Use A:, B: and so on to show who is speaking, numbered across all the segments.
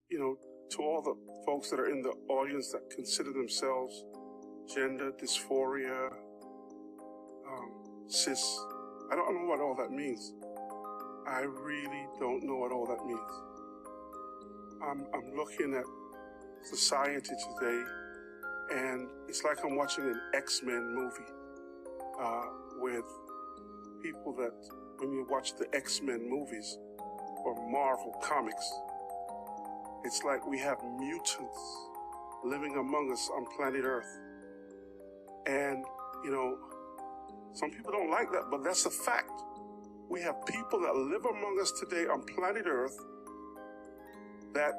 A: You know, to all the folks that are in the audience that consider themselves gender dysphoria, cis, I don't know what all that means. I really don't know what all that means. I'm looking at society today, and it's like I'm watching an X-Men movie with people that, when you watch the X-Men movies or Marvel comics, it's like we have mutants living among us on planet Earth. And, you know, some people don't like that, but that's a fact. We have people that live among us today on planet Earth that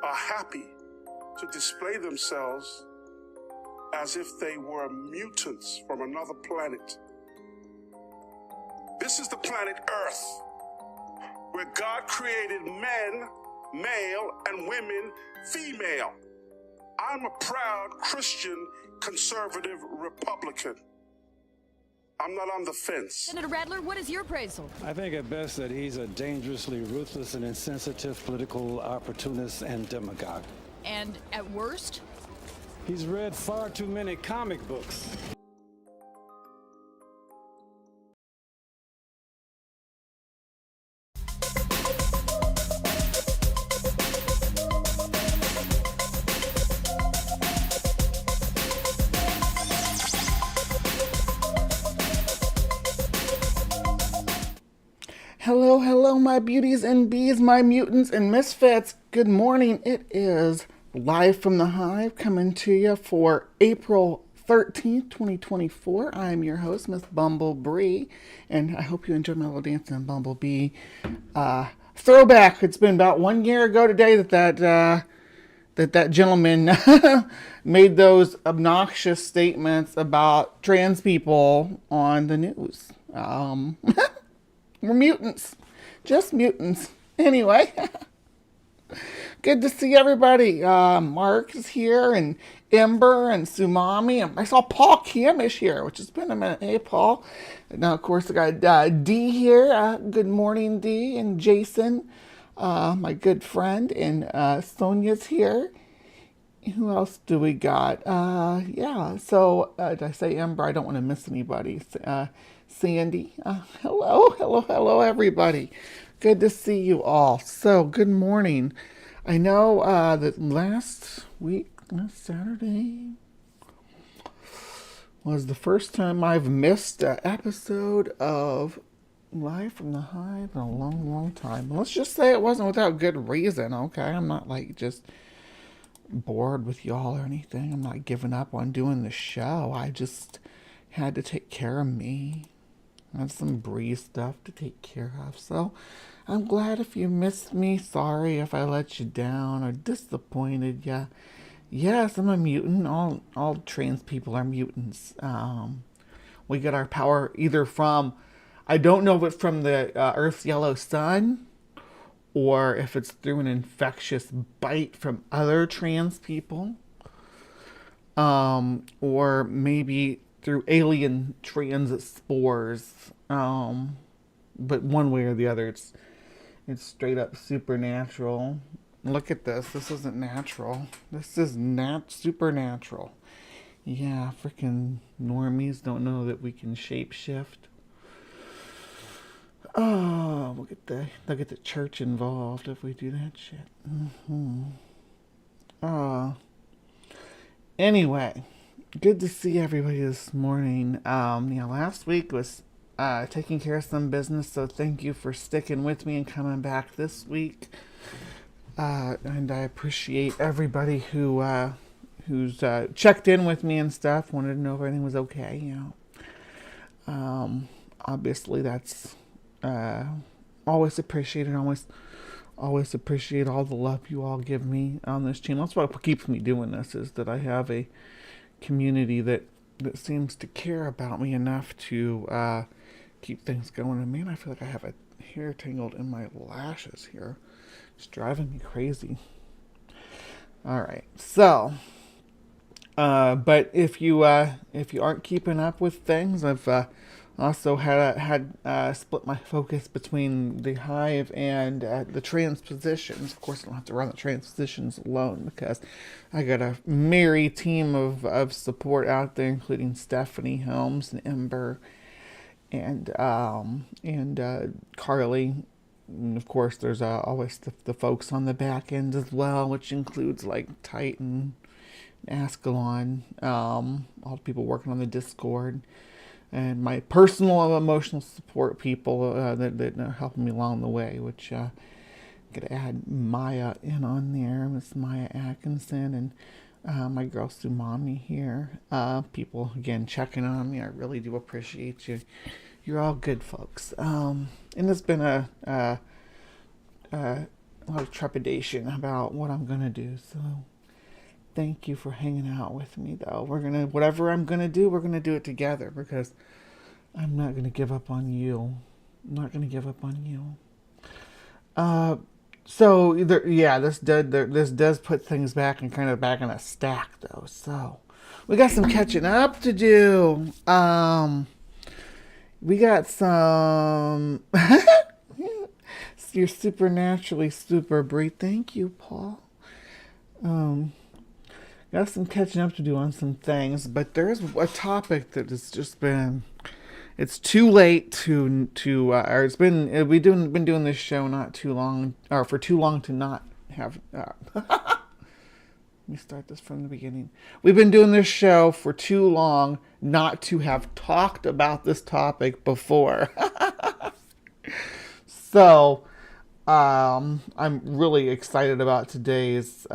A: are happy to display themselves as if they were mutants from another planet. This is the planet Earth, where God created men, male, and women, female. I'm a proud Christian, conservative Republican. I'm not on the fence.
B: Senator Radler, what is your appraisal?
C: I think at best that he's a dangerously ruthless and insensitive political opportunist and demagogue.
B: And at worst?
C: He's read far too many comic books.
D: Hello, hello, my beauties and bees, my mutants and misfits. Good morning. It is live from the Hive coming to you for April 13th, 2024. I'm your host, Miss Bumblebee, and I hope you enjoyed my little dancing Bumblebee throwback. It's been about 1 year ago today that gentleman made those obnoxious statements about trans people on the news. We're mutants. Just mutants. Anyway, good to see everybody. Mark is here, and Ember, and Sumami. And I saw Paul Camish here, which has been a minute. Hey, Paul. And now, of course, I got Dee here. Good morning, Dee. And Jason, my good friend. And Sonia's here. Who else do we got? Yeah, so did I say Ember? I don't want to miss anybody. Sandy, hello, everybody. Good to see you all. So, good morning. I know that last Saturday, was the first time I've missed an episode of Live from the Hive in a long, long time. Let's just say it wasn't without good reason, okay? I'm not like just bored with y'all or anything. I'm not giving up on doing the show. I just had to take care of me. I had some Bree stuff to take care of. So I'm glad if you missed me. Sorry if I let you down or disappointed you. Yes, I'm a mutant. All trans people are mutants. We get our power either from, I don't know if it's from the Earth's yellow sun, or if it's through an infectious bite from other trans people, or maybe through alien transit spores. But one way or the other, it's straight up supernatural. Look at this. This isn't natural. This is supernatural. Yeah, freaking normies don't know that we can shapeshift. Oh, they'll get the church involved if we do that shit. Anyway, good to see everybody this morning. Last week was taking care of some business, so thank you for sticking with me and coming back this week. And I appreciate everybody who's checked in with me and stuff. Wanted to know if everything was okay. Obviously that's always appreciated. Always appreciate all the love you all give me on this channel. That's what keeps me doing this, is that I have a community that seems to care about me enough to keep things going. And man, I feel like I have a hair tangled in my lashes here. It's driving me crazy. All right, so but if you aren't keeping up with things, I've also had split my focus between the Hive and the transpositions. Of course, I don't have to run the transpositions alone because I got a merry team of support out there, including Stephanie Helms and Ember and Carly. And of course, there's always the folks on the back end as well, which includes like Titan, Ascalon, all the people working on the Discord, and my personal and emotional support people that are helping me along the way, which gotta add Maya in on there, Miss Maya Atkinson, and my girl Sumami here. People again checking on me. I really do appreciate you. You're all good folks. And it's been a lot of trepidation about what I'm gonna do. So thank you for hanging out with me, though. Whatever I'm gonna do, we're gonna do it together, because I'm not gonna give up on you. I'm not gonna give up on you. So this does put things back in a stack, though. So we got some catching up to do. We got some. You're supernaturally super Brie. Thank you, Paul. Got some catching up to do on some things, but there is a topic that has just been. It's too late to or it's been we've been doing this show not too long, or for too long to not have. Let me start this from the beginning. We've been doing this show for too long not to have talked about this topic before. So, I'm really excited about today's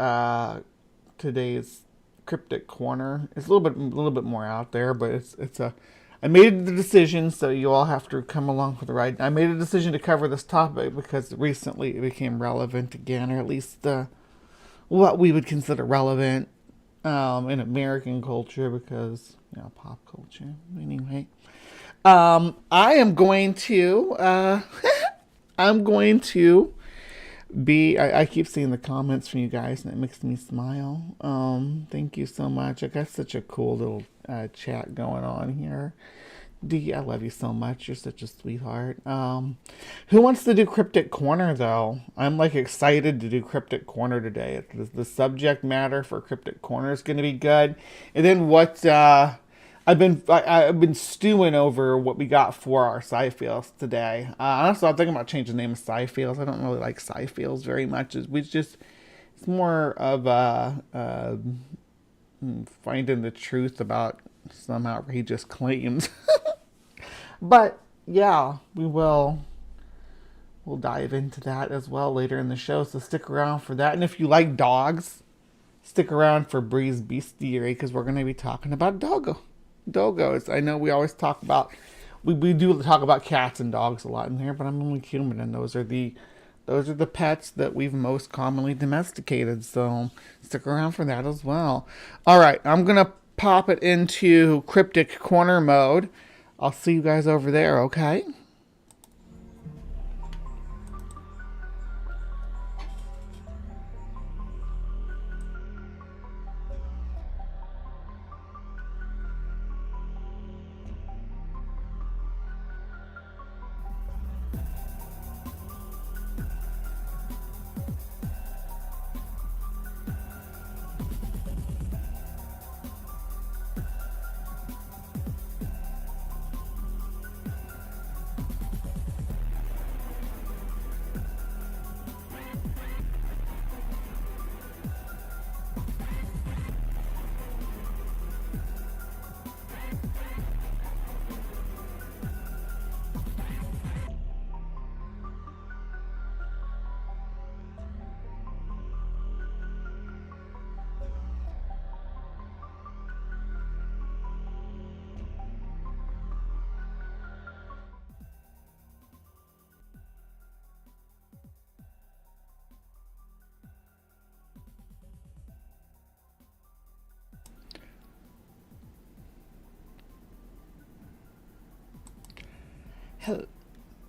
D: cryptic corner. It's a little bit more out there, but I made the decision, so you all have to come along for the ride. I made a decision to cover this topic because recently it became relevant again, or at least what we would consider relevant in American culture, because pop culture. Anyway, I am going to I'm going to I keep seeing the comments from you guys and it makes me smile. Thank you so much. I got such a cool little chat going on here. D, I love you so much. You're such a sweetheart. Who wants to do Cryptic Corner, though? I'm like excited to do Cryptic Corner today. The subject matter for Cryptic Corner is going to be good. And then what I've been stewing over what we got for our sci-fields today. Honestly, I'm thinking about changing the name of sci-fields. I don't really like sci-fields very much. It's more of finding the truth about some outrageous claims. But yeah, we'll dive into that as well later in the show. So stick around for that. And if you like dogs, stick around for Bree's Bestiary, because we're going to be talking about doggos. I know we always talk about, we do talk about cats and dogs a lot in here, but I'm only human, and those are the pets that we've most commonly domesticated. So stick around for that as well. All right, I'm going to pop it into Cryptic Corner mode. I'll see you guys over there, okay?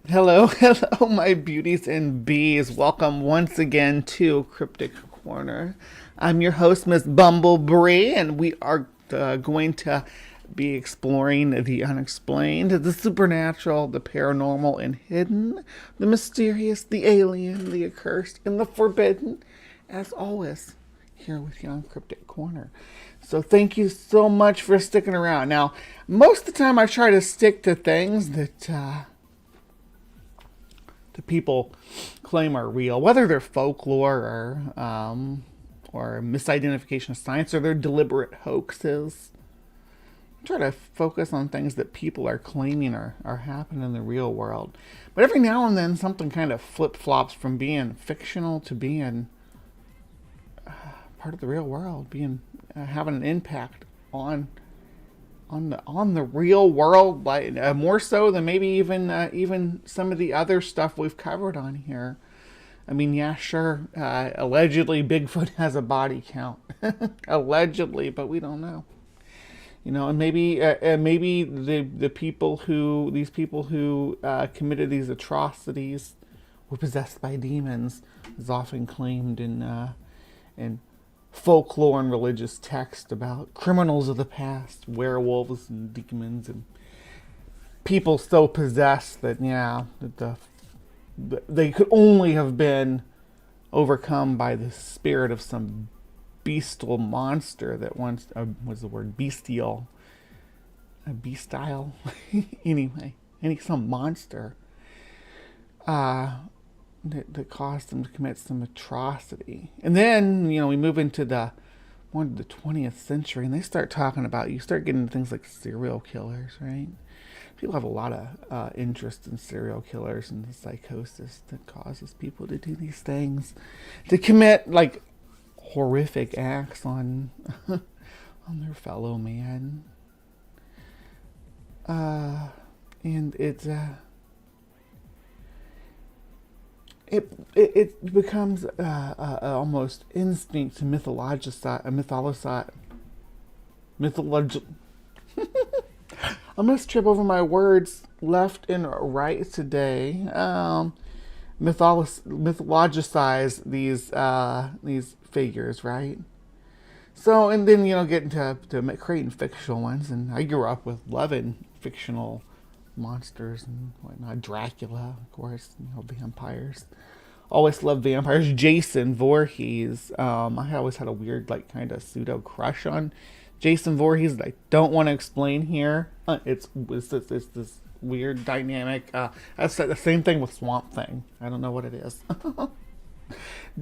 D: Hello, my beauties and bees. Welcome once again to Cryptic Corner. I'm your host, Miss Bumblebee, and we are going to be exploring the unexplained, the supernatural, the paranormal and hidden, the mysterious, the alien, the accursed, and the forbidden, as always, here with you on Cryptic Corner. So thank you so much for sticking around. Now, most of the time I try to stick to things that the people claim are real, whether they're folklore or misidentification of science, or they're deliberate hoaxes. I try to focus on things that people are claiming are happening in the real world. But every now and then something kind of flip-flops from being fictional to being part of the real world, being having an impact on the real world, like more so than maybe even some of the other stuff we've covered on here. I mean, yeah, sure. Allegedly, Bigfoot has a body count. Allegedly, but we don't know. And maybe these people who committed these atrocities were possessed by demons, as often claimed in folklore and religious text about criminals of the past, werewolves and demons, and people so possessed that they could only have been overcome by the spirit of some bestial monster that once was the word bestial, bestial. Anyway, some monster that caused them to commit some atrocity. And then, we move into the 20th century, and they start talking about, you start getting into things like serial killers, right? people have a lot of interest in serial killers and the psychosis that causes people to do these things, to commit like horrific acts on on their fellow man. And it becomes almost instinct to mythologize. I must trip over my words left and right today. Mythologize these figures, right? So, and then get into creating fictional ones. And I grew up with loving fictional monsters and whatnot. Dracula, of course. Vampires. Always loved vampires. Jason Voorhees. I always had a weird, kind of pseudo crush on Jason Voorhees that I don't want to explain here. It's this weird dynamic. That's the same thing with Swamp Thing. I don't know what it is.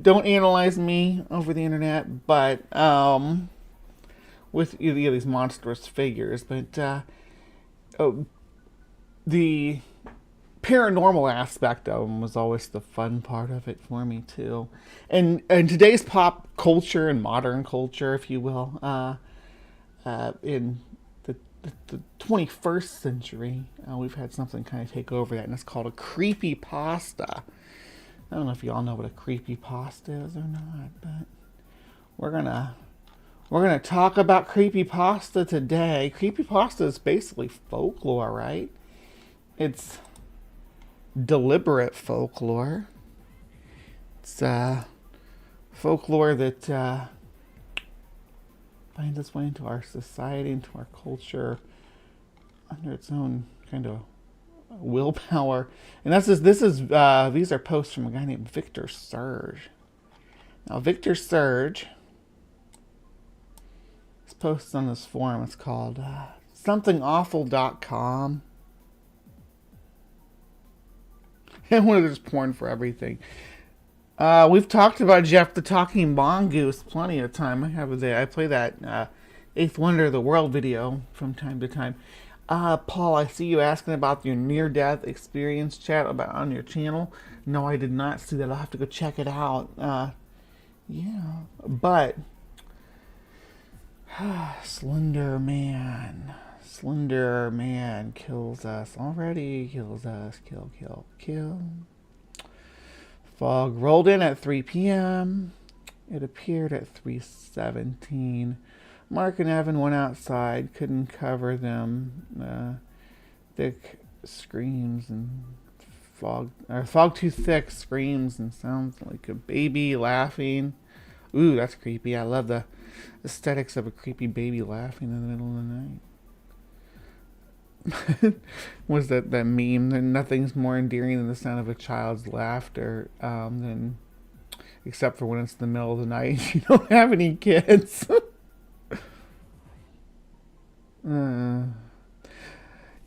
D: Don't analyze me over the internet, but with these monstrous figures. But the paranormal aspect of them was always the fun part of it for me too. And today's pop culture and modern culture, if you will, in the 21st century, we've had something kind of take over that, and it's called a creepypasta. I don't know if y'all know what a creepypasta is or not, but we're gonna talk about creepypasta today. Creepypasta is basically folklore, right? It's deliberate folklore. It's folklore that finds its way into our society, into our culture, under its own kind of willpower. And these are posts from a guy named Victor Surge. Now, Victor Surge is posts on this forum. It's called somethingawful.com. And there's porn for everything. We've talked about Jeff the Talking Mongoose plenty of time. I play that Eighth Wonder of the World video from time to time. Paul, I see you asking about your near-death experience chat on your channel. No, I did not see that. I'll have to go check it out. Yeah, but Slender Man kills us already. Kills us. Kill. Fog rolled in at 3 p.m. It appeared at 3:17. Mark and Evan went outside, couldn't cover them. Thick screams and fog too thick screams and sounds like a baby laughing. Ooh, that's creepy. I love the aesthetics of a creepy baby laughing in the middle of the night. Was that meme that nothing's more endearing than the sound of a child's laughter, except for when it's the middle of the night. You don't have any kids.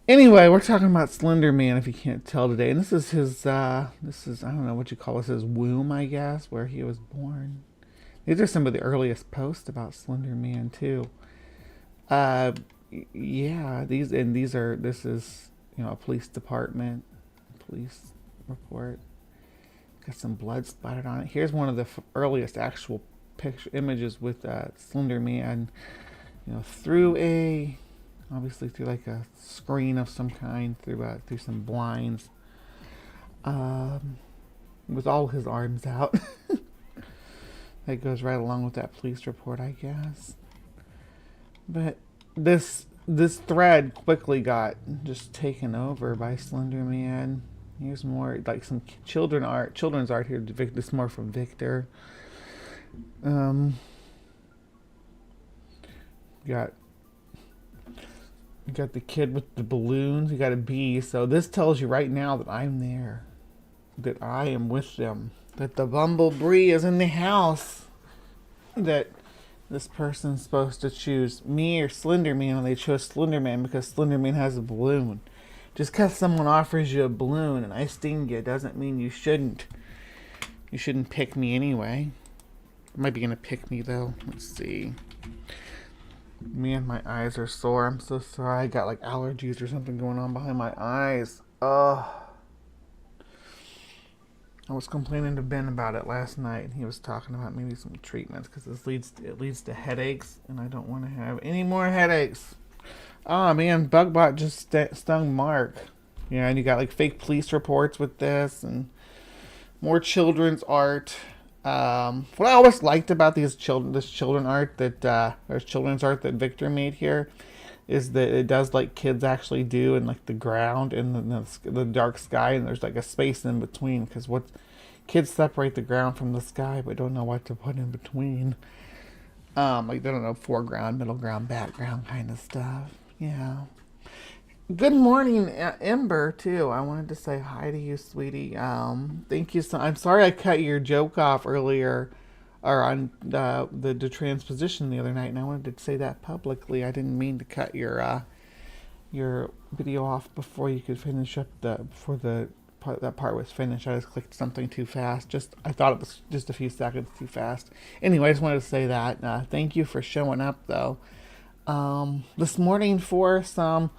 D: Anyway, we're talking about Slender Man, if you can't tell today. And this is his, I don't know what you call this, his womb, I guess, where he was born. These are some of the earliest posts about Slender Man, too. Yeah, this is, a police department, police report. Got some blood splattered on it. Here's one of the earliest actual images with Slender Man, through like a screen of some kind, through some blinds, with all his arms out. That goes right along with that police report, I guess. But this thread quickly got just taken over by Slender Man. Here's more, like some children's art here. This is more from Victor. You got the kid with the balloons. You got a bee. So this tells you right now that I'm there. That I am with them. That the bumblebee is in the house. That this person's supposed to choose me or Slender Man, and they chose Slender Man because Slender Man has a balloon. Just because someone offers you a balloon and I sting you doesn't mean you shouldn't. You shouldn't pick me anyway. I might be going to pick me, though. Let's see. Man, my eyes are sore. I'm so sorry. I got like allergies or something going on behind my eyes. Ugh. I was complaining to Ben about it last night, and he was talking about maybe some treatments because it leads to headaches, and I don't want to have any more headaches. Oh man, Bugbot just stung Mark. Yeah, and you got like fake police reports with this, and more children's art. What I always liked about this children's art that Victor made here is that it does like kids actually do, and like the ground and the dark sky, and there's like a space in between, because what kids separate the ground from the sky but don't know what to put in between. Like they don't know foreground, middle ground, background kind of stuff. Yeah. Good morning, Ember, too. I wanted to say hi to you, sweetie. Thank you so. I'm sorry I cut your joke off earlier, or on the transposition the other night, and I wanted to say that publicly. I didn't mean to cut your video off before you could finish up before that part was finished. I just clicked something too fast. I thought it was just a few seconds too fast. Anyway, I just wanted to say that. Thank you for showing up, though. This morning for some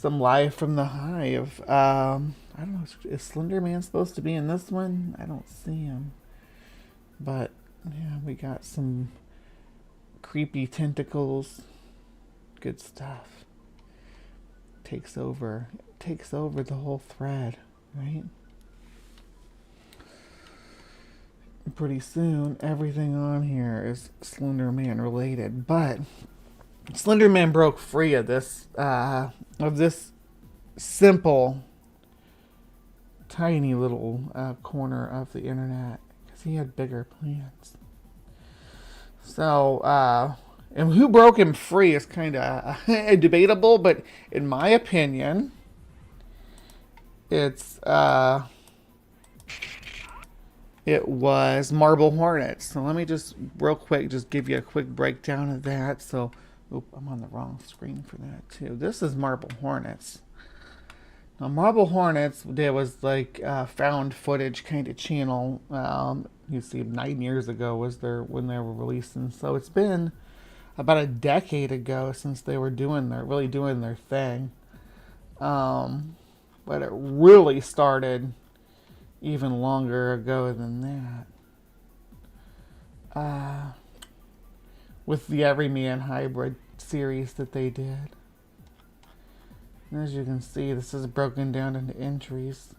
D: live from the Hive. I don't know, is Slender Man supposed to be in this one? I don't see him. But, yeah, we got some creepy tentacles. Good stuff. Takes over the whole thread, right? Pretty soon, everything on here is Slender Man related. But Slender Man broke free of this simple, tiny little corner of the internet because he had bigger plans. So, and who broke him free is kind of debatable, but in my opinion, it was Marble Hornets. So let me just real quick just give you a quick breakdown of that. So, I'm on the wrong screen for that too. This is Marble Hornets. Now, Marble Hornets, there was like found footage kind of channel. You see, 9 years ago was when they were releasing. So it's been about a decade ago since they were really doing their thing. But it really started even longer ago than that. With the Everyman Hybrid series that they did. And as you can see, this is broken down into entries.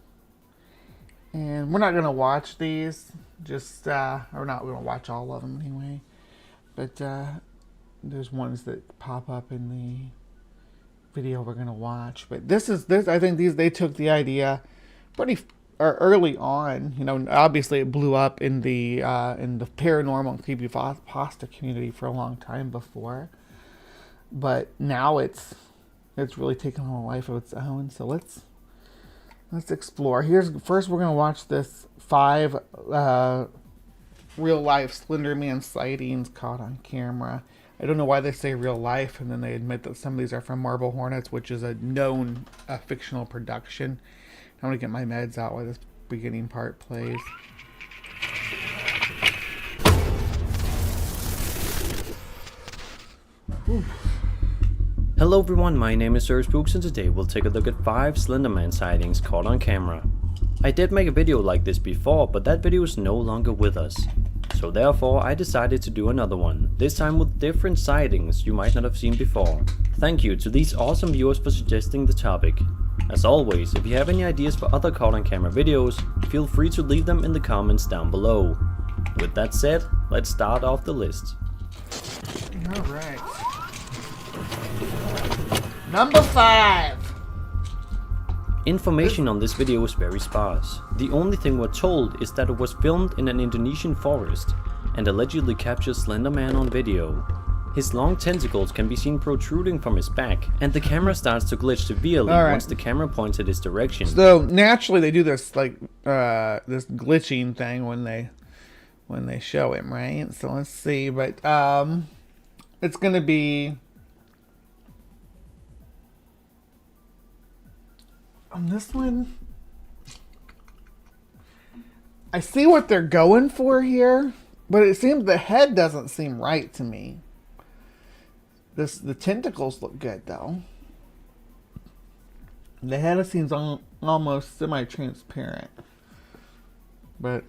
D: And we're not going to watch these. We're not going to watch all of them anyway. But there's ones that pop up in the video we're going to watch. But I think they took the idea pretty early on. You know, obviously it blew up in the paranormal and creepypasta community for a long time before, but now it's really taken on a life of its own. So let's explore. First we're gonna watch this 5 real life Slender Man sightings caught on camera. I don't know why they say real life and then they admit that some of these are from Marble Hornets, which is a known fictional production. I'm going to get my meds out while this beginning part plays. Whew.
E: Hello everyone, my name is Sir Spooks and today we'll take a look at 5 Slenderman sightings caught on camera. I did make a video like this before, but that video is no longer with us. So therefore I decided to do another one, this time with different sightings you might not have seen before. Thank you to these awesome viewers for suggesting the topic. As always, if you have any ideas for other caught on camera videos, feel free to leave them in the comments down below. With that said, let's start off the list.
D: Alright. Number 5.
E: Information on this video is very sparse. The only thing we're told is that it was filmed in an Indonesian forest and allegedly captures Slender Man on video. His long tentacles can be seen protruding from his back, and the camera starts to glitch severely once the camera points at his direction.
D: So naturally they do this this glitching thing when they show him, right? So let's see, but it's gonna be on this one. I see what they're going for here, but it seems the head doesn't seem right to me. The tentacles look good though. The head seems almost semi-transparent, but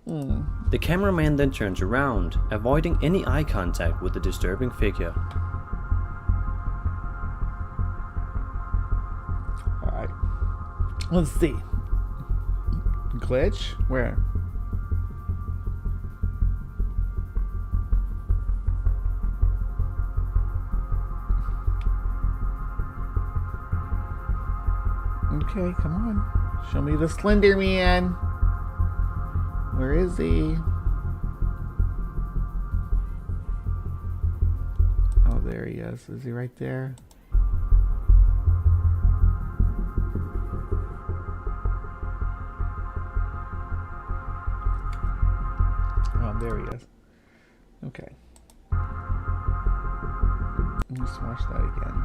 E: The cameraman then turns around, avoiding any eye contact with the disturbing figure.
D: Alright. Let's see. Glitch? Where? Okay, come on. Show me the Slender Man. Where is he? Oh, there he is. Is he right there? Oh, there he is. Okay. Let's watch that again.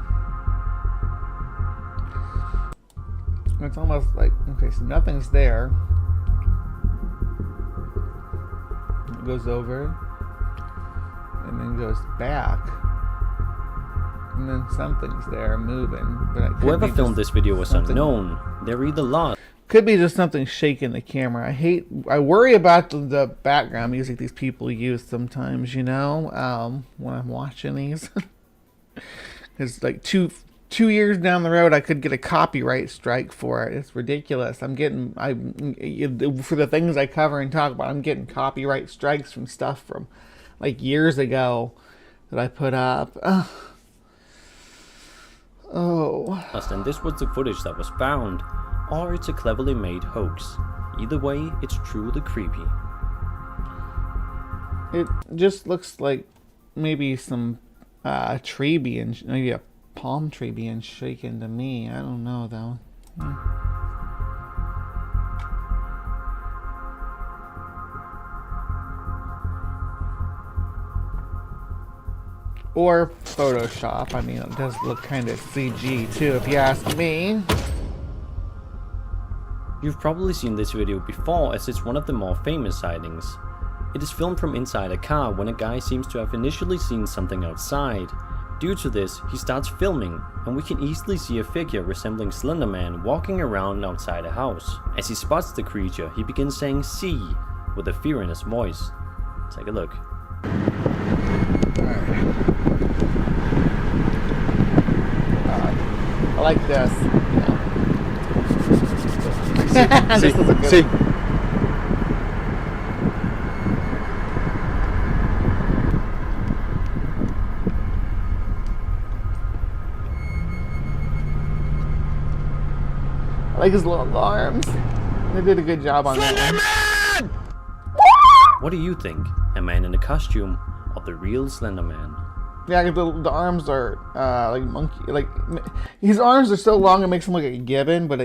D: It's almost like, okay, so nothing's there. It goes over and then goes back. And then something's there moving. But it
E: Whoever filmed this video was unknown. They're either lost.
D: Could be just something shaking the camera. I worry about the background music these people use sometimes, you know, when I'm watching these. It's like two years down the road, I could get a copyright strike for it. It's ridiculous. For the things I cover and talk about, I'm getting copyright strikes from stuff from like years ago that I put up. Oh.
E: And this was the footage that was found, or it's a cleverly made hoax. Either way, it's truly creepy.
D: It just looks like maybe some tree being, maybe a palm tree being shaken to me. I don't know though. Or Photoshop. I mean, it does look kind of CG too, if you ask me.
E: You've probably seen this video before, as it's one of the more famous sightings. It is filmed from inside a car when a guy seems to have initially seen something outside. Due to this, he starts filming, and we can easily see a figure resembling Slender Man walking around outside a house. As he spots the creature, he begins saying "see" with a fear in his voice. Take a look.
D: I like this. This is a good one. I like his little arms. They did a good job on that one.
E: What do you think? A man in a costume or the real Slender Man?
D: Yeah, the arms are like monkey. Like his arms are so long it makes him look like a gibbon. But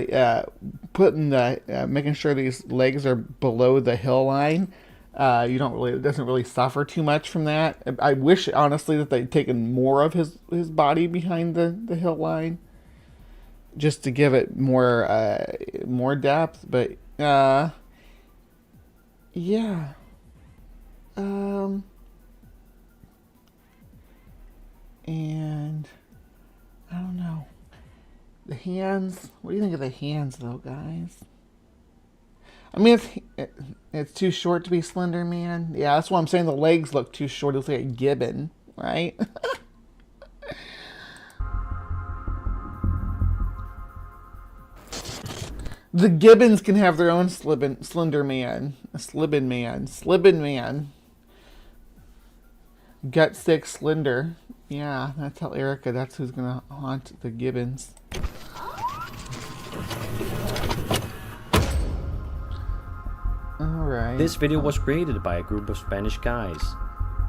D: making sure these legs are below the hill line, it doesn't really suffer too much from that. I wish honestly that they'd taken more of his body behind the hill line, just to give it more depth. But yeah. And I don't know. The hands. What do you think of the hands, though, guys? I mean, it's too short to be Slender Man. Yeah, that's what I'm saying. The legs look too short. It looks like a gibbon, right? The gibbons can have their own Slender Man. A Slibbin Man. Gut sick Slender. Yeah, that's how Erica, that's who's gonna haunt the gibbons. Alright.
E: This video was created by a group of Spanish guys.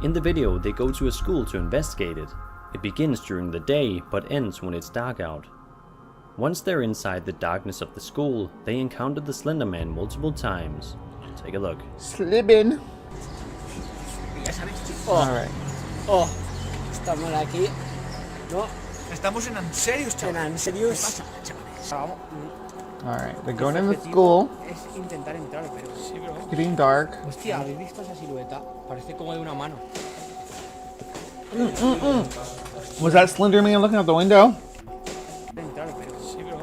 E: In the video, they go to a school to investigate it. It begins during the day, but ends when it's dark out. Once they're inside the darkness of the school, they encounter the Slender Man multiple times. Take a look.
D: Slibbin. Alright.
F: Oh, estamos aquí. No,
G: Estamos en serios, chaval.
F: en serios.
D: Alright, they're going into school.
F: Es intentar entrar, pero... Sí, bro.
D: It's getting dark.
F: Hostia, ¿habéis visto esa silueta? Parece como de una mano.
D: Was that Slender Man looking out the window?
F: Entrar, pero... Sí, bro.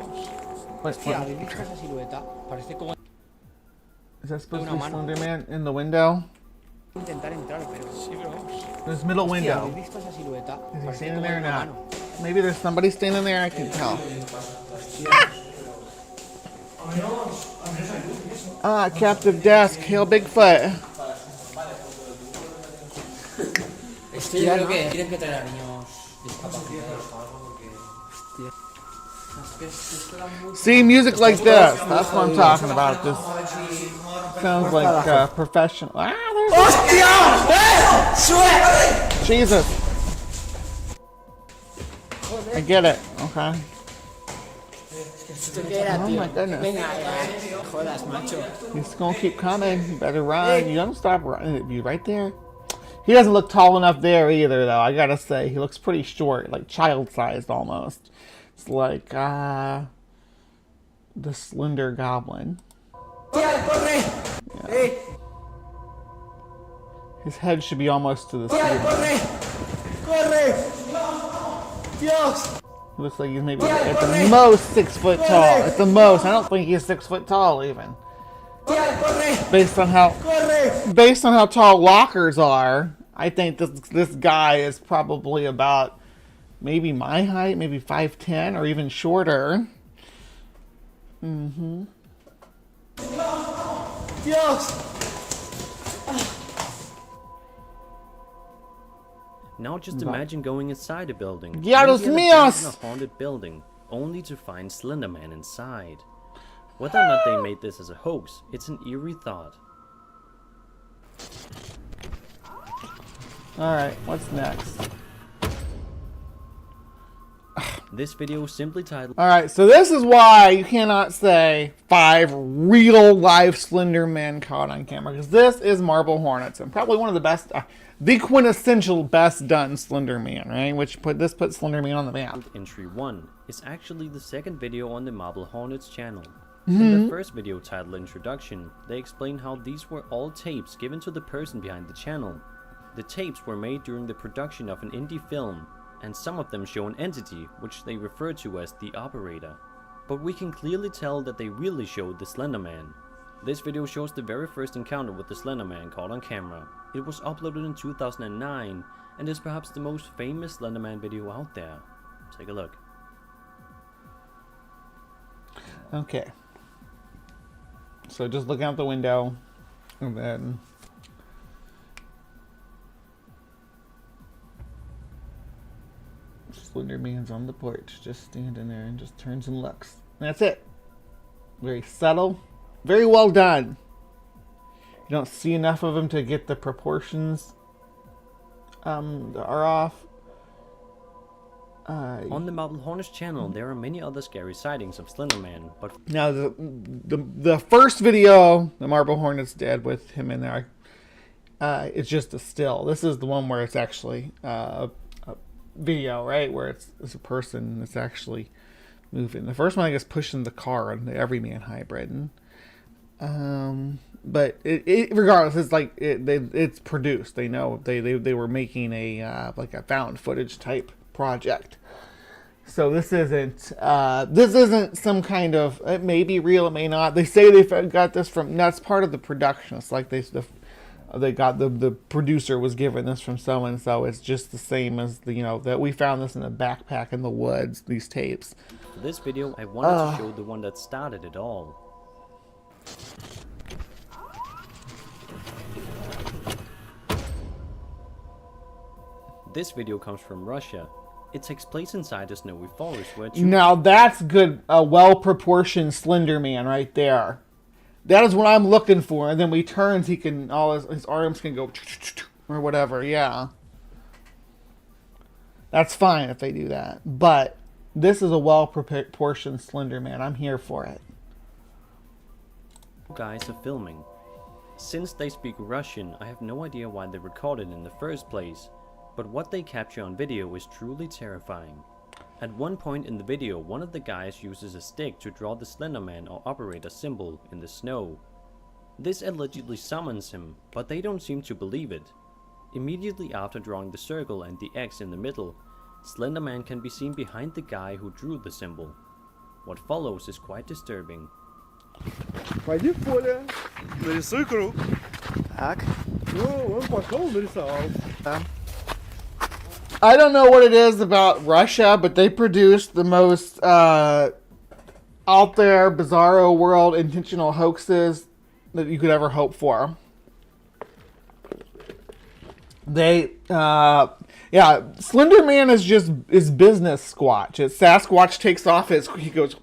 D: Wait,
F: Hostia, ¿habéis visto esa silueta? Parece como...
D: is that supposed to be Slender Man in the window?
F: Intentar entrar, pero... Sí, bro.
D: This middle
F: Hostia,
D: window.
F: ¿habéis visto esa silueta?
D: Is he
F: Parece
D: standing
F: como
D: there or
F: de una
D: not?
F: mano.
D: Maybe there's somebody standing there, I can tell. Ah, captive desk, hail Bigfoot.
F: Esto yo creo que tienen que traer a niños discapacitados o algo porque... Hostia. Es que esto da mucho...
D: See, music like this, that's what I'm talking about. This sounds like professional. Ah, there's... Jesus. I get it, okay.
F: ¿Esto qué era,
D: Oh
F: tío?
D: my goodness.
F: Venga, ya. Jodas, macho.
D: He's gonna keep coming. You better run. You don't stop running. Be right there. He doesn't look tall enough there either, though. I gotta say, he looks pretty short, like child-sized almost. It's like the Slender Goblin. Yeah. His head should be almost to the ceiling. He looks like he's maybe at the most 6 foot tall. At the most, I don't think he's 6 foot tall even. Based on how tall lockers are, I think this guy is probably about maybe my height, maybe 5'10", or even shorter. Mm-hmm.
E: Now just imagine going inside a building.
D: Diablos
E: maybe
D: míos!
E: in a haunted building, only to find Slender Man inside. Whether or not they made this as a hoax, it's an eerie thought.
D: Alright, what's next?
E: This video is simply titled
D: Alright, so this is why you cannot say 5 real life Slender Men caught on camera, because this is Marble Hornets, and probably one of the best, the quintessential best done Slender Man, right? Which puts Slender Man on the map.
E: Entry 1. It's actually the second video on the Marble Hornets channel. In the first video titled Introduction, they explain how these were all tapes given to the person behind the channel. The tapes were made during the production of an indie film, and some of them show an entity which they refer to as the operator. But we can clearly tell that they really showed the Slender Man. This video shows the very first encounter with the Slender Man caught on camera. It was uploaded in 2009 and is perhaps the most famous Slender Man video out there. Take a look.
D: Okay. So just look out the window, and then Slender Man's on the porch, just standing there and just turns and looks. And that's it. Very subtle, very well done. You don't see enough of him to get the proportions are off.
E: On the Marble Hornets channel, there are many other scary sightings of Slender Man, but
D: Now the first video the Marble Hornets did with him in there, it's just a still. This is the one where it's actually a video, right? Where it's a person that's actually moving. The first one, I guess, pushing the car on the Everyman hybrid. But regardless, it's like it's produced. They know they were making a like a found footage type project. So this isn't some kind of, it may be real, it may not. They say they got this from, that's part of the production. It's like they got the producer was given this from so and so. It's just the same as the, that we found this in a backpack in the woods, these tapes.
E: for this video I wanted to show the one that started it all. This video comes from Russia. It takes place inside a snowy forest where
D: Now that's good, a well-proportioned Slender Man right there. That is what I'm looking for. And then when he turns, he can, all his arms can go or whatever. Yeah, that's fine if they do that. But this is a well-proportioned Slender Man. I'm here for it.
E: guys are filming. Since they speak Russian, I have no idea why they recorded in the first place, but what they capture on video is truly terrifying. At one point in the video, one of the guys uses a stick to draw the Slender Man or operator symbol in the snow. This allegedly summons him, but they don't seem to believe it. Immediately after drawing the circle and the X in the middle, Slender Man can be seen behind the guy who drew the symbol. What follows is quite disturbing.
G: Пойди в поле, нарисуй круг.
F: Так,
G: Ну, он пошел, нарисовал.
F: да.
D: I don't know what it is about Russia, but they produce the most out there, bizarro world intentional hoaxes that you could ever hope for. They, yeah, Slender Man is business Squatch. It's Sasquatch takes off he goes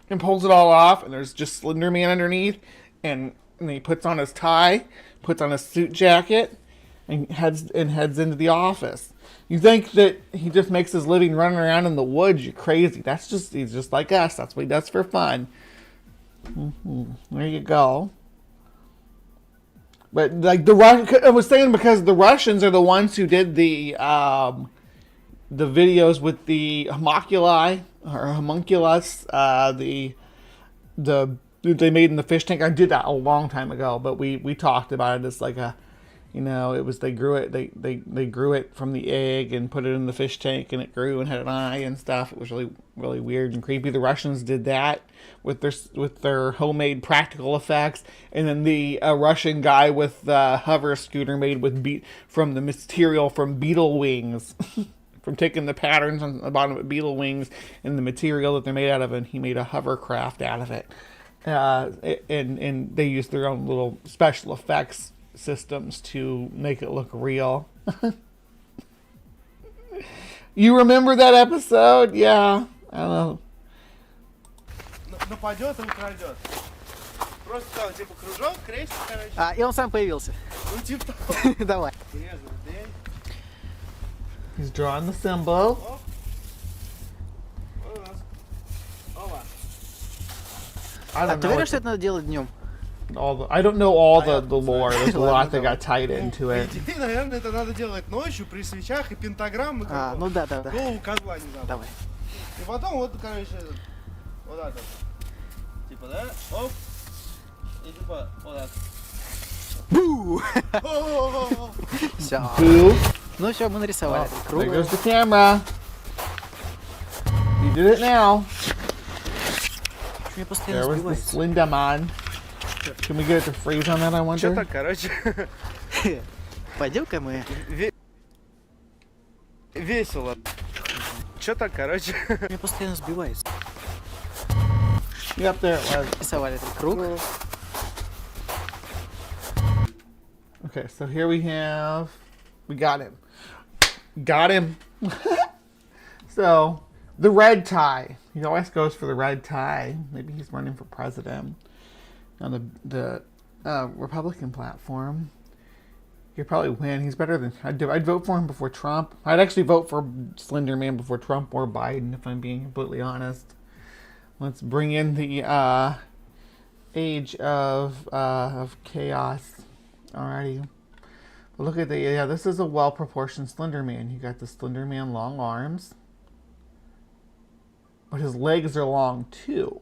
D: and pulls it all off, and there's just Slender Man underneath, and he puts on his tie, puts on his suit jacket, and heads into the office. You think that he just makes his living running around in the woods? You're crazy. He's just like us. That's what he does for fun. There you go. But like I was saying, because the Russians are the ones who did the videos with the homunculi or homunculus, they made in the fish tank. I did that a long time ago, but we talked about it as like a, it was they grew it from the egg and put it in the fish tank, and it grew and had an eye and stuff. It was really, really weird and creepy. The Russians did that with their homemade practical effects, and then the Russian guy with the hover scooter made from the material from beetle wings, from taking the patterns on the bottom of beetle wings and the material that they're made out of, and he made a hovercraft out of it. And they used their own little special effects systems to make it look real. You remember that episode? Yeah. I don't know.
G: Нападет и украдет. Просто там, типа, кружок, крестик, короче.
F: А, и он сам появился.
G: Ну, типа того.
F: Давай.
D: He's drawing the symbol. I
F: А
D: don't
F: ты
D: know.
F: уверен, что это надо делать днем?
D: I don't know all the lore. There's a lot that got tied into it.
G: По идее, наверное, это надо делать ночью при свечах и пентаграммы.
F: А, ну да.
G: Голову козла не забыть.
F: Давай.
G: И потом вот, короче, вот так вот. Типа, да? Оп. И типа, вот так.
F: Бу!
G: О-о-о-о.
F: Все.
D: Boo.
F: Ну все, мы нарисовали.
D: Oh,
F: Круг.
D: there goes the camera. You did it now.
F: Меня постоянно
D: There was the
F: сбивается.
D: Slenderman. Can we get it to freeze on that, I
G: Что
D: wonder?
G: так, короче,
F: Пойдем-ка мы.
G: весело. Что так, короче.
F: Меня постоянно сбивается.
D: Yep, there it was.
F: Рисовали этот круг.
D: Okay, so here we got him. Got him. So, the red tie. He always goes for the red tie. Maybe he's running for president on the Republican platform. He'd probably win. He's better than I'd vote for him before Trump. I'd actually vote for Slender Man before Trump or Biden, if I'm being completely honest. Let's bring in the age of chaos. Alrighty. But look at this is a well-proportioned Slender Man. You got the Slender Man long arms. But his legs are long too.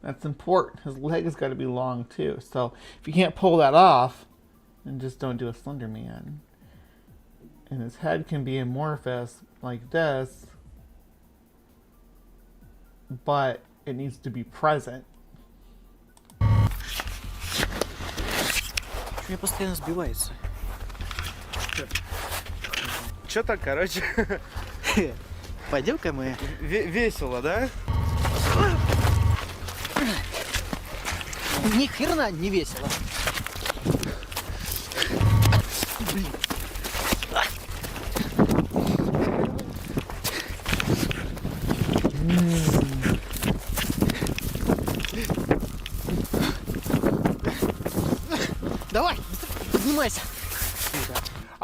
D: That's important. His leg has got to be long too. So if you can't pull that off, then just don't do a Slender Man. And his head can be amorphous like this, but it needs to be present.
F: Меня постоянно сбивается.
G: Что так, короче,
F: Пойдем-ка мы.
G: весело, да?
F: Ни хрена не весело. Блин. Давай, поднимайся.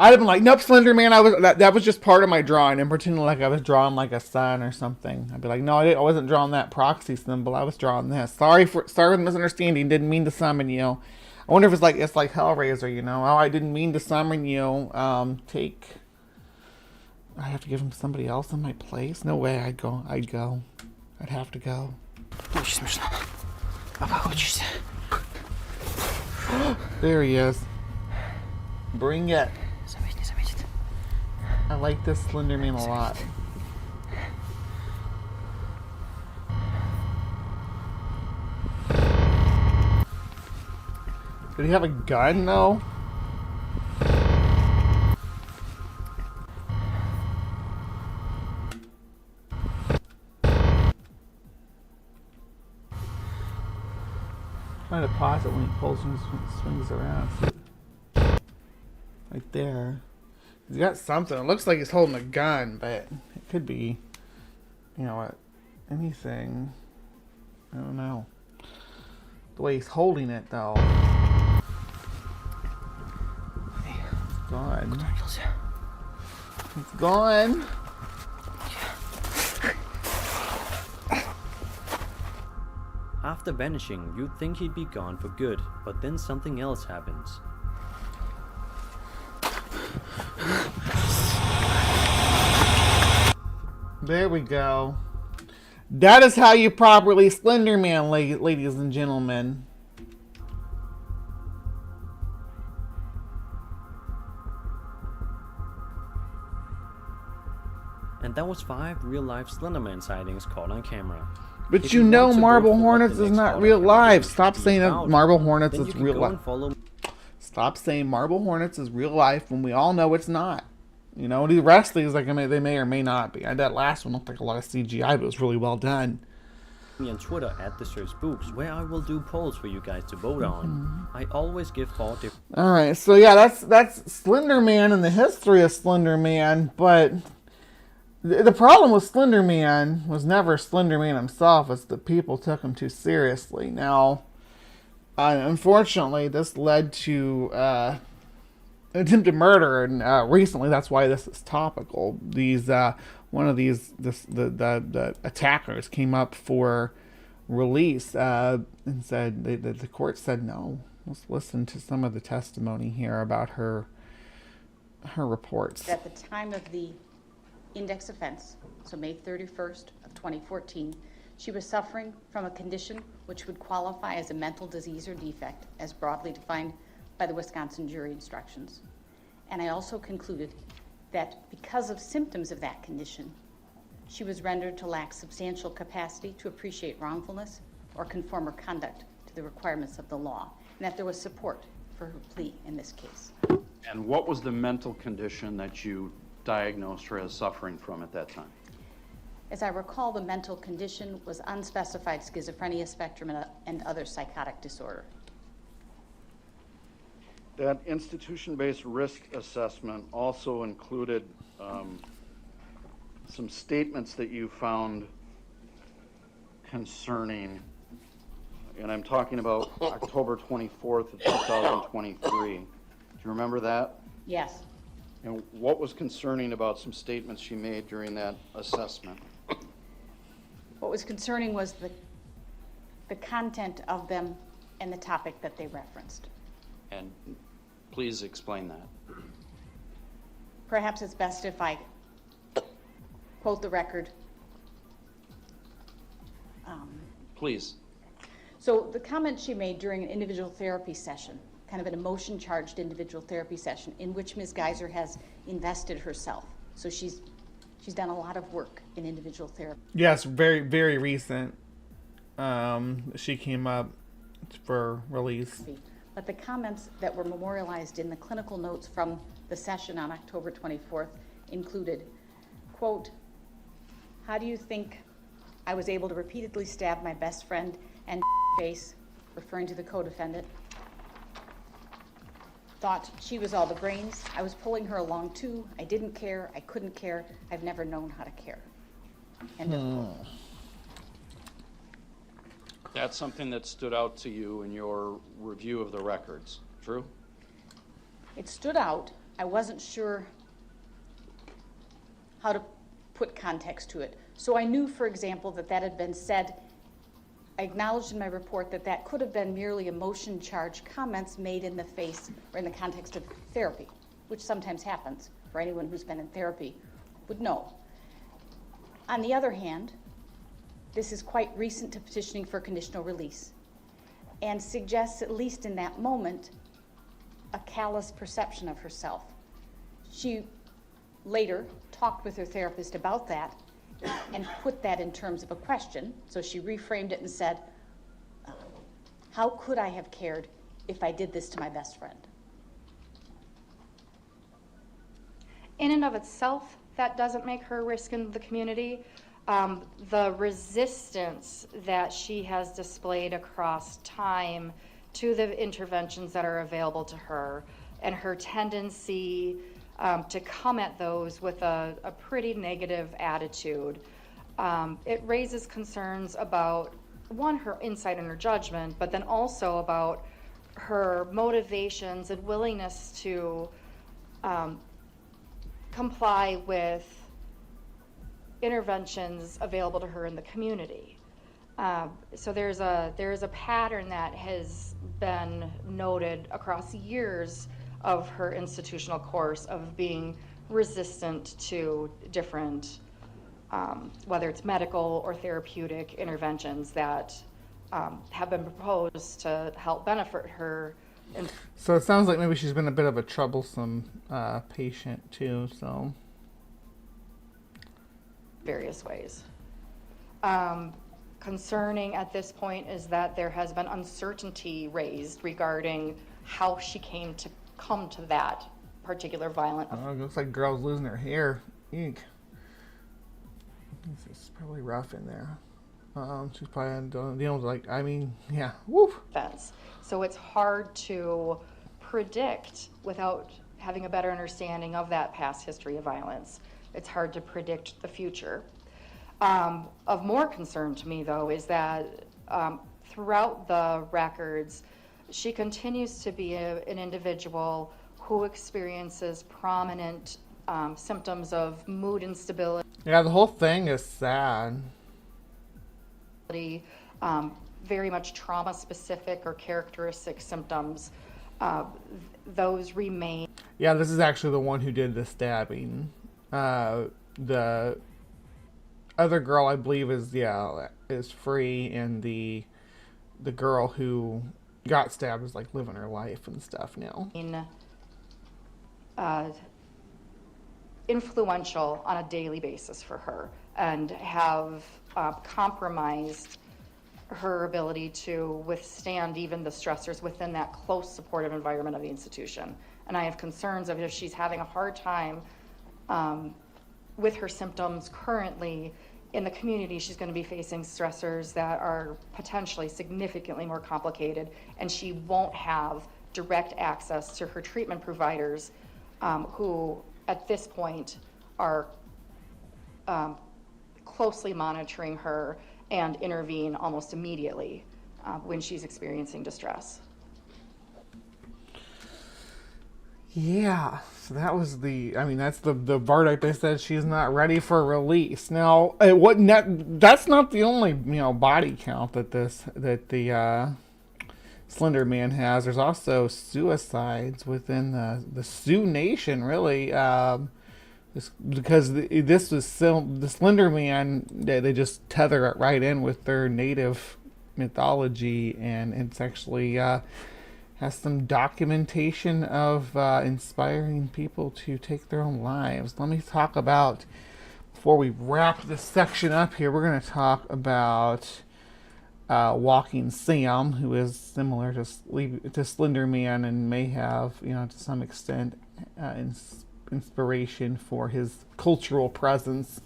D: I'd have been like, nope, Slender Man. That was just part of my drawing, and pretending like I was drawing like a sun or something. I'd be like, no, I wasn't drawing that proxy symbol. I was drawing this. Sorry for the misunderstanding. Didn't mean to summon you. I wonder if it's like Hellraiser, Oh, I didn't mean to summon you. Take I have to give him somebody else in my place? No way. I'd go. I'd have to go. There he is. Bring it. I like this Slender Man a lot. Did he have a gun though? Trying to pause it when he pulls and swings around. Right there. He's got something. It looks like he's holding a gun, but it could be, you know what, anything. I don't know. The way he's holding it, though. It's gone. It's gone.
E: After vanishing, you'd think he'd be gone for good, but then something else happens.
D: There we go. That is how you properly Slender Man, ladies and gentlemen.
E: And that was 5 real-life Slenderman sightings caught on camera.
D: But
E: If
D: you
E: want
D: know
E: to
D: Marble
E: vote for what
D: Hornets
E: the
D: is
E: next
D: not
E: caught
D: real
E: on camera
D: life.
E: video
D: Stop
E: should be
D: saying that
E: about,
D: Marble Hornets
E: then
D: is
E: you can
D: real
E: go
D: life.
E: and follow.
D: Stop saying Marble Hornets is real life when we all know it's not. You know, the rest of these, like, they may or may not be. That last one looked like a lot of CGI, but it was really well done.
E: Me on Twitter @TheSearchSpooks, where I will do polls for you guys to vote on. I always give 4 different.
D: All right, so yeah, that's Slender Man and the history of Slender Man, but the problem with Slender Man was never Slender Man himself, it's that people took him too seriously. Now, unfortunately, this led to attempted murder, and recently that's why this is topical. The attackers came up for release and said the court said no. Let's listen to some of the testimony here about her reports.
H: At the time of the index offense, so May 31st of 2014, she was suffering from a condition which would qualify as a mental disease or defect, as broadly defined by the Wisconsin jury instructions. And I also concluded that because of symptoms of that condition, she was rendered to lack substantial capacity to appreciate wrongfulness or conform her conduct to the requirements of the law, and that there was support for her plea in this case.
I: And what was the mental condition that you diagnosed her as suffering from at that time?
H: As I recall, the mental condition was unspecified schizophrenia spectrum and other psychotic disorder.
I: That institution-based risk assessment also included some statements that you found concerning, and I'm talking about October 24th of 2023. Do you remember that?
H: Yes.
I: And what was concerning about some statements she made during that assessment?
H: What was concerning was the content of them and the topic that they referenced.
I: And please explain that.
H: Perhaps it's best if I quote the record.
I: Please.
H: So the comment she made during an individual therapy session, kind of an emotion-charged individual therapy session in which Ms. Geiser has invested herself. So she's done a lot of work in individual therapy.
D: Yes, very, very recent. She came up for release.
H: But the comments that were memorialized in the clinical notes from the session on October 24th included, quote, "How do you think I was able to repeatedly stab my best friend and face," referring to the co-defendant. "Thought she was all the brains. I was pulling her along too. I didn't care. I couldn't care. I've never known how to care." End of quote.
I: That's something that stood out to you in your review of the records, true?
H: It stood out. I wasn't sure how to put context to it. So I knew, for example, that had been said. I acknowledged in my report that could have been merely emotion-charged comments made in the face or in the context of therapy, which sometimes happens for anyone who's been in therapy would know. On the other hand, this is quite recent to petitioning for conditional release and suggests, at least in that moment, a callous perception of herself. She later talked with her therapist about that and put that in terms of a question. So she reframed it and said, how could I have cared if I did this to my best friend?
J: In and of itself, that doesn't make her a risk in the community. The resistance that she has displayed across time to the interventions that are available to her, and her tendency to come at those with a pretty negative attitude, it raises concerns about, one, her insight and her judgment, but then also about her motivations and willingness to comply with interventions available to her in the community. So there's a pattern that has been noted across years of her institutional course of being resistant to different, whether it's medical or therapeutic interventions that have been proposed to help benefit her.
D: So it sounds like maybe she's been a bit of a troublesome patient too, so.
J: Various ways. Concerning at this point is that there has been uncertainty raised regarding how she came to that particular violent.
D: Oh, it looks like girl's losing her hair. Eek. This is probably rough in there. She's probably dealing with yeah, woof.
J: Offense. So it's hard to predict without having a better understanding of that past history of violence. It's hard to predict the future. Of more concern to me, though, is that throughout the records, she continues to be an individual who experiences prominent symptoms of mood instability.
D: Yeah, the whole thing is sad.
J: Very much trauma-specific or characteristic symptoms. Those remain.
D: Yeah, this is actually the one who did the stabbing. The other girl, I believe, is free, and the girl who got stabbed is like living her life and stuff now.
J: Influential on a daily basis for her, and have compromised her ability to withstand even the stressors within that close supportive environment of the institution. And I have concerns of if she's having a hard time with her symptoms currently in the community, she's going to be facing stressors that are potentially significantly more complicated, and she won't have direct access to her treatment providers who at this point are closely monitoring her and intervene almost immediately when she's experiencing distress.
D: Yeah, so that was that's the verdict. They said she's not ready for release. Now, that's not the only body count that the Slender Man has. There's also suicides within the Sioux Nation, really, because this was the Slender Man. They just tether it right in with their native mythology, and it's actually has some documentation of inspiring people to take their own lives. Let me talk about, before we wrap this section up here, we're going to talk about Walking Sam, who is similar to Slender Man and may have, to some extent, inspiration for his cultural presence.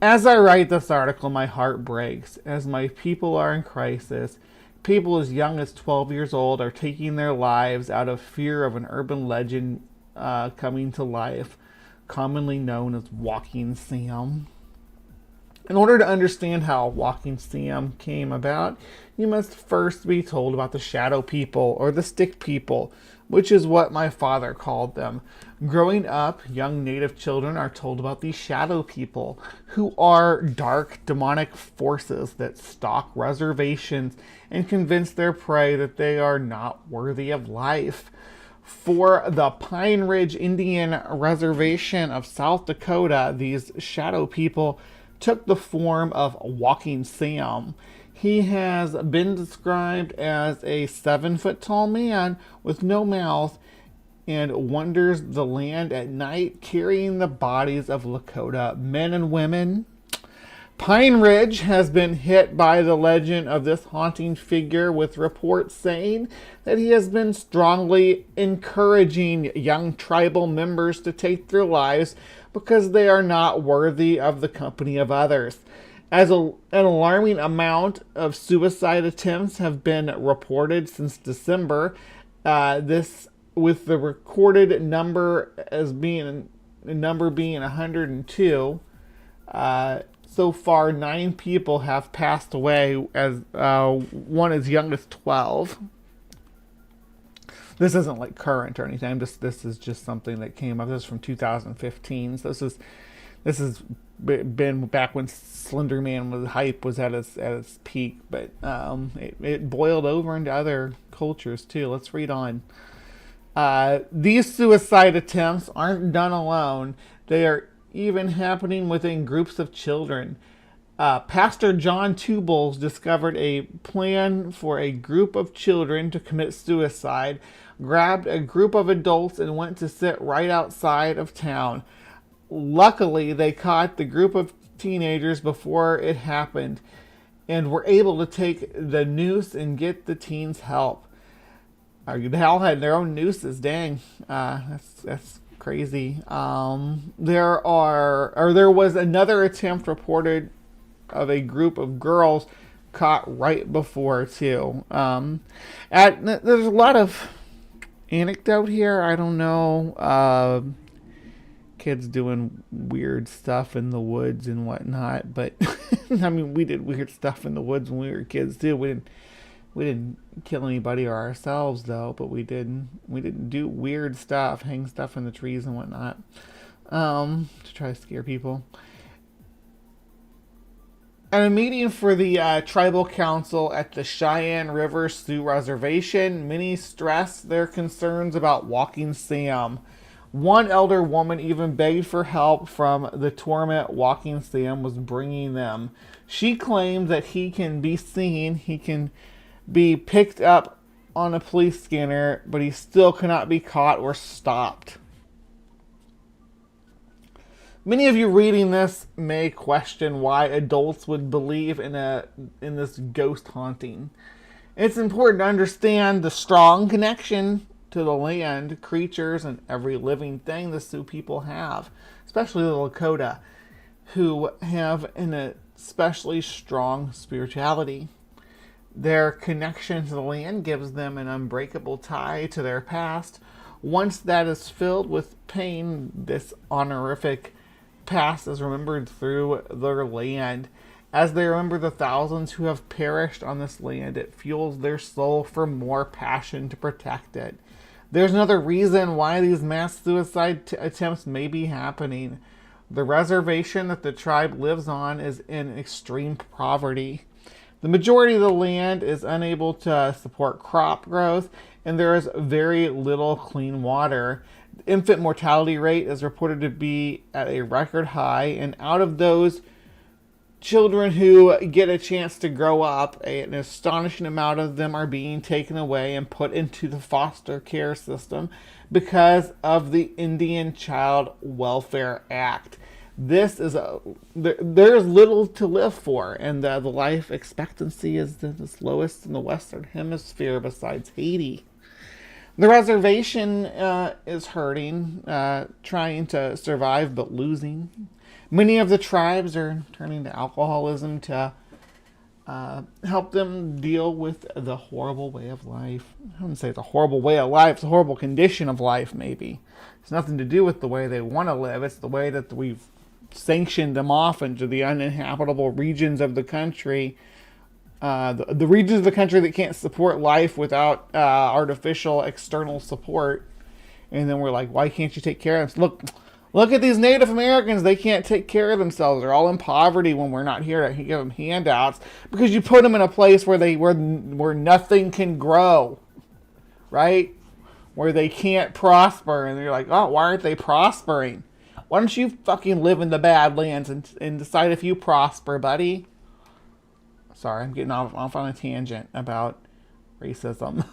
D: As I write this article, my heart breaks, as my people are in crisis. People as young as 12 years old are taking their lives out of fear of an urban legend coming to life, commonly known as Walking Sam. In order to understand how Walking Sam came about, you must first be told about the shadow people, or the stick people, which is what my father called them. Growing up, young native children are told about these shadow people, who are dark, demonic forces that stalk reservations and convince their prey that they are not worthy of life. For the Pine Ridge Indian Reservation of South Dakota, these shadow people took the form of Walking Sam. He has been described as a 7-foot tall man with no mouth and wanders the land at night carrying the bodies of Lakota men and women. Pine Ridge has been hit by the legend of this haunting figure, with reports saying that he has been strongly encouraging young tribal members to take their lives because they are not worthy of the company of others. As an alarming amount of suicide attempts have been reported since December, this with the recorded number as being 102. So far, 9 people have passed away, as one as young as 12. This isn't like current or anything. This is just something that came up. This is from 2015. So this has been back when Slender Man was hype was at its peak, but it boiled over into other cultures too. Let's read on. These suicide attempts aren't done alone. They are even happening within groups of children. Pastor John Tubles discovered a plan for a group of children to commit suicide, grabbed a group of adults, and went to sit right outside of town. Luckily, they caught the group of teenagers before it happened and were able to take the noose and get the teens help. They all had their own nooses. Dang, that's crazy. There was another attempt reported of a group of girls caught right before too. There's a lot of anecdote here. I don't know. Kids doing weird stuff in the woods and whatnot, but I mean, we did weird stuff in the woods when we were kids too. We didn't kill anybody or ourselves though, but we didn't do weird stuff, hang stuff in the trees and whatnot, to try to scare people. At a meeting for the tribal council at the Cheyenne River Sioux Reservation, many stressed their concerns about Walking Sam. One elder woman even begged for help from the torment Walking Sam was bringing them. She claimed that he can be seen, he can be picked up on a police scanner, but he still cannot be caught or stopped. Many of you reading this may question why adults would believe in this ghost haunting. It's important to understand the strong connection to the land, creatures, and every living thing the Sioux people have, especially the Lakota, who have an especially strong spirituality. Their connection to the land gives them an unbreakable tie to their past. Once that is filled with pain, this honorific past is remembered through their land. As they remember the thousands who have perished on this land, it fuels their soul for more passion to protect it. There's another reason why these mass suicide attempts may be happening. The reservation that the tribe lives on is in extreme poverty. The majority of the land is unable to support crop growth, and there is very little clean water. The infant mortality rate is reported to be at a record high, and out of those children who get a chance to grow up, an astonishing amount of them are being taken away and put into the foster care system because of the Indian Child Welfare Act. There's little to live for, and the life expectancy is the lowest in the Western Hemisphere besides Haiti. The reservation is hurting, trying to survive but losing. Many of the tribes are turning to alcoholism to help them deal with the horrible way of life. I wouldn't say it's a horrible way of life, it's a horrible condition of life, maybe. It's nothing to do with the way they want to live, it's the way that we've sanctioned them off into the uninhabitable regions of the country. The regions of the country that can't support life without artificial external support. And then we're like, why can't you take care of them? Look at these Native Americans. They can't take care of themselves. They're all in poverty when we're not here to give them handouts because you put them in a place where nothing can grow, right? where they can't prosper, and they're like, oh, why aren't they prospering? Why don't you fucking live in the Badlands and decide if you prosper, buddy? Sorry, I'm getting off on a tangent about racism.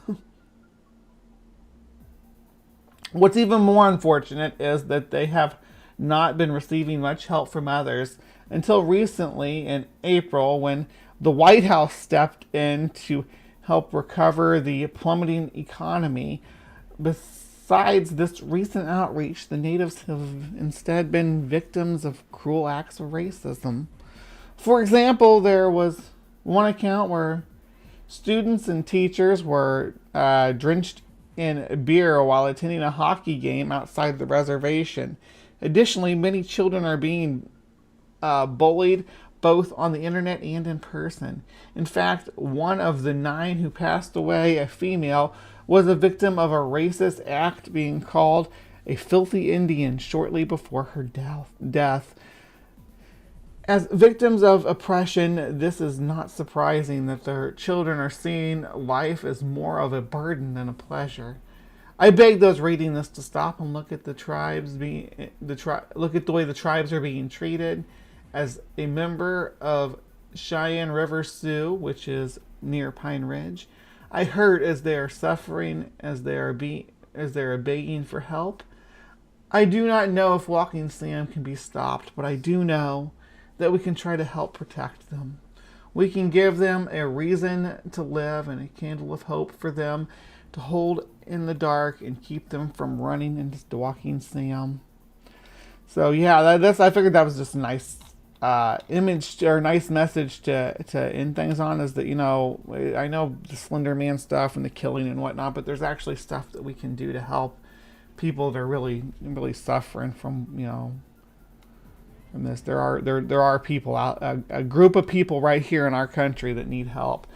D: What's even more unfortunate is that they have not been receiving much help from others until recently in April, when the White House stepped in to help recover the plummeting economy. Besides this recent outreach, the natives have instead been victims of cruel acts of racism. For example, there was one account where students and teachers were drenched in beer while attending a hockey game outside the reservation. Additionally, many children are being bullied both on the internet and in person. In fact, one of the 9 who passed away, a female, was a victim of a racist act, being called a filthy Indian shortly before her death. As victims of oppression, this is not surprising that their children are seeing life as more of a burden than a pleasure. I beg those reading this to stop and look at the look at the way the tribes are being treated. As a member of Cheyenne River Sioux, which is near Pine Ridge, I hurt as they are suffering, as they are begging for help. I do not know if Walking Sam can be stopped, but I do know that we can try to help protect them. We can give them a reason to live and a candle of hope for them to hold in the dark and keep them from running into Walking Sam. So yeah, I figured that was just a nice image or nice message to end things on, is that, you know, I know the Slender Man stuff and the killing and whatnot, but there's actually stuff that we can do to help people that are really, really suffering from, you know, from this. There are people out, a group of people right here in our country that need help.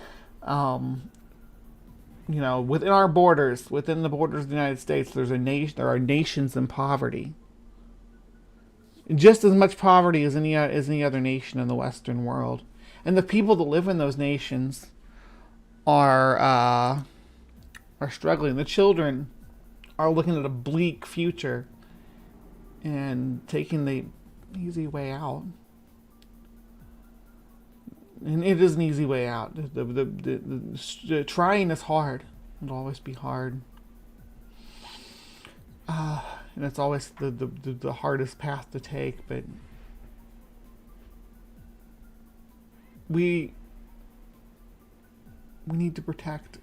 D: You know, within the borders of the United States, there are nations in poverty. Just as much poverty as any other nation in the Western world. And the people that live in those nations are struggling. The children are looking at a bleak future and taking the easy way out. And it is an easy way out. The trying is hard. It'll always be hard. And it's always the hardest path to take, but we need to protect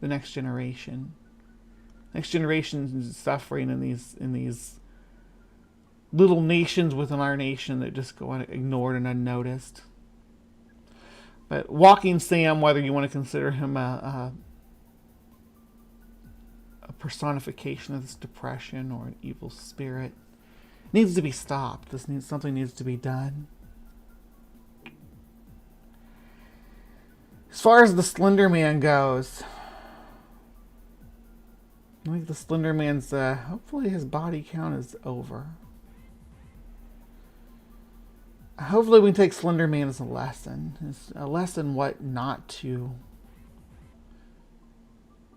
D: the next generation. Next generation is suffering in these little nations within our nation that just go ignored and unnoticed. But Walking Sam, whether you want to consider him a personification of this depression or an evil spirit, needs to be stopped. Something needs to be done. As far as the Slender Man goes, I think the Slender Man's hopefully his body count is over. Hopefully we can take Slender Man as a lesson what not to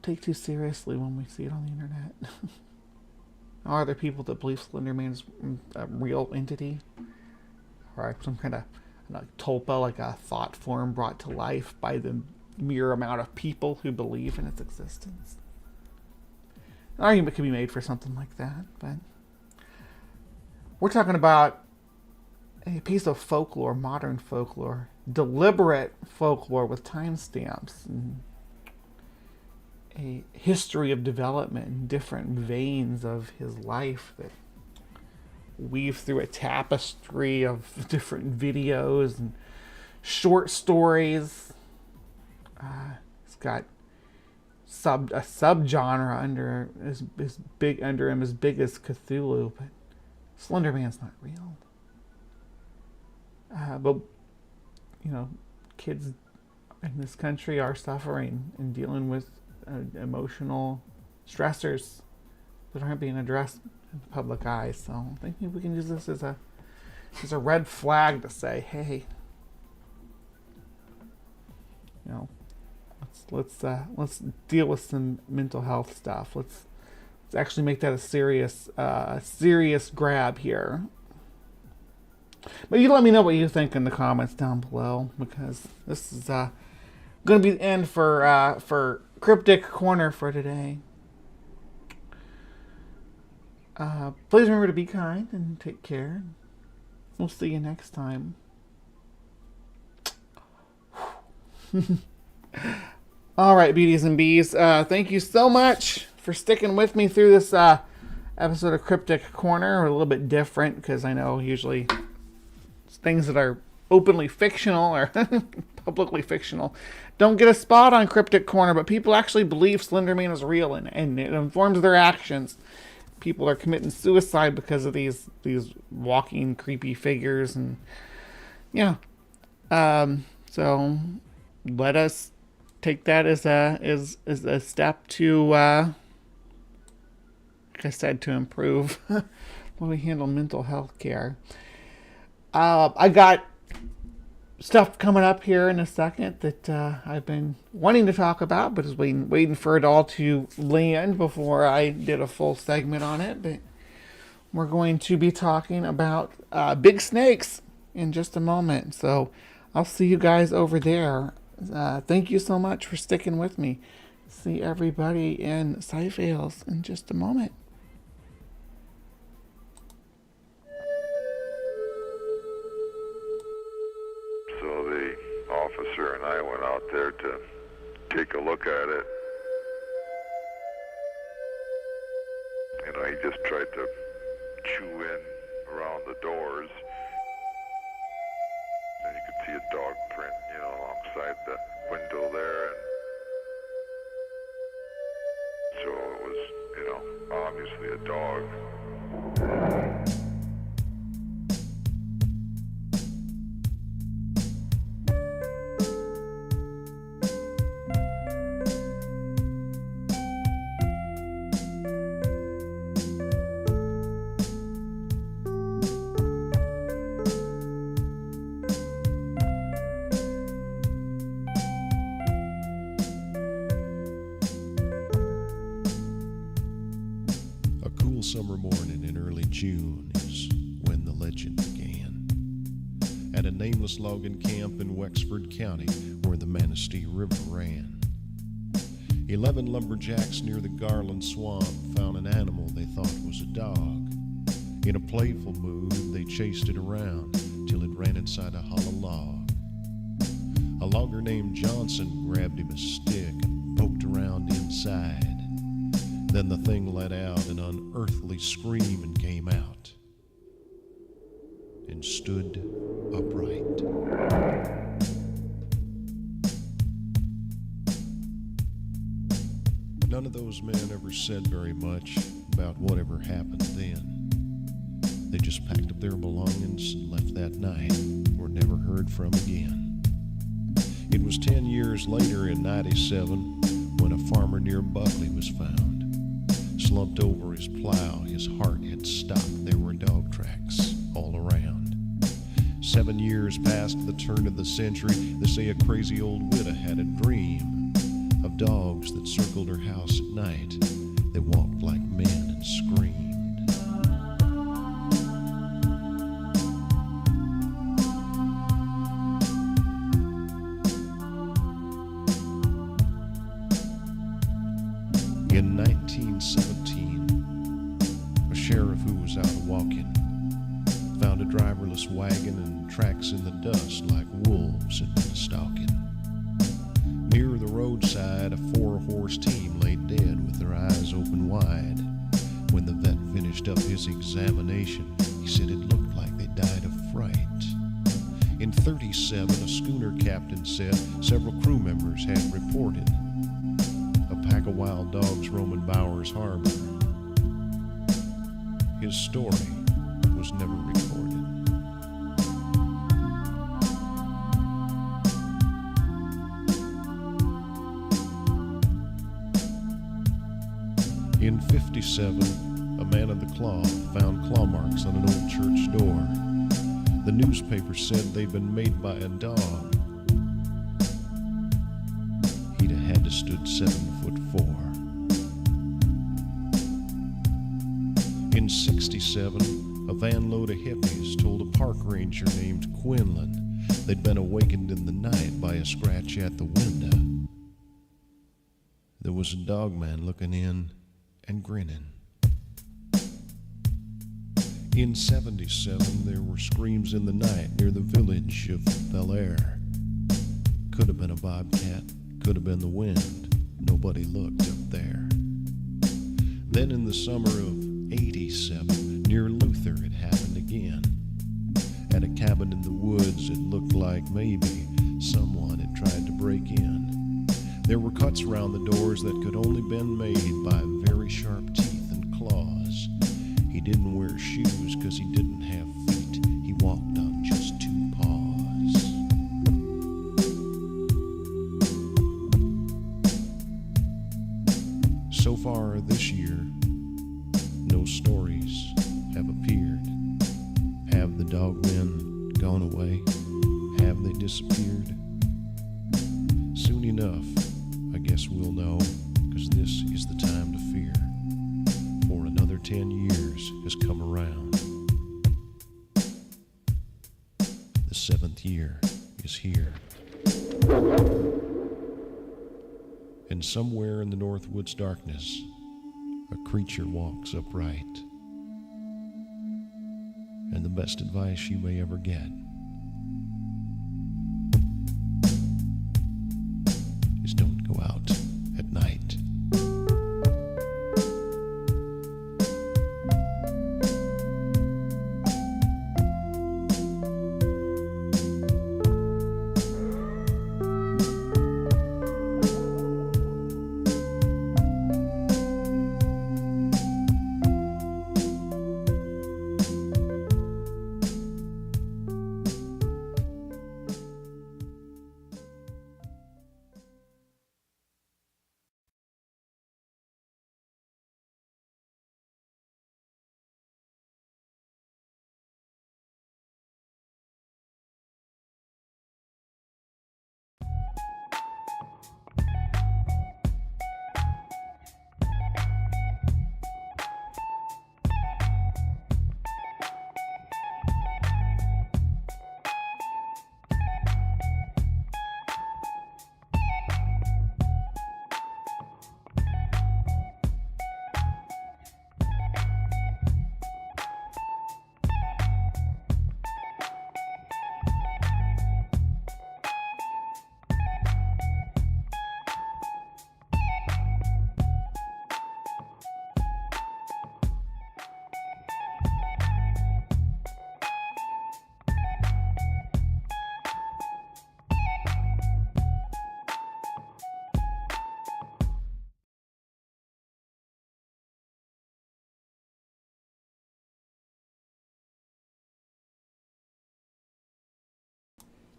D: take too seriously when we see it on the internet. Are there people that believe Slender Man is a real entity? Or some kind of tulpa, like a thought form brought to life by the mere amount of people who believe in its existence? An argument could be made for something like that, but we're talking about a piece of folklore, modern folklore, deliberate folklore with timestamps and a history of development and different veins of his life that weave through a tapestry of different videos and short stories. It's got a subgenre under him as big as Cthulhu, but Slender Man's not real. But you know, kids in this country are suffering and dealing with emotional stressors that aren't being addressed in the public eye. So I think maybe we can use this as a red flag to say, hey, you know, let's deal with some mental health stuff. Let's actually make that a serious grab here. But you let me know what you think in the comments down below, because this is going to be the end for Cryptic Corner for today. Please remember to be kind and take care. We'll see you next time. All right, beauties and bees. Thank you so much for sticking with me through this episode of Cryptic Corner. A little bit different, because I know usually things that are openly fictional or publicly fictional don't get a spot on Cryptic Corner, but people actually believe Slender Man is real, and it informs their actions. People are committing suicide because of these walking creepy figures, and yeah. So let us take that as a step to, like I said, to improve when we handle mental health care. I got stuff coming up here in a second that I've been wanting to talk about, but is waiting for it all to land before I did a full segment on it. But we're going to be talking about big snakes in just a moment. So I'll see you guys over there. Thank you so much for sticking with me. See everybody in Sci-Fails in just a moment.
K: So the officer and I went out there to take a look at it. You know, he just tried to chew in around the doors. And you could see a dog print, you know, alongside the window there. And so it was, you know, obviously a dog.
L: Summer morning in early June is when the legend began. At a nameless logging camp in Wexford County where the Manistee River ran. 11 lumberjacks near the Garland Swamp found an animal they thought was a dog. In a playful mood, they chased it around till it ran inside a hollow log. A logger named Johnson grabbed him a stick and poked around inside. Then the thing let out an unearthly scream and came out and stood upright. None of those men ever said very much about whatever happened then. They just packed up their belongings and left that night, were never heard from again. It was 10 years later in '97 when a farmer near Buckley was found. Slumped over his plow, his heart had stopped. There were dog tracks all around. 7 years past the turn of the century, they say a crazy old widow had a dream of dogs that circled her house at night. They walked like men and screamed. In 1917, a sheriff who was out walking found a driverless wagon and tracks in the dust like wolves had been stalking. Near the roadside, a 4-horse team lay dead with their eyes open wide. When the vet finished up his examination, he said it looked like they died of fright. In '37, a schooner captain said several crew members had reported a pack of wild dogs roaming Bowers Harbor. His story was never recorded. In '57, a man of the cloth found claw marks on an old church door. The newspaper said they'd been made by a dog. He'd have had to stood 7'4". In 67, a van load of hippies told a park ranger named Quinlan they'd been awakened in the night by a scratch at the window. There was a dog man looking in and grinning. In 77, there were screams in the night near the village of Bel Air. Could have been a bobcat, could have been the wind. Nobody looked up there. Then in the summer of 87, near Luther, it happened again. At a cabin in the woods, it looked like maybe someone had tried to break in. There were cuts around the doors that could only been made by very sharp teeth and claws. He didn't wear shoes because he didn't have feet. He walked on just 2 paws. So far this year, no stories have appeared. Have the dogmen gone away? Have they disappeared? Soon enough, I guess we'll know, because this is the time to fear. For another 10 years has come around. The 7th year is here. And somewhere in the Northwoods darkness, a creature walks upright. And the best advice you may ever get is don't go out at night.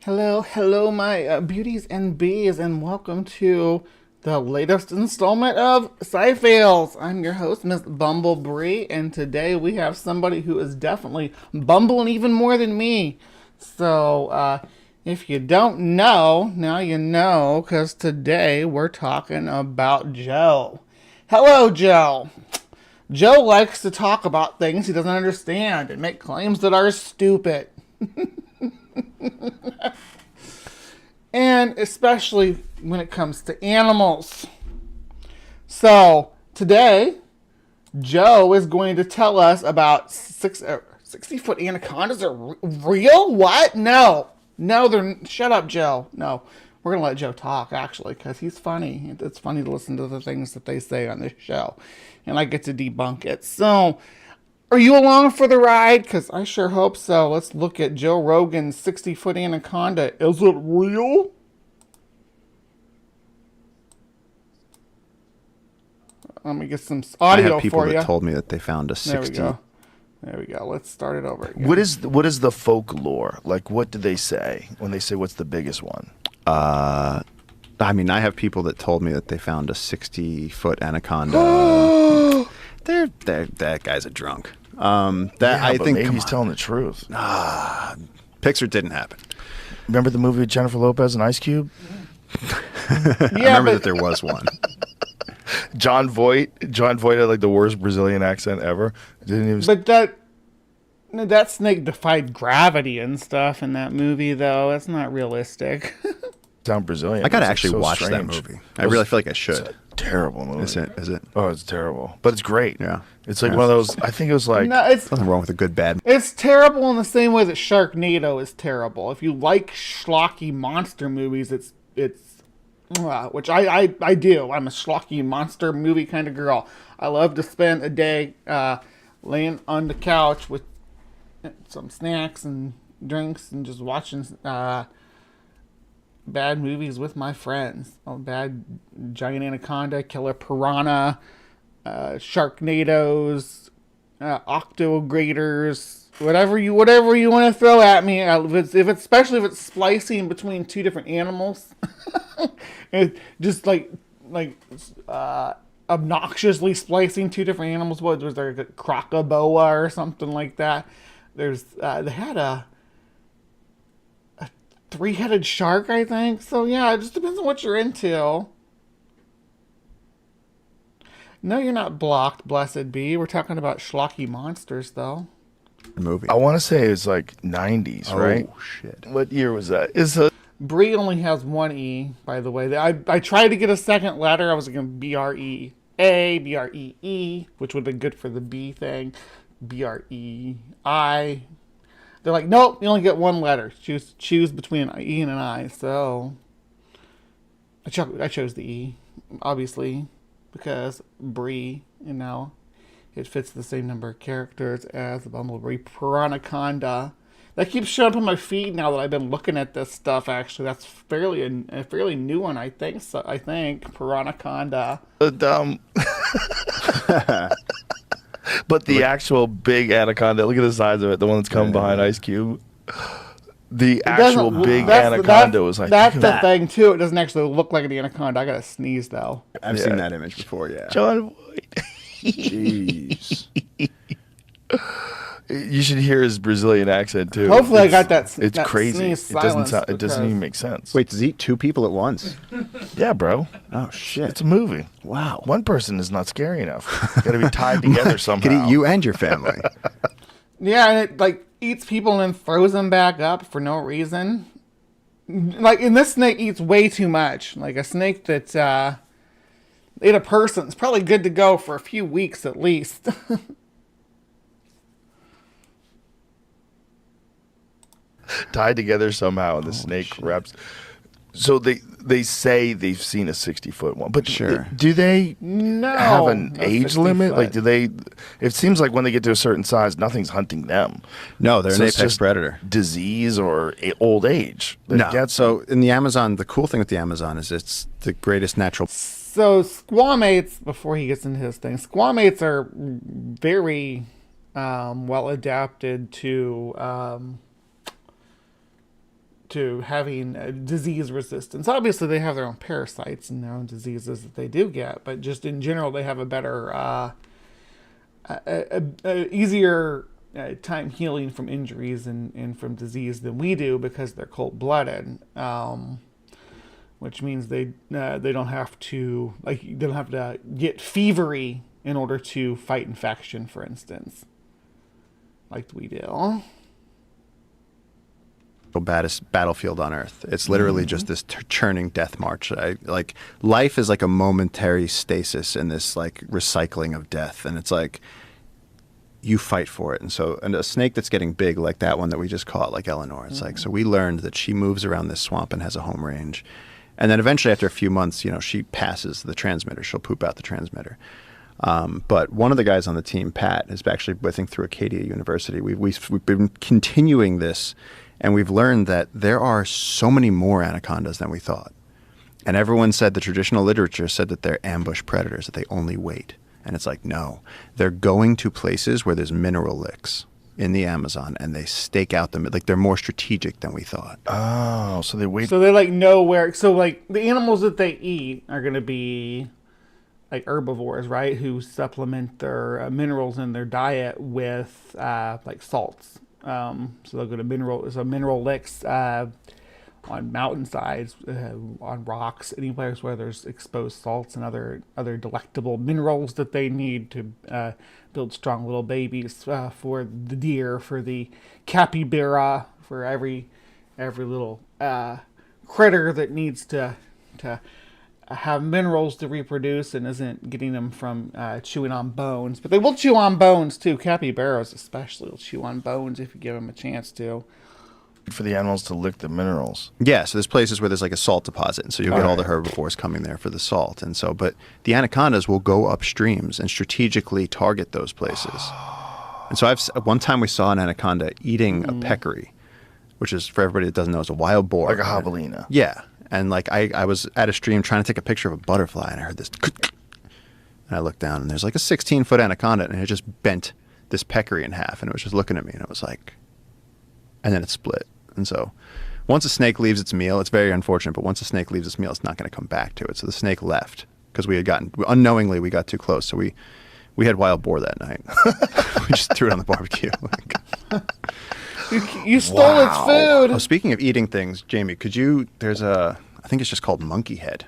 D: Hello, my beauties and bees, and welcome to the latest installment of Sci-Fails. I'm your host, Miss Bumblebee, and today we have somebody who is definitely bumbling even more than me. So, if you don't know, now you know, because today we're talking about Joe. Hello, Joe. Joe likes to talk about things he doesn't understand and make claims that are stupid. And especially when it comes to animals. So today, Joe is going to tell us about 60-foot anacondas are real? What? No, they're. Shut up, Joe. No, we're gonna let Joe talk actually, because he's funny. It's funny to listen to the things that they say on this show, and I get to debunk it. So, are you along for the ride? Because I sure hope so. Let's look at Joe Rogan's 60-foot anaconda. Is it real? Let me get some audio for you.
M: I have people that told me that they found a 60.
D: There we go. Let's start it over again.
N: What is the folklore? Like, what do they say when they say what's the biggest one?
M: I mean, I have people that told me that they found a 60-foot anaconda. That guy's a drunk. I think
N: maybe he's telling the truth.
M: Picture didn't happen.
N: Remember the movie with Jennifer Lopez and Ice Cube?
M: I remember that there was one.
N: John Voight had like the worst Brazilian accent ever. Didn't even.
D: But that snake defied gravity and stuff in that movie, though. That's not realistic.
N: Sound Brazilian.
M: I gotta
N: It's
M: actually
N: so
M: watch that
N: strange.
M: movie. I really feel like I should.
N: It's a terrible movie.
M: Is it?
N: Oh, it's terrible, but it's great.
M: Yeah.
N: It's like one of those. I think it was like.
D: No, it's
M: Nothing wrong with a good bad.
D: It's terrible in the same way that Sharknado is terrible. If you like schlocky monster movies, it's which I do. I'm a schlocky monster movie kind of girl. I love to spend a day laying on the couch with some snacks and drinks and just watching bad movies with my friends. Bad giant anaconda, killer piranha, Sharknadoes, octograders, whatever you want to throw at me. Especially if it's splicing between two different animals, just like obnoxiously splicing two different animals. What was there, a crocoboa or something like that? They had a three-headed shark, I think. So yeah, it just depends on what you're into. No, you're not blocked, blessed be. We're talking about schlocky monsters, though.
M: Movie.
N: I want to say it's like 90s, right?
M: Oh shit!
N: What year was that?
D: Bree only has one E, by the way. I tried to get a second letter. I was going B-R-E-A, B-R-E-E, which would have been good for the B thing. B-R-E-I. They're like, nope, you only get one letter. Choose between an E and an I. So I chose the E, obviously, because Bree, it fits the same number of characters as the Bumblebee Piranaconda. That keeps showing up on my feed now that I've been looking at this stuff. Actually, that's a fairly new one, I think. So I think Piranaconda.
N: But the actual big anaconda, look at the size of it, the one that's coming behind Ice Cube. The actual big anaconda was like...
D: That's the thing, too. It doesn't actually look like an anaconda. I gotta sneeze, though.
M: I've seen that image before, yeah.
N: John Voight.
M: Jeez.
N: You should hear his Brazilian accent, too.
D: Hopefully I got that
N: It's
D: that
N: crazy.
D: sneeze
N: It doesn't even make sense.
M: Wait, does he eat two people at once?
N: Yeah, bro.
M: Oh, shit.
N: It's a movie.
M: Wow.
N: One person is not scary enough. Got to be tied together somehow.
M: Could eat you and your family.
D: Yeah, and it like eats people and then throws them back up for no reason. Like, and this snake eats way too much. Like a snake that ate a person. It's probably good to go for a few weeks at least.
N: Tied together somehow, and the snake wraps. So they say they've seen a 60-foot one, but
M: sure.
N: Do they have an
D: no
N: age limit?
D: 60
N: Like, do they? It seems like when they get to a certain size, nothing's hunting them.
M: No, they're an
N: it's
M: apex
N: just
M: predator.
N: Disease or old age.
M: No. So in the Amazon, the cool thing with the Amazon is it's the greatest natural.
D: So squamates, before he gets into his thing, squamates are very well adapted to having disease resistance. Obviously, they have their own parasites and their own diseases that they do get, but just in general, they have a better, easier time healing from injuries and from disease than we do because they're cold-blooded. Which means they don't have to get fevery in order to fight infection, for instance, like we do.
M: Baddest battlefield on earth. It's literally just this churning death march. Like life is like a momentary stasis in this like recycling of death, and it's like you fight for it. And a snake that's getting big like that one that we just caught, like Eleanor, it's like, so we learned that she moves around this swamp and has a home range, and then eventually after a few months, she passes the transmitter. She'll poop out the transmitter. But one of the guys on the team, Pat, is actually whizzing through Acadia University. We've been continuing this. And we've learned that there are so many more anacondas than we thought. And everyone said, the traditional literature said that they're ambush predators, that they only wait. And it's like, no. They're going to places where there's mineral licks in the Amazon, and they stake out them. Like, they're more strategic than we thought.
N: Oh, so they wait.
D: So they, like, know where... So, like, the animals that they eat are going to be, like, herbivores, right? Who supplement their minerals in their diet with, like, salts. So they'll go to mineral licks. mountainsides, on rocks, anywhere where there's exposed salts and other delectable minerals that they need to build strong little babies for the deer, for the capybara, for every little critter that needs to have minerals to reproduce and isn't getting them from chewing on bones. But they will chew on bones too. Capybaras especially will chew on bones if you give them a chance to.
N: For the animals to lick the minerals.
M: Yeah, so there's places where there's like a salt deposit, and so you'll get all the herbivores coming there for the salt. And so, but the anacondas will go up streams and strategically target those places. And so one time we saw an anaconda eating a peccary, which is, for everybody that doesn't know, is a wild boar.
N: Like a javelina.
M: Yeah. And like I was at a stream trying to take a picture of a butterfly, and I heard this, and I looked down, and there's like a 16-foot anaconda, and it just bent this peccary in half, and it was just looking at me, and it was like, and then it split. And so once a snake leaves its meal, it's very unfortunate, but once a snake leaves its meal, it's not going to come back to it. So the snake left because unknowingly we got too close. So we had wild boar that night. We just threw it on the barbecue.
D: You stole its food.
M: Oh, speaking of eating things, Jamie, I think it's just called monkey head.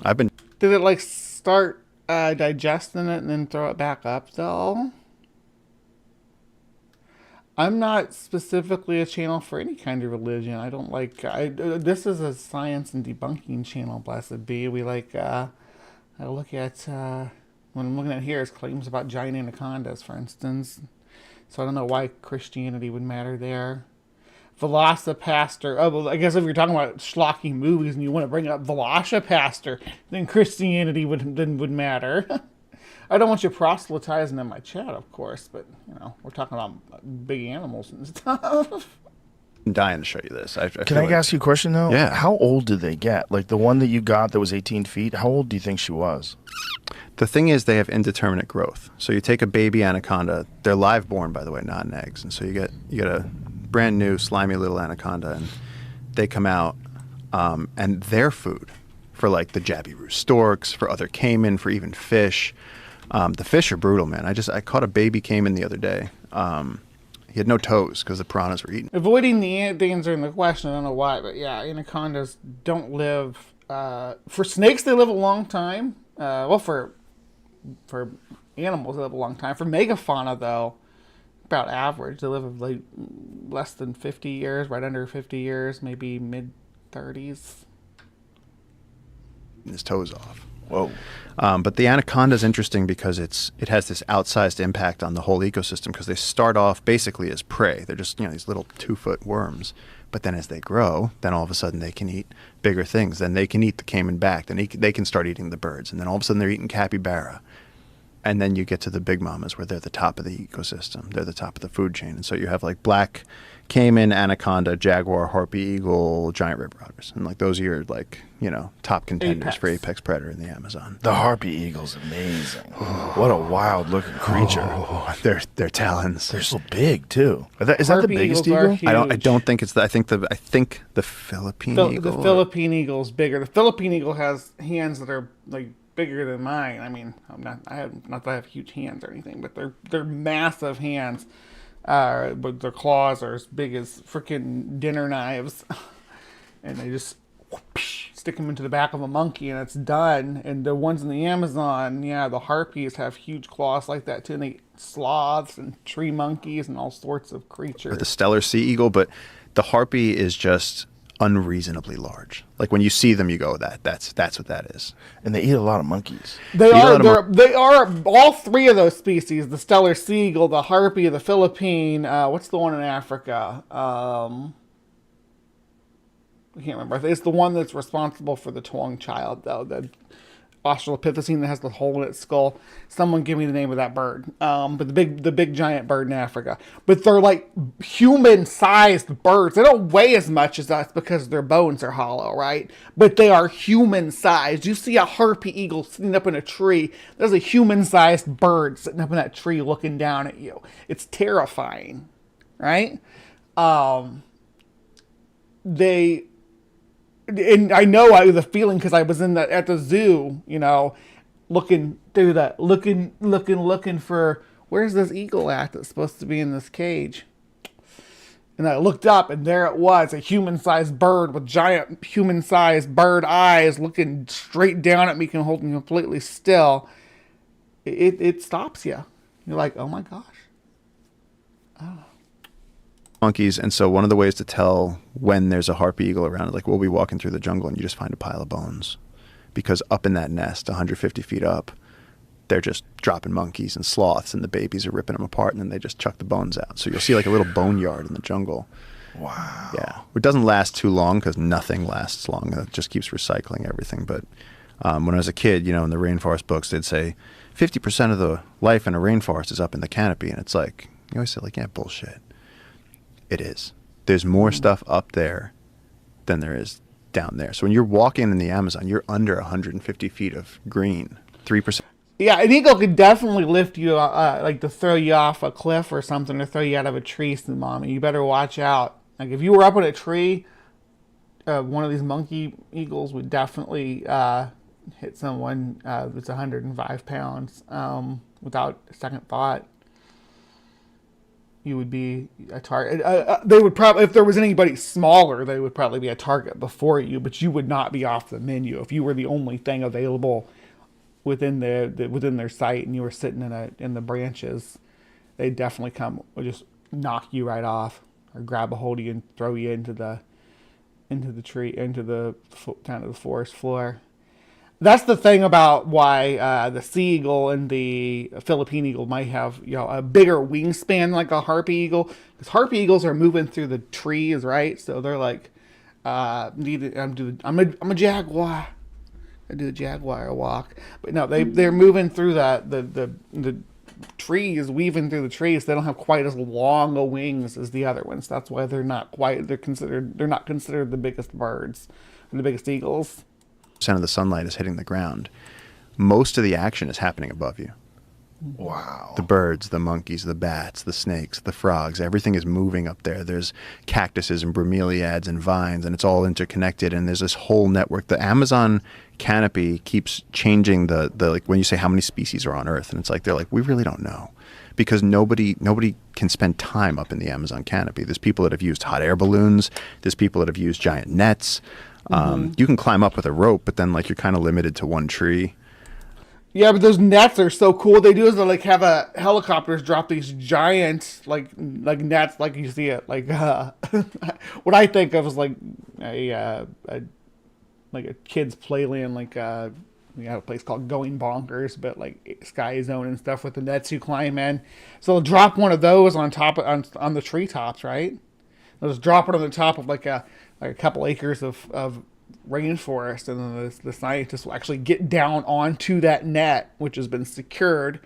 D: Did it like start digesting it and then throw it back up though? I'm not specifically a channel for any kind of religion. I don't like. This is a science and debunking channel. Blessed be. We like. I look at what I'm looking at here is claims about giant anacondas, for instance. So I don't know why Christianity would matter there. Velocipaster. Oh, well, I guess if you're talking about schlocky movies and you want to bring up Velocipaster, then Christianity would matter. I don't want you proselytizing in my chat, of course, but, we're talking about big animals and stuff.
M: I'm dying to show you this.
N: Can I ask you a question, though?
M: Yeah.
N: How old did they get? Like the one that you got that was 18 feet, how old do you think she was?
M: The thing is, they have indeterminate growth. So you take a baby anaconda. They're live born, by the way, not in eggs. And so you get a brand new, slimy little anaconda, and they come out, and their food for like the jabby storks, for other caiman, for even fish. The fish are brutal, man. I caught a baby caiman the other day. He had no toes because the piranhas were eating.
D: Avoiding the answer in the question, I don't know why, but yeah, anacondas don't live. For snakes, they live a long time. Well, for animals, they live a long time. For megafauna, though, about average, they live like less than 50 years, right under 50 years, maybe mid-30s.
M: His toes off.
N: Whoa.
M: But the anaconda is interesting because it has this outsized impact on the whole ecosystem because they start off basically as prey. They're just these little 2-foot worms. But then as they grow, then all of a sudden they can eat bigger things. Then they can eat the caiman back. Then they can start eating the birds. And then all of a sudden they're eating capybara. And then you get to the big mamas where they're the top of the ecosystem. They're the top of the food chain. And so you have like black caiman, anaconda, jaguar, harpy eagle, giant river otters. And like those are your top contenders for apex predator in the Amazon.
N: The harpy eagle's amazing. What a wild looking creature.
M: Their talons.
N: They're so big too. Is that the biggest eagle?
M: I don't think it's I think the Philippine eagle.
D: The Philippine eagle's bigger. The Philippine eagle has hands that are like bigger than mine. I mean, not that I have huge hands or anything, but they're massive hands. But their claws are as big as freaking dinner knives, and they just stick them into the back of a monkey, and it's done. And the ones in the Amazon, the harpies have huge claws like that too, and they eat sloths and tree monkeys and all sorts of creatures.
M: Or the stellar sea eagle, but the harpy is just unreasonably large. Like when you see them, you go, that's what that is.
N: And they eat a lot of monkeys.
D: They are all three of those species: the stellar sea eagle, the harpy, the Philippine. What's the one in Africa? I can't remember. It's the one that's responsible for the Tuong child, though. The Australopithecine that has the hole in its skull. Someone give me the name of that bird. But the big giant bird in Africa. But they're like human-sized birds. They don't weigh as much as us because their bones are hollow, right? But they are human-sized. You see a harpy eagle sitting up in a tree. There's a human-sized bird sitting up in that tree looking down at you. It's terrifying, right? And I know I was the feeling because I was at the zoo, looking through that, looking for where's this eagle at that's supposed to be in this cage. And I looked up, and there it was, a human-sized bird with giant human-sized bird eyes looking straight down at me and holding completely still. It stops you. You're like, oh my gosh. Oh.
M: Monkeys, and so one of the ways to tell when there's a harpy eagle around, like we'll be walking through the jungle and you just find a pile of bones. Because up in that nest, 150 feet up, they're just dropping monkeys and sloths, and the babies are ripping them apart, and then they just chuck the bones out. So you'll see like a little boneyard in the jungle.
N: Wow.
M: Yeah. It doesn't last too long because nothing lasts long. It just keeps recycling everything. But when I was a kid, in the rainforest books, they'd say 50% of the life in a rainforest is up in the canopy. And it's like, you always say like, yeah, bullshit. It is. There's more stuff up there than there is down there. So when you're walking in the Amazon, you're under 150 feet of green, 3%.
D: Yeah, an eagle could definitely lift you, like to throw you off a cliff or something, or throw you out of a tree, mommy. You better watch out. Like if you were up in a tree, one of these monkey eagles would definitely hit someone that's 105 pounds without a second thought. You would be a target. They would probably, if there was anybody smaller, they would probably be a target before you, but you would not be off the menu if you were the only thing available within their sight, and you were sitting in the branches. They'd definitely come, or just knock you right off, or grab a hold of you and throw you into the tree, into the kind of the forest floor. That's the thing about why the sea eagle and the Philippine eagle might have a bigger wingspan like a harpy eagle, because harpy eagles are moving through the trees, right? So they're like, I'm a jaguar. I do the jaguar walk, but no, they're moving through the trees, weaving through the trees. They don't have quite as long a wings as the other ones. That's why they're not considered the biggest birds, or the biggest eagles.
M: Of the sunlight is hitting the ground. Most of the action is happening above you.
N: Wow.
M: The birds, the monkeys, the bats, the snakes, the frogs, everything is moving up there. There's cactuses and bromeliads and vines, and it's all interconnected, and there's this whole network. The Amazon canopy keeps changing the like when you say how many species are on Earth, and it's like they're like, we really don't know, because nobody can spend time up in the Amazon canopy. There's people that have used hot air balloons. There's people that have used giant nets. You can climb up with a rope, but then like you're kind of limited to one tree.
D: Yeah, but those nets are so cool. What they do is they like have helicopters drop these giant like nets, like you see it like what I think of is like a kid's playland, like we have a place called Going Bonkers, but like Sky Zone and stuff with the nets you climb in. So they'll drop one of those on the treetops, right? They'll just drop it on the top of like a couple acres of rainforest, and then the scientists will actually get down onto that net, which has been secured,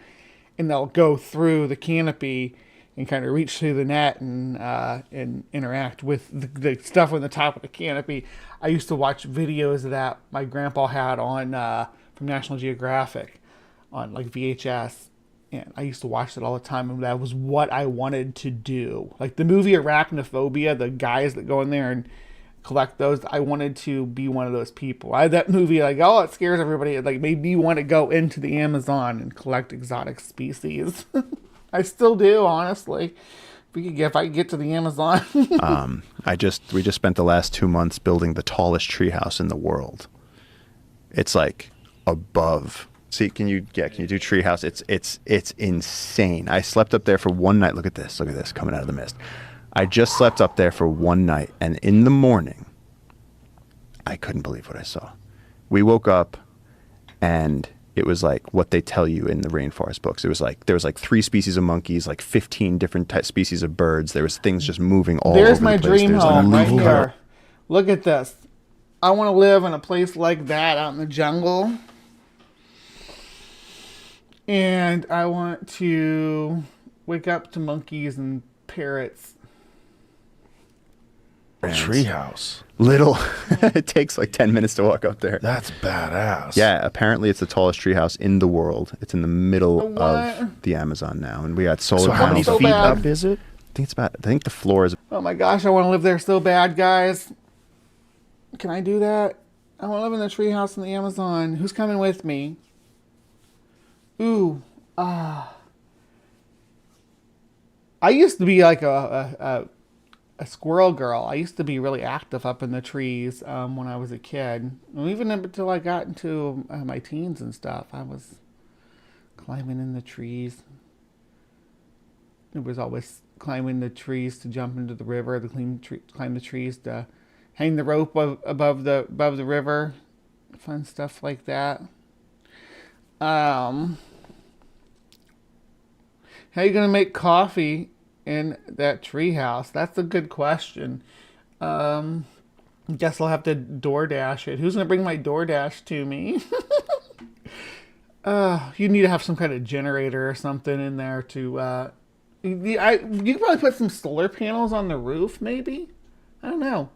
D: and they'll go through the canopy and kind of reach through the net and interact with the stuff on the top of the canopy. I used to watch videos of that my grandpa had on from National Geographic on like VHS. And I used to watch that all the time, and that was what I wanted to do. Like the movie Arachnophobia, the guys that go in there and collect those, I wanted to be one of those people. I had that movie, like, oh, it scares everybody. It like made me want to go into the Amazon and collect exotic species. I still do, honestly. If I could get to the Amazon.
M: We just spent the last 2 months building the tallest treehouse in the world. It's like above. See, can you do treehouse? It's insane. I slept up there for one night. Look at this coming out of the mist. I just slept up there for one night, and in the morning, I couldn't believe what I saw. We woke up, and it was like what they tell you in the rainforest books. It was like there was like 3 species of monkeys, like 15 different species of birds. There was things just moving all over the place.
D: There's my dream home right here. Look at this. I want to live in a place like that out in the jungle. And I want to wake up to monkeys and parrots.
N: A treehouse.
M: Little. It takes like 10 minutes to walk up there.
N: That's badass.
M: Yeah, apparently it's the tallest treehouse in the world. It's in the middle of the Amazon now, and we got solar panels.
N: So how many feet up is it?
M: I think the floor is.
D: Oh my gosh, I want to live there so bad, guys. Can I do that? I want to live in the treehouse in the Amazon. Who's coming with me? Ooh, I used to be like a a squirrel girl. I used to be really active up in the trees when I was a kid. Even until I got into my teens and stuff, I was climbing in the trees. It was always climbing the trees to jump into the river, to climb the trees to hang the rope above the river. Fun stuff like that. How are you gonna make coffee in that treehouse? That's a good question. Guess I'll have to DoorDash it. Who's gonna bring my DoorDash to me? You need to have some kind of generator or something in there to. You could probably put some solar panels on the roof, maybe. I don't know.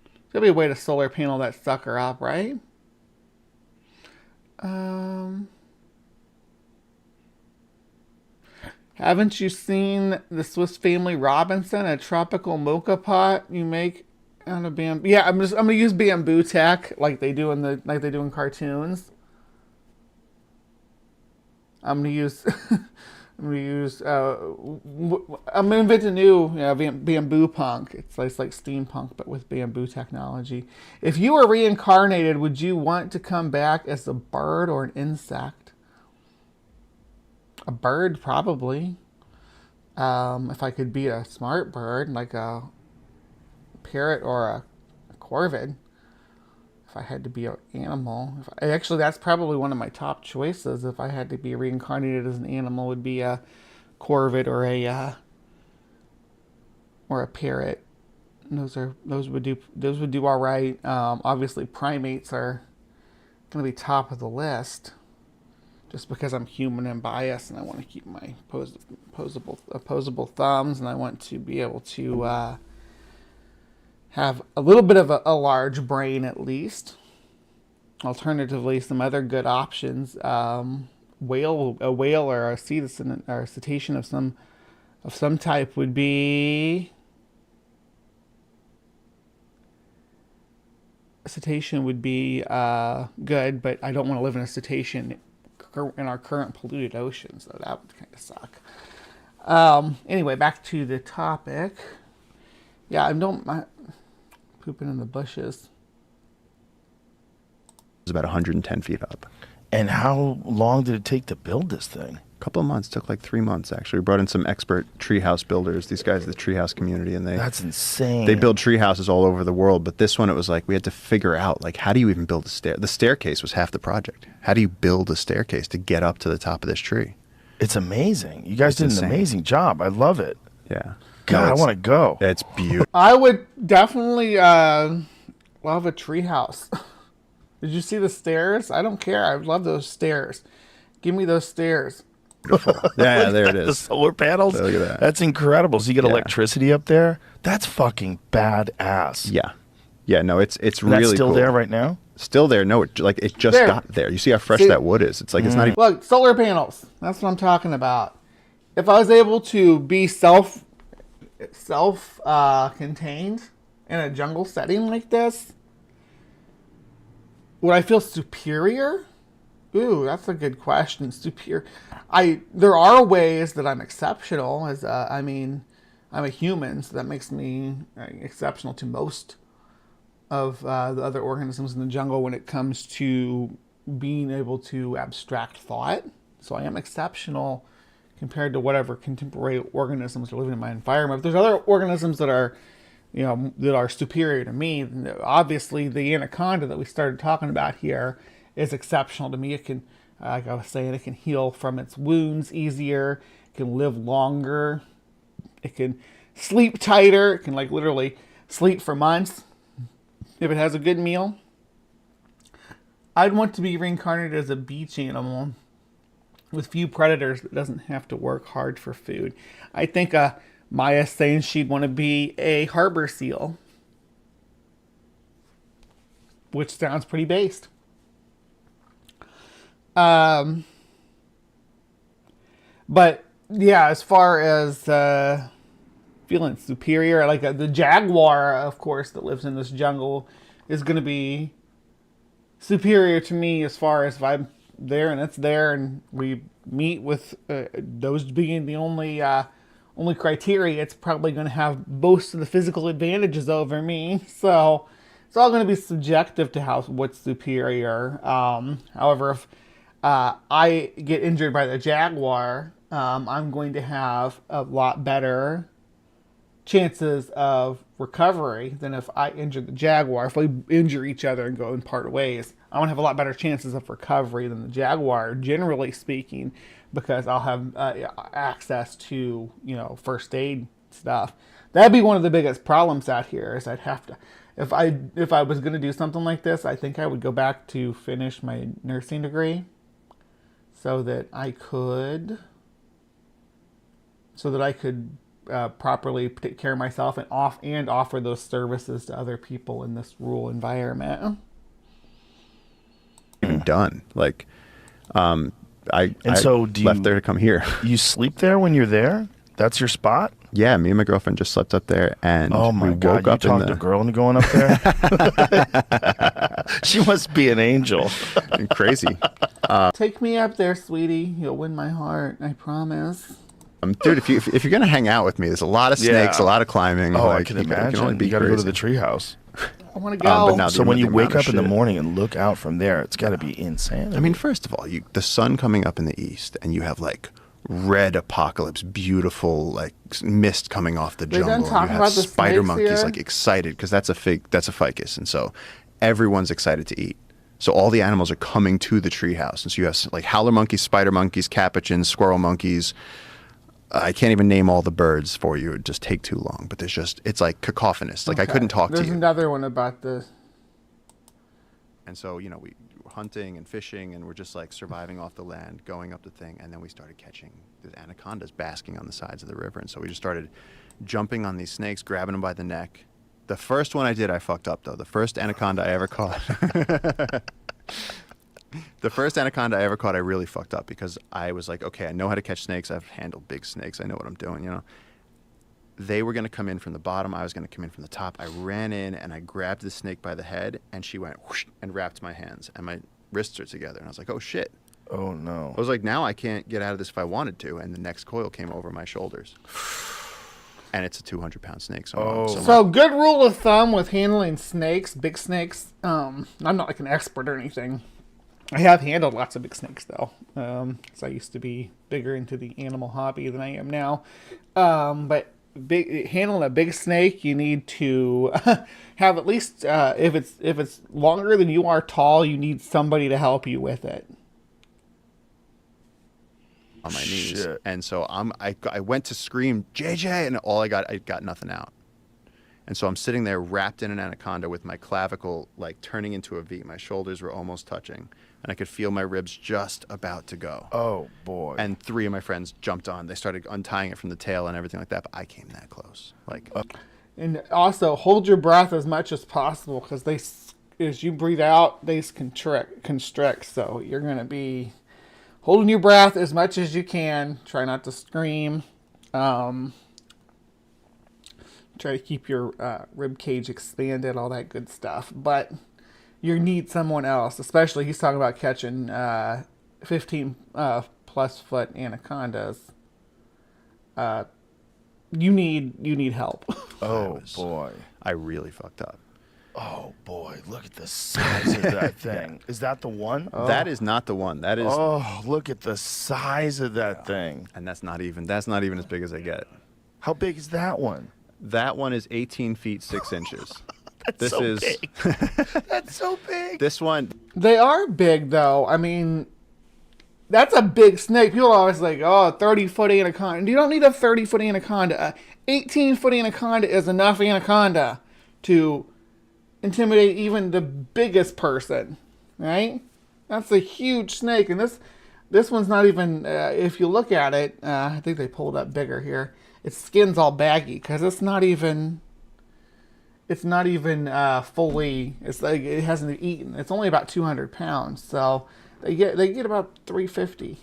D: There's gotta be a way to solar panel that sucker up, right? Haven't you seen the Swiss Family Robinson, a tropical mocha pot you make out of bamboo? Yeah, I'm gonna use bamboo tech like they do in cartoons. I'm gonna invent a new bamboo punk. It's like steampunk, but with bamboo technology. If you were reincarnated, would you want to come back as a bird or an insect? A bird, probably. If I could be a smart bird, like a parrot or a corvid. If I had to be an animal. Actually, that's probably one of my top choices. If I had to be reincarnated as an animal, would be a corvid or a parrot. Those would do all right. Obviously, primates are going to be top of the list. Just because I'm human and biased, and I want to keep my opposable thumbs, and I want to be able to have a little bit of a large brain at least. Alternatively, some other good options: a whale or a cetacean of some type would be. A cetacean would be good, but I don't want to live in a cetacean in our current polluted ocean, so that would kind of suck. Anyway, back to the topic. Yeah, I don't mind pooping in the bushes.
M: It's about 110 feet up.
N: And how long did it take to build this thing?
M: A couple of months. Took like 3 months, actually. We brought in some expert treehouse builders. These guys, the treehouse community, and
N: that's insane.
M: They build tree houses all over the world, but this one, it was like we had to figure out, like, how do you even build a stair? The staircase was half the project. How do you build a staircase to get up to the top of this tree?
N: It's amazing. You guys did an amazing job. I love it.
M: Yeah.
N: God, I want to go.
M: It's beautiful.
D: I would definitely love a treehouse. Did you see the stairs? I don't care. I love those stairs. Give me those stairs.
M: Yeah, there it is.
N: The solar panels.
M: Look at that.
N: That's incredible. So you get electricity up there. That's fucking badass.
M: Yeah, yeah. No, it's
N: And
M: really
N: that's still
M: cool.
N: there right now.
M: Still there. No, it just
D: There.
M: got there. You see how fresh that wood is? It's like it's not even.
D: Look, solar panels. That's what I'm talking about. If I was able to be self-contained in a jungle setting like this, would I feel superior? Ooh, that's a good question. Superior. There are ways that I'm exceptional. I'm a human, so that makes me exceptional to most of the other organisms in the jungle when it comes to being able to abstract thought. So I am exceptional compared to whatever contemporary organisms are living in my environment. If there's other organisms that are, that are superior to me, obviously the anaconda that we started talking about here is exceptional to me. It can, like I was saying, it can heal from its wounds easier. It can live longer. It can sleep tighter. It can literally sleep for months if it has a good meal. I'd want to be reincarnated as a beach animal with few predators that doesn't have to work hard for food. I think Maya's saying she'd want to be a harbor seal, which sounds pretty based. But yeah, as far as feeling superior, like the jaguar, of course, that lives in this jungle is going to be superior to me as far as if I'm there and it's there and we meet with those being the only only criteria, it's probably going to have most of the physical advantages over me. So it's all going to be subjective to what's superior. However, if I get injured by the jaguar, I'm going to have a lot better chances of recovery than if I injure the jaguar. If we injure each other and go in part ways, I'm going to have a lot better chances of recovery than the jaguar, generally speaking, because I'll have access to, first aid stuff. That'd be one of the biggest problems out here, is I'd have to, if I was going to do something like this, I think I would go back to finish my nursing degree so that I could properly take care of myself and offer those services to other people in this rural environment.
M: Even done. Like,
N: so
M: do you left there to come here.
N: You sleep there when you're there? That's your spot?
M: Yeah, me and my girlfriend just slept up there, and
N: oh my
M: we
N: God,
M: woke up
N: you talked a girl into going up there? She must be an angel.
M: Crazy.
D: Take me up there, sweetie. You'll win my heart. I promise.
M: Dude, if you're gonna hang out with me, there's a lot of snakes, a lot of climbing.
N: Oh,
M: like,
N: I can imagine. You got to go to the treehouse.
D: I want to go.
M: But now
N: So when you wake up in the morning and look out from there, it's got to be insane.
M: I mean, first of all, the sun coming up in the east, and you have like red apocalypse, beautiful like mist coming off the jungle.
D: Done talking
M: you have
D: about the
M: spider
D: snakes
M: monkeys
D: here?
M: like excited because that's a ficus, and so everyone's excited to eat. So all the animals are coming to the treehouse, and so you have like howler monkeys, spider monkeys, capuchins, squirrel monkeys. I can't even name all the birds for you. It'd just take too long. But it's like cacophonous. Like I couldn't talk to you.
D: There's another one about this.
M: And so, we were hunting and fishing, and we're just like surviving off the land, going up the thing. And then we started catching the anacondas basking on the sides of the river. And so we just started jumping on these snakes, grabbing them by the neck. The first one I did, I fucked up though. The first anaconda I ever caught. The first anaconda I ever caught, I really fucked up because I was like, okay, I know how to catch snakes. I've handled big snakes. I know what I'm doing, They were going to come in from the bottom. I was going to come in from the top. I ran in and I grabbed the snake by the head, and she went whoosh and wrapped my hands, and my wrists are together. And I was like, oh, shit.
N: Oh, no.
M: I was like, now I can't get out of this if I wanted to. And the next coil came over my shoulders. And it's a 200-pound snake.
D: So good rule of thumb with handling snakes, big snakes. I'm not like an expert or anything. I have handled lots of big snakes, though, because I used to be bigger into the animal hobby than I am now. But handling a big snake, you need to have at least, if it's longer than you are tall, you need somebody to help you with it.
M: On my knees. Shit. And so I went to scream, JJ, and I got nothing out. And so I'm sitting there wrapped in an anaconda with my clavicle like turning into a V. My shoulders were almost touching, and I could feel my ribs just about to go.
N: Oh, boy.
M: And 3 of my friends jumped on. They started untying it from the tail and everything like that, but I came that close.
D: And also, hold your breath as much as possible, because as you breathe out, they constrict. So you're going to be holding your breath as much as you can. Try not to scream. Try to keep your rib cage expanded, all that good stuff. But you need someone else, especially he's talking about catching 15 plus foot anacondas. You need help.
N: Oh boy,
M: I really fucked up.
N: Oh boy, look at the size of that thing. Is that the one?
M: Oh. That is not the one. That is.
N: Oh, look at the size of that thing.
M: And that's not even as big as I get.
N: How big is that one?
M: That one is 18 feet 6 inches.
N: That's big. That's so big.
M: This one.
D: They are big, though. I mean, that's a big snake. People are always like, 30-foot anaconda. You don't need a 30-foot anaconda. A 18-foot anaconda is enough anaconda to intimidate even the biggest person, right? That's a huge snake. And this one's not even, if you look at it, I think they pulled up bigger here. Its skin's all baggy because it's not even fully. It's like it hasn't eaten. It's only about 200 pounds, so they get about 350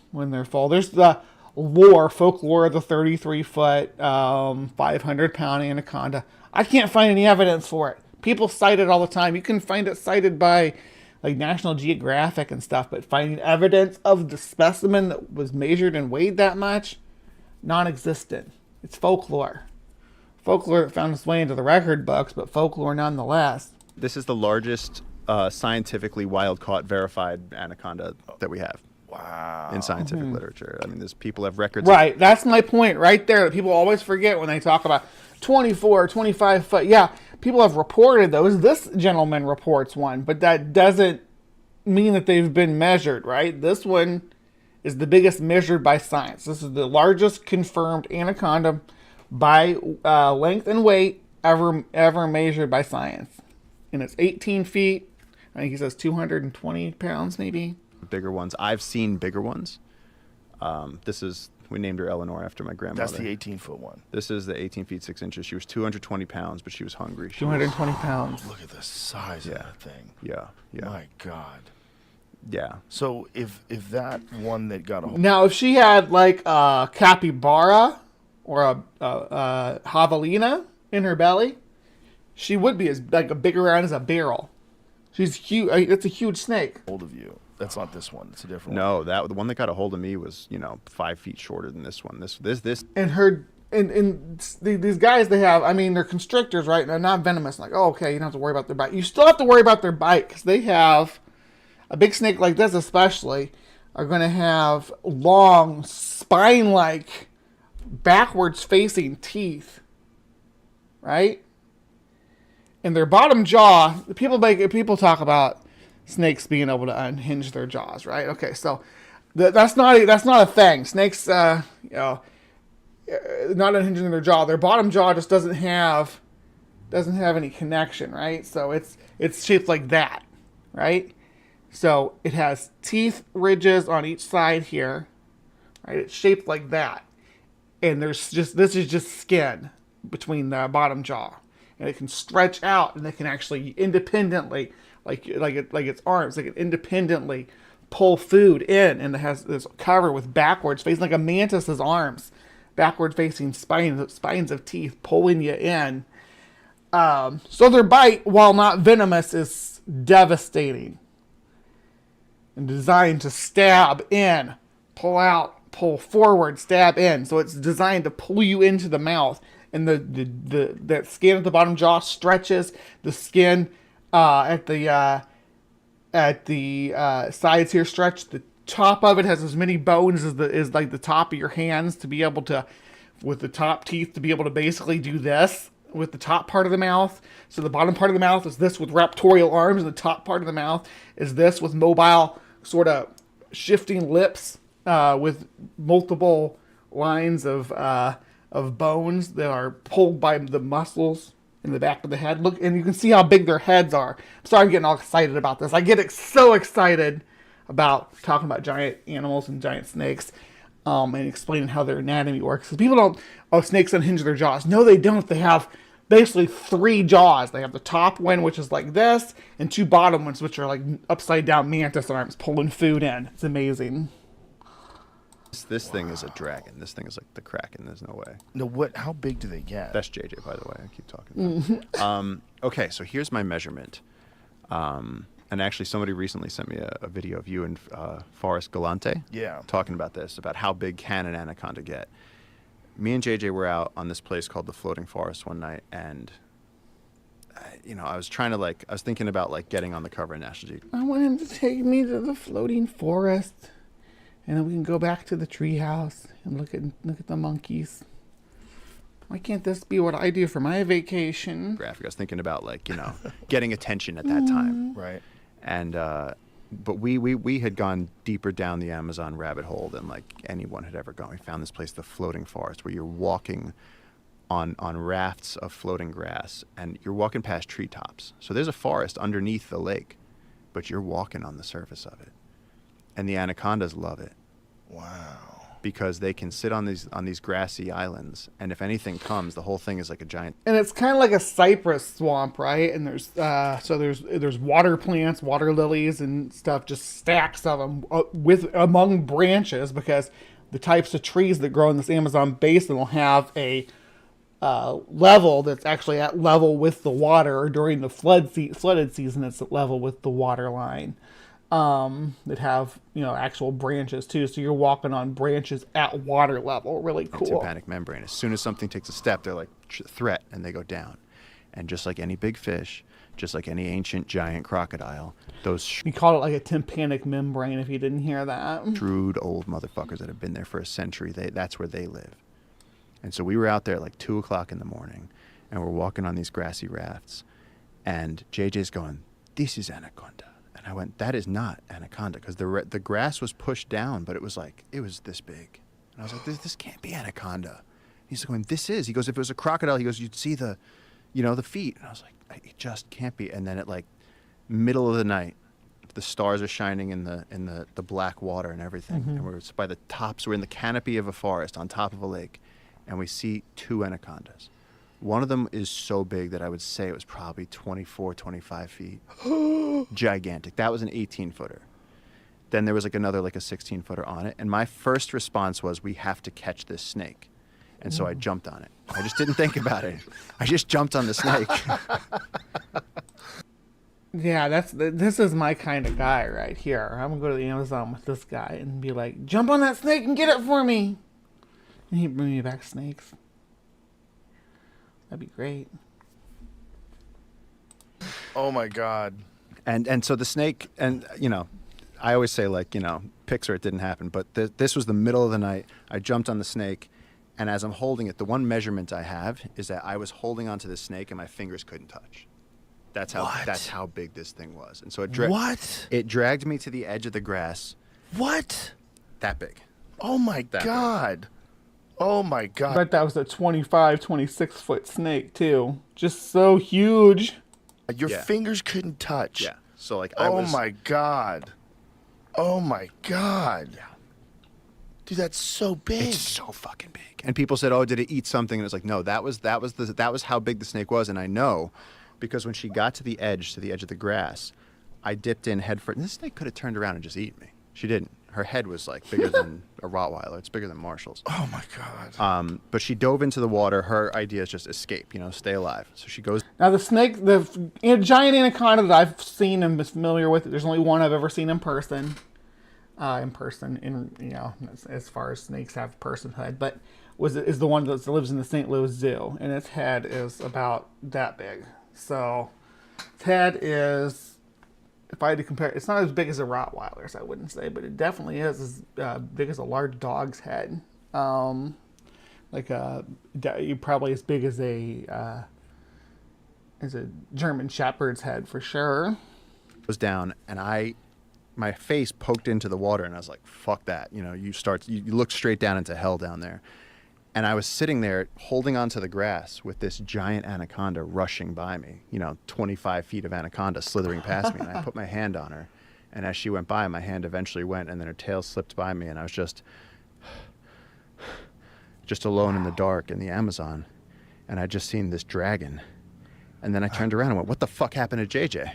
D: when they're full. There's the folklore of the 33-foot, 500-pound anaconda. I can't find any evidence for it. People cite it all the time. You can find it cited by like National Geographic and stuff, but finding evidence of the specimen that was measured and weighed that much. non-existent. It's folklore. Folklore that found its way into the record books, but folklore nonetheless.
M: This is the largest scientifically wild-caught verified anaconda that we have.
N: Wow.
M: In scientific literature. I mean, there's people have records.
D: Right. That's my point right there that people always forget when they talk about 24, 25 foot. Yeah, people have reported those. This gentleman reports one, but that doesn't mean that they've been measured, right? This one is the biggest measured by science. This is the largest confirmed anaconda by length and weight ever measured by science. And it's 18 feet. I think he says 220 pounds maybe.
M: Bigger ones. I've seen bigger ones. We named her Eleanor after my grandmother.
N: That's the 18-foot one.
M: This is the 18 feet 6 inches. She was 220 pounds, but she was hungry.
D: 220 pounds.
N: Look at the size of that thing.
M: Yeah.
N: My God.
M: Yeah.
N: So if that one that got a hold.
D: Now, if she had like a capybara or a javelina in her belly, she would be as big around as a barrel. She's huge. It's a huge snake.
N: Hold of you. That's not this one. It's a different
M: one. No, the one that got a hold of me was 5 feet shorter than this one. This.
D: And these guys, they have, I mean, they're constrictors, right? They're not venomous. Like, oh, okay, you don't have to worry about their bite. You still have to worry about their bite because they have, a big snake like this especially, are going to have long, spine-like, backwards-facing teeth, right? And their bottom jaw, people talk about snakes being able to unhinge their jaws, right? Okay, so that's not a thing. Snakes, not unhinging their jaw. Their bottom jaw just doesn't have any connection, right? So it's shaped like that, right? So it has teeth ridges on each side here, right? It's shaped like that, and this is just skin between the bottom jaw, and it can stretch out, and it can actually independently. Like its arms, it can independently pull food in, and it has this cover with backwards facing, like a mantis's arms, backward facing spines of teeth pulling you in. So their bite, while not venomous, is devastating and designed to stab in, pull out, pull forward, stab in. So it's designed to pull you into the mouth, and that skin at the bottom jaw stretches. The skin at the sides here stretch. The top of it has as many bones as like the top of your hands to be able to, with the top teeth, to be able to basically do this with the top part of the mouth. So the bottom part of the mouth is this with raptorial arms, and the top part of the mouth is this with mobile sort of shifting lips with multiple lines of bones that are pulled by the muscles in the back of the head. Look, and you can see how big their heads are. I'm sorry I'm getting all excited about this. I get so excited about talking about giant animals and giant snakes and explaining how their anatomy works. Because people don't, snakes unhinge their jaws. No, they don't. They have basically 3 jaws. They have the top one, which is like this, and 2 bottom ones, which are like upside down mantis arms pulling food in. It's amazing.
M: This thing is a dragon. This thing is like the Kraken. There's no way.
N: No, how big do they get?
M: That's JJ, by the way. I keep talking about. Okay, so here's my measurement. And actually, somebody recently sent me a video of you and Forrest Galante.
N: Yeah.
M: Talking about this, about how big can an anaconda get. Me and JJ were out on this place called the Floating Forest one night, and I was thinking about getting on the cover of National Geographic.
D: I want him to take me to the floating forest, and then we can go back to the treehouse and look at the monkeys. Why can't this be what I do for my vacation?
M: Graphic. I was thinking about getting attention at that time.
N: Right.
M: And but we had gone deeper down the Amazon rabbit hole than anyone had ever gone. We found this place, the Floating Forest, where you're walking on rafts of floating grass, and you're walking past treetops. So there's a forest underneath the lake, but you're walking on the surface of it. And the anacondas love it.
N: Wow.
M: Because they can sit on these grassy islands, and if anything comes, the whole thing is like a giant.
D: And it's kind of like a cypress swamp, right? And there's water plants, water lilies, and stuff, just stacks of them among branches, because the types of trees that grow in this Amazon basin will have a level that's actually at level with the water, or during the flooded season, it's at level with the water line. that have, you know, actual branches too. So you're walking on branches at water level. Really cool.
M: Tympanic membrane. As soon as something takes a step, they're like threat, and they go down. And just like any big fish, just like any ancient giant crocodile, those
D: we call it like a tympanic membrane. If you didn't hear that,
M: shrewd old motherfuckers that have been there for a century, that's where they live. And so we were out there at like 2 o'clock in the morning, and we're walking on these grassy rafts, and JJ's going, "This is anaconda." And I went, "That is not anaconda," because the grass was pushed down, but it was this big. And I was like, this can't be anaconda. He's going, "This is." He goes, "If it was a crocodile," he goes, "you'd see the feet." And I was like, "It just can't be." And then at like middle of the night, the stars are shining in the black water and everything.
D: Mm-hmm.
M: And we're by the tops, we're in the canopy of a forest on top of a lake, and we see 2 anacondas. One of them is so big that I would say it was probably 24, 25 feet. Gigantic. That was an 18-footer. Then there was like another, like a 16-footer on it. And my first response was, we have to catch this snake. And so I jumped on it. I just didn't think about it. I just jumped on the snake.
D: Yeah, this is my kind of guy right here. I'm gonna go to the Amazon with this guy and be like, "Jump on that snake and get it for me." And he'd bring me back snakes. That'd be great.
N: Oh my God.
M: And so the snake, and you know, I always say, like, you know, pics or it didn't happen, but this was the middle of the night. I jumped on the snake, and as I'm holding it, the one measurement I have is that I was holding onto the snake and my fingers couldn't touch. That's how big this thing was. And so it dragged me to the edge of the grass.
N: What?
M: That big.
N: Oh my God. Big. Oh my God.
D: I bet that was a 25, 26-foot snake too. Just so huge.
N: Your fingers couldn't touch.
M: Yeah. So like
N: my God. Oh my God.
M: Yeah.
N: Dude, that's so big.
M: It's so fucking big. And people said, "Oh, did it eat something?" And it's like, no, that was how big the snake was. And I know, because when she got to the edge of the grass, I dipped in head first. And this snake could have turned around and just eaten me. She didn't. Her head was like bigger than a Rottweiler. It's bigger than Marshall's.
N: Oh my God.
M: But she dove into the water. Her idea is just escape, you know, stay alive. So she goes.
D: Now the snake, the giant anaconda that I've seen and been familiar with, there's only one I've ever seen in person. You know, as far as snakes have personhood, but is the one that lives in the St. Louis Zoo, and its head is about that big. So its head is, if I had to compare, it's not as big as a Rottweiler's, I wouldn't say, but it definitely is as big as a large dog's head. Probably as big as a German Shepherd's head for sure.
M: Was down, and my face poked into the water, and I was like, "Fuck that!" You know, you look straight down into hell down there. And I was sitting there holding onto the grass with this giant anaconda rushing by me, you know, 25 feet of anaconda slithering past me. And I put my hand on her. And as she went by, my hand eventually went, and then her tail slipped by me. And I was just alone in the dark in the Amazon. And I'd just seen this dragon. And then I turned around and went, "What the fuck happened to JJ?"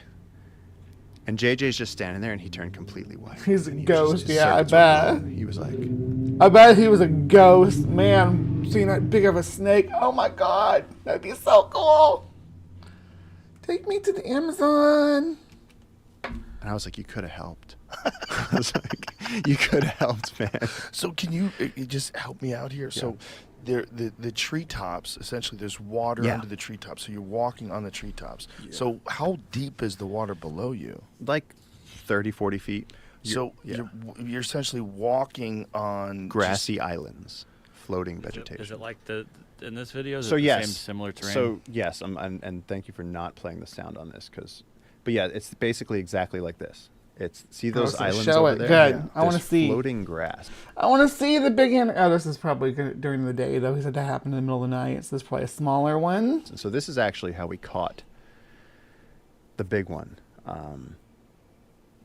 M: And JJ's just standing there, and he turned completely white.
D: He's a ghost, yeah, I bet.
M: He was like...
D: I bet he was a ghost. Man, seeing that big of a snake. Oh my God. That'd be so cool. Take me to the Amazon.
M: And I was like, "You could have helped." I was like, "You could have helped, man."
N: So can you just help me out here? Yeah. So the treetops, essentially there's water under the treetops. So you're walking on the treetops. Yeah. So how deep is the water below you?
M: Like 30, 40 feet.
N: So you're essentially walking on
M: grassy islands, floating vegetation.
O: Is it like in this video? Is
M: so
O: it
M: yes,
O: the same similar terrain?
M: So yes, and thank you for not playing the sound on this, but yeah, it's basically exactly like this. See those islands over there?
D: Good.
M: Yeah.
D: I want to see
M: floating grass.
D: I want to see the big this is probably during the day though. He said that happened in the middle of the night. So this is probably a smaller one.
M: So this is actually how we caught the big one.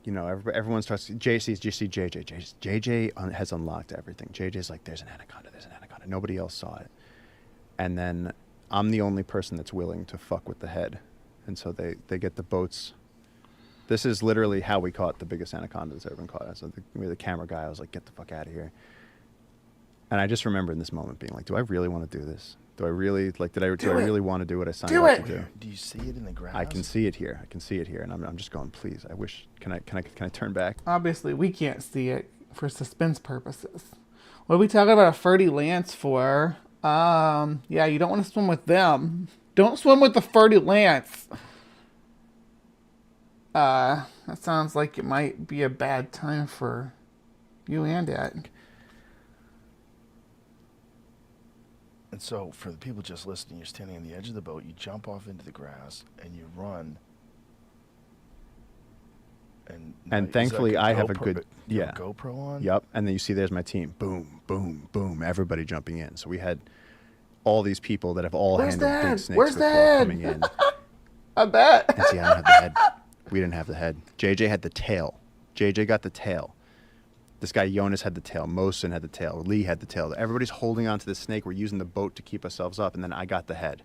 M: You know, everyone starts. JC, you see JJ. JJ has unlocked everything. JJ's like, "There's an anaconda. There's an anaconda." Nobody else saw it. And then I'm the only person that's willing to fuck with the head. And so they get the boats. This is literally how we caught the biggest anaconda that's ever been caught. So the camera guy, I was like, "Get the fuck out of here." And I just remember in this moment being like, "Do I really want to do this? Do I really like? Do I really want to do what I signed
N: Do
M: up
N: it.
M: to do?
N: Do you see it in the grass?
M: I can see it here. And I'm just going. Please, I wish. Can I turn back?
D: Obviously, we can't see it for suspense purposes. What are we talking about a Ferdy Lance for? Yeah, you don't want to swim with them. Don't swim with the Ferdy Lance. That sounds like it might be a bad time for you and it.
N: And so, for the people just listening, you're standing on the edge of the boat, you jump off into the grass, and you run.
M: And thankfully, I have a good
N: GoPro on.
M: Yep. And then you see, there's my team. Boom, boom, boom. Everybody jumping in. So we had all these people that have all handled big snakes before coming in.
D: I bet.
M: And see, I don't have the head. We didn't have the head. JJ had the tail. JJ got the tail. This guy Jonas had the tail. Mosin had the tail. Lee had the tail. Everybody's holding onto the snake. We're using the boat to keep ourselves up. And then I got the head.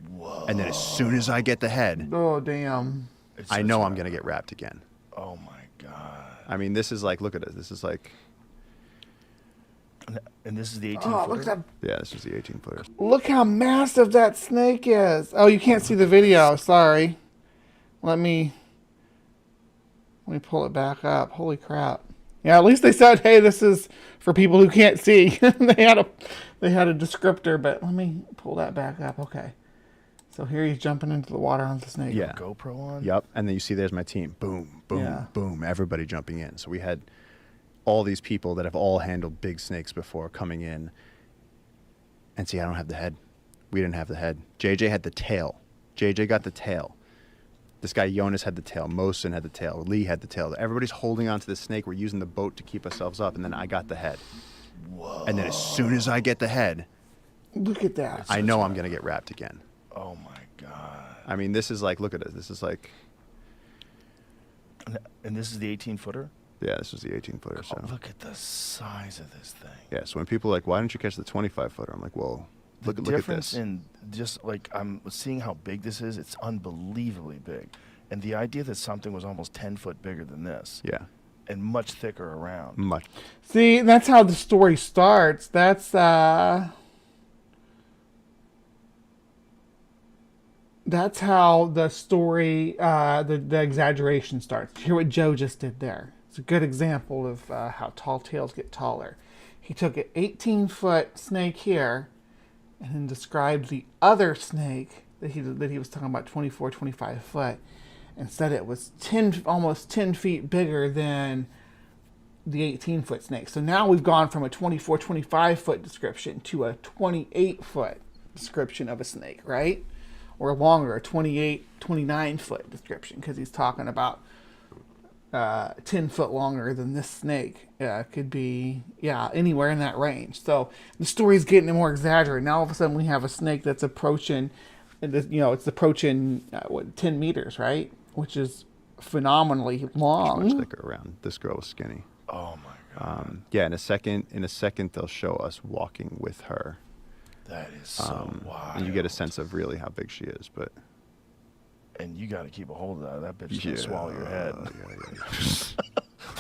N: Whoa.
M: And then as soon as I get the head,
D: oh damn!
M: I know I'm gonna get wrapped again.
N: Oh my god!
M: I mean, this is like, look at it. This is like.
N: And this is the 18
D: Oh,
N: footer?
D: look at that.
M: Yeah, this is the 18 footer.
D: Look how massive that snake is. Oh, you can't see the video. Sorry. Let me pull it back up. Holy crap. Yeah, at least they said, hey, this is for people who can't see. they had a descriptor, but let me pull that back up. Okay. So here he's jumping into the water on the snake.
M: Yeah.
N: GoPro on?
M: Yep. And then you see, there's my team. Boom, boom, boom. Everybody jumping in. So we had all these people that have all handled big snakes before coming in. And see, I don't have the head. We didn't have the head. JJ had the tail. JJ got the tail. This guy Jonas had the tail. Mosin had the tail. Lee had the tail. Everybody's holding onto the snake. We're using the boat to keep ourselves up. And then I got the head.
N: Whoa.
M: And then as soon as I get the head,
D: look at that.
M: I know I'm going to get wrapped again.
N: Oh my god!
M: I mean, this is like, look at it. This is like.
N: And this is the 18 footer?
M: Yeah, this was the 18 footer. So.
N: Look at the size of this thing.
M: Yeah, so when people are like, why didn't you catch the 25 footer? I'm like, well, look at this.
N: The difference in just like, I'm seeing how big this is, it's unbelievably big. And the idea that something was almost 10 foot bigger than this.
M: Yeah.
N: And much thicker around.
M: Much.
D: See, that's how the story starts. That's how the story, the exaggeration starts. Hear what Joe just did there. It's a good example of how tall tales get taller. He took an 18-foot snake here and then described the other snake that he was talking about, 24, 25 foot, and said it was almost 10 feet bigger than the 18-foot snake. So now we've gone from a 24, 25-foot description to a 28-foot description of a snake, right? Or longer, a 28, 29-foot description, because he's talking about 10 foot longer than this snake. Could be, anywhere in that range. So the story's getting more exaggerated. Now all of a sudden we have a snake that's approaching, it's approaching 10 meters, right? Which is phenomenally long.
M: Much thicker around. This girl was skinny.
N: Oh my god.
M: Yeah, in a second they'll show us walking with her.
N: That is so wild.
M: And you get a sense of really how big she is, but.
N: And you got to keep a hold of that. That bitch is going to swallow your head.
M: Yeah.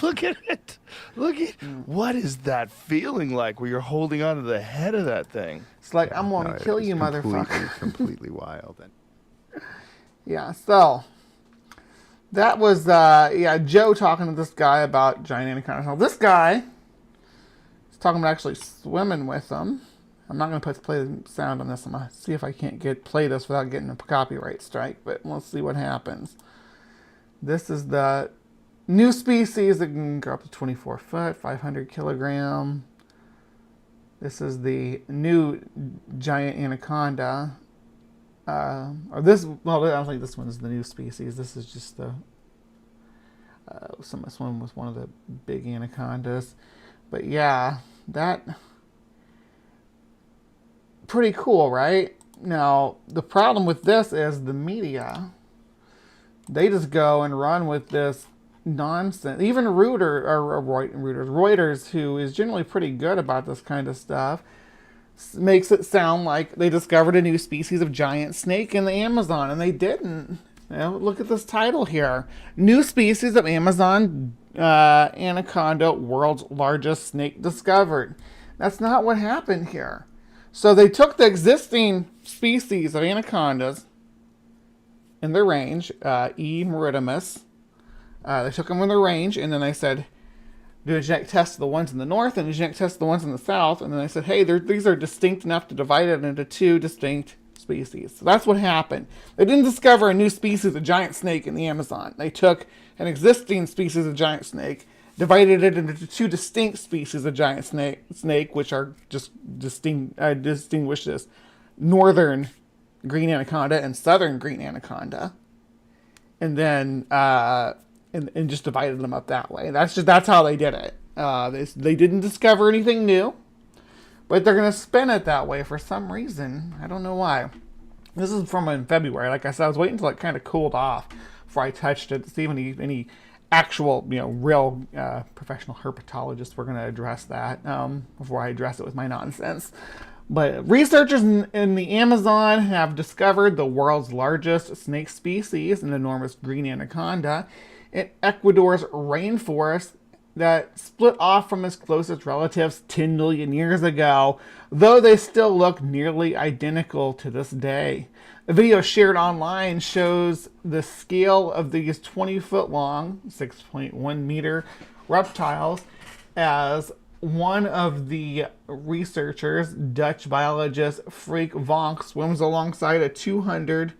N: Look at it. Look at what is that feeling like where you're holding onto the head of that thing?
D: It's like, I'm going to kill you, motherfucker.
M: Completely wild.
D: Yeah, so that was, Joe talking to this guy about giant anacondas. Now, this guy is talking about actually swimming with them. I'm not going to play the sound on this. I'm going to see if I can't play this without getting a copyright strike, but we'll see what happens. This is the new species that can grow up to 24 foot, 500 kilogram. This is the new giant anaconda. I don't think this one is the new species. This is just the this one was one of the big anacondas. But yeah, that pretty cool, right? Now, the problem with this is the media. They just go and run with this nonsense. Even Reuters, who is generally pretty good about this kind of stuff, makes it sound like they discovered a new species of giant snake in the Amazon, and they didn't. Look at this title here. New species of Amazon anaconda, world's largest snake discovered. That's not what happened here. So they took the existing species of anacondas in their range, E. maritimus. They took them in their range, and then they said, do a genetic test of the ones in the north and a genetic test of the ones in the south. And then they said, hey, these are distinct enough to divide it into two distinct species. So that's what happened. They didn't discover a new species of giant snake in the Amazon. They took an existing species of giant snake, divided it into two distinct species of giant snake, which are just distinguished as northern green anaconda and southern green anaconda, and then and just divided them up that way. That's how they did it. They didn't discover anything new, but they're gonna spin it that way for some reason. I don't know why. This is from in February. Like I said, I was waiting until it kind of cooled off before I touched it to see if any actual, real professional herpetologists were going to address that before I address it with my nonsense. But researchers in the Amazon have discovered the world's largest snake species, an enormous green anaconda, in Ecuador's rainforest that split off from its closest relatives 10 million years ago, though they still look nearly identical to this day. A video shared online shows the scale of these 20-foot long, 6.1 meter reptiles as one of the researchers, Dutch biologist Freek Vonk, swims alongside a 200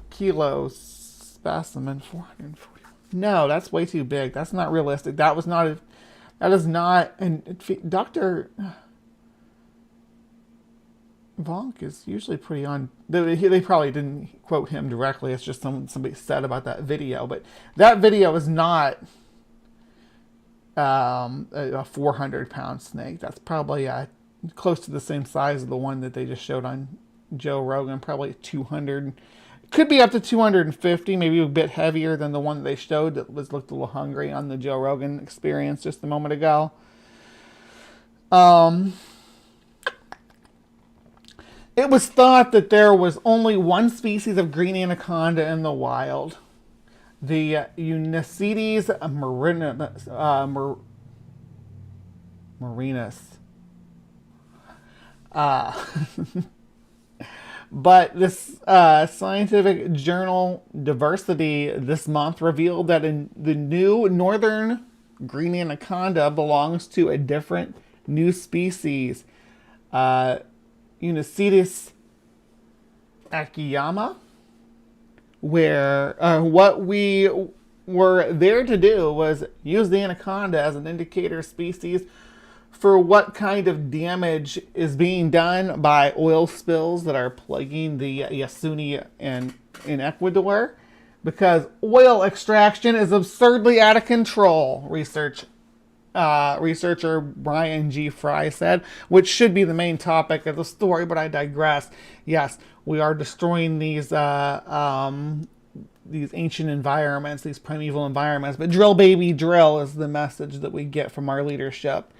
D: kilo specimen. 440. No, that's way too big. That's not realistic. That is not. And Dr. Vonk is usually pretty on. They probably didn't quote him directly. It's just somebody said about that video. But that video is not a 400-pound snake. That's probably close to the same size of the one that they just showed on Joe Rogan. Probably 200. Could be up to 250, maybe a bit heavier than the one that they showed that looked a little hungry on the Joe Rogan Experience just a moment ago. It was thought that there was only one species of green anaconda in the wild. The Eunocetes marinus. But this scientific journal Diversity this month revealed that the new northern green anaconda belongs to a different new species, Eunocetes akiyama, where what we were there to do was use the anaconda as an indicator species for what kind of damage is being done by oil spills that are plaguing the Yasuni in Ecuador, because oil extraction is absurdly out of control, researcher Brian G. Fry said, which should be the main topic of the story, but I digress. Yes, we are destroying these ancient environments, these primeval environments, but drill, baby, drill is the message that we get from our leadership.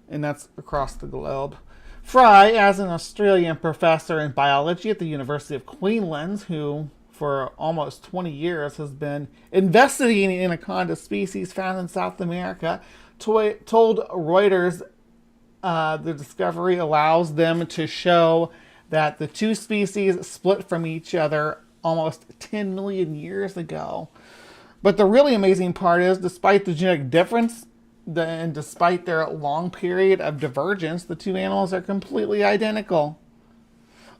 D: And that's across the globe. Fry, as an Australian professor in biology at the University of Queensland, who for almost 20 years has been investigating anaconda species found in South America, told Reuters the discovery allows them to show that the two species split from each other almost 10 million years ago. But the really amazing part is, despite the genetic difference, and despite their long period of divergence, the two animals are completely identical.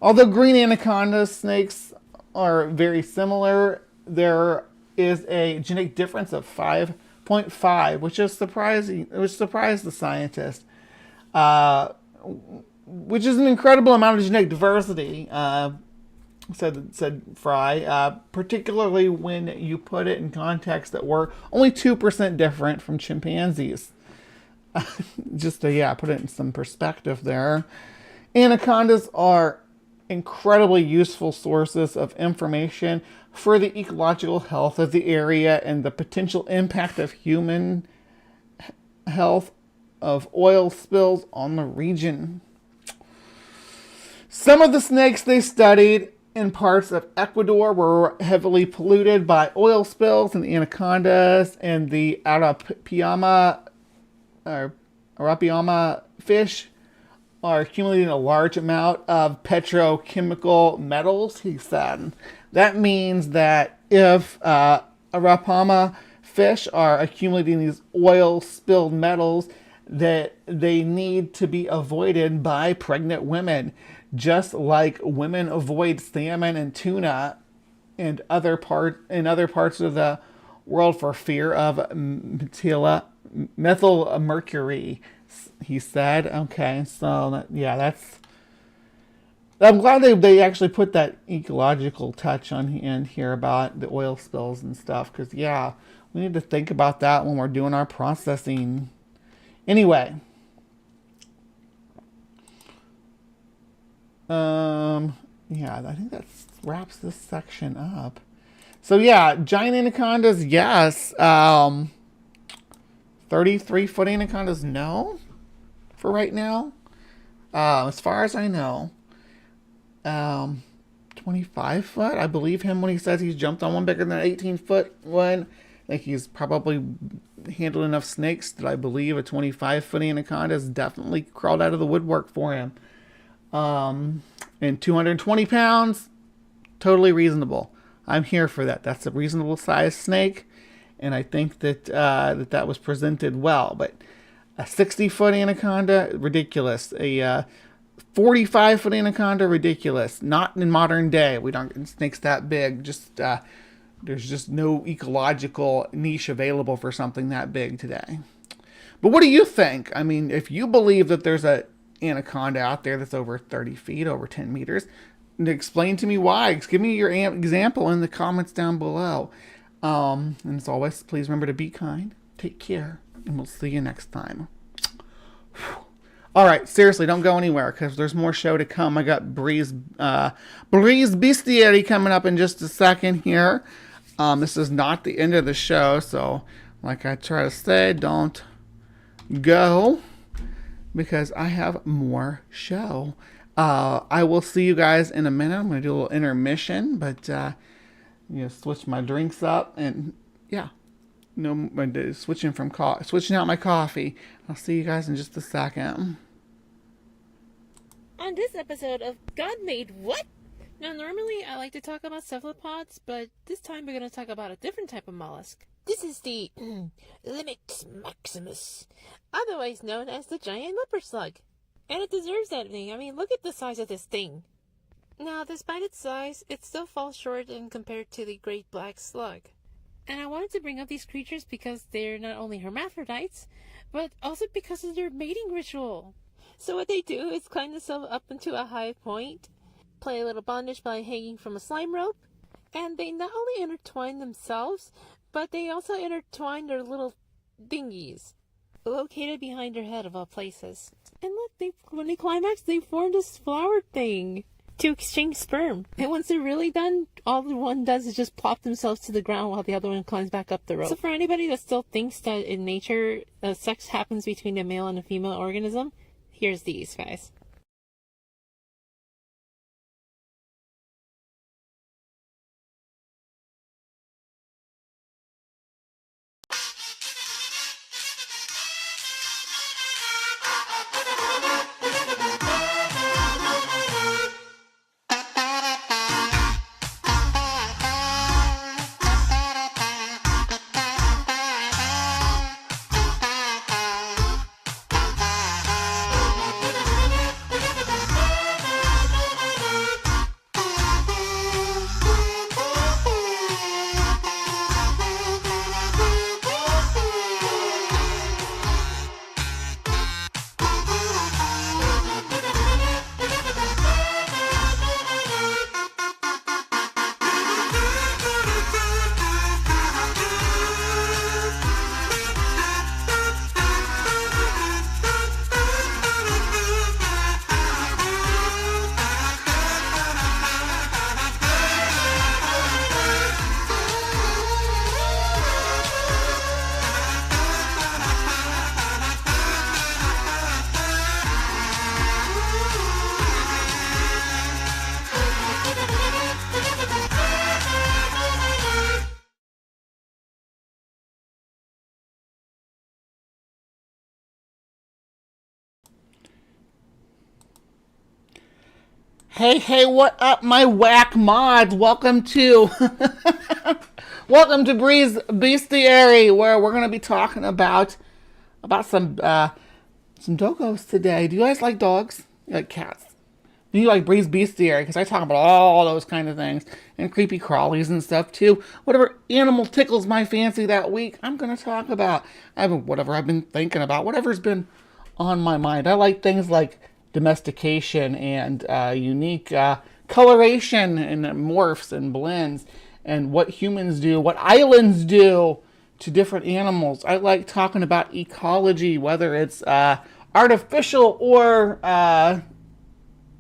D: Although green anaconda snakes are very similar, there is a genetic difference of 5.5, which is surprising, which surprised the scientists, which is an incredible amount of genetic diversity, said Fry, particularly when you put it in context that we're only 2% different from chimpanzees. Just to put it in some perspective there. Anacondas are incredibly useful sources of information for the ecological health of the area and the potential impact of human health of oil spills on the region. Some of the snakes they studied in parts of Ecuador were heavily polluted by oil spills, and the anacondas and the Arapiama, or Arapaima fish are accumulating a large amount of petrochemical metals, he said. That means that if Arapaima fish are accumulating these oil-spilled metals, that they need to be avoided by pregnant women, just like women avoid salmon and tuna and other parts of the world for fear of methyl mercury, he said. Okay, so yeah, that's. I'm glad they actually put that ecological touch on the end here about the oil spills and stuff, because yeah, we need to think about that when we're doing our processing. Anyway, yeah, I think that wraps this section up. So yeah, giant anacondas, yes. 33-foot anacondas, no, for right now. As far as I know. 25 foot. I believe him when he says he's jumped on one bigger than an 18-foot one. I think he's probably handled enough snakes that I believe a 25-foot anaconda has definitely crawled out of the woodwork for him. And 220 pounds, totally reasonable. I'm here for that. That's a reasonable sized snake, and I think that that was presented well. But a 60-foot anaconda, ridiculous. A 45-foot anaconda, ridiculous. Not in modern day. We don't get snakes that big. Just there's just no ecological niche available for something that big today. But what do you think? I mean, if you believe that there's a anaconda out there that's over 30 feet, over 10 meters, explain to me why. Give me your example in the comments down below. And as always, please remember to be kind, take care, and we'll see you next time. All right, seriously, don't go anywhere because there's more show to come. I got Breeze Bestiary coming up in just a second here. This is not the end of the show, so like I try to say, don't go because I have more show. I will see you guys in a minute. I'm going to do a little intermission, but switch my drinks up and yeah. No, switching out my coffee. I'll see you guys in just a second.
P: On this episode of God Made What? Now, normally I like to talk about cephalopods, but this time we're going to talk about a different type of mollusk. This is the Limix maximus, otherwise known as the giant leopard slug. And it deserves that name. I mean, look at the size of this thing. Now, despite its size, it still falls short in compared to the great black slug. And I wanted to bring up these creatures because they're not only hermaphrodites, but also because of their mating ritual. So what they do is climb themselves up into a high point, play a little bondage by hanging from a slime rope, and they not only intertwine themselves, but they also intertwine their little dinghies, located behind their head of all places. And look, when they climax, they form this flower thing to exchange sperm. And once they're really done, all the one does is just plop themselves to the ground while the other one climbs back up the rope. So for anybody that still thinks that in nature, sex happens between a male and a female organism, here's these guys.
D: Hey, what up, my whack mods? Welcome to Breeze Bestiary, where we're gonna be talking about some doggos today. Do you guys like dogs? You like cats? Do you like Breeze Bestiary? Because I talk about all those kind of things and creepy crawlies and stuff too. Whatever animal tickles my fancy that week, I'm gonna talk about. Whatever I've been thinking about, whatever's been on my mind. I like things like domestication and unique coloration and morphs and blends and what humans do, what islands do to different animals. I like talking about ecology, whether it's artificial or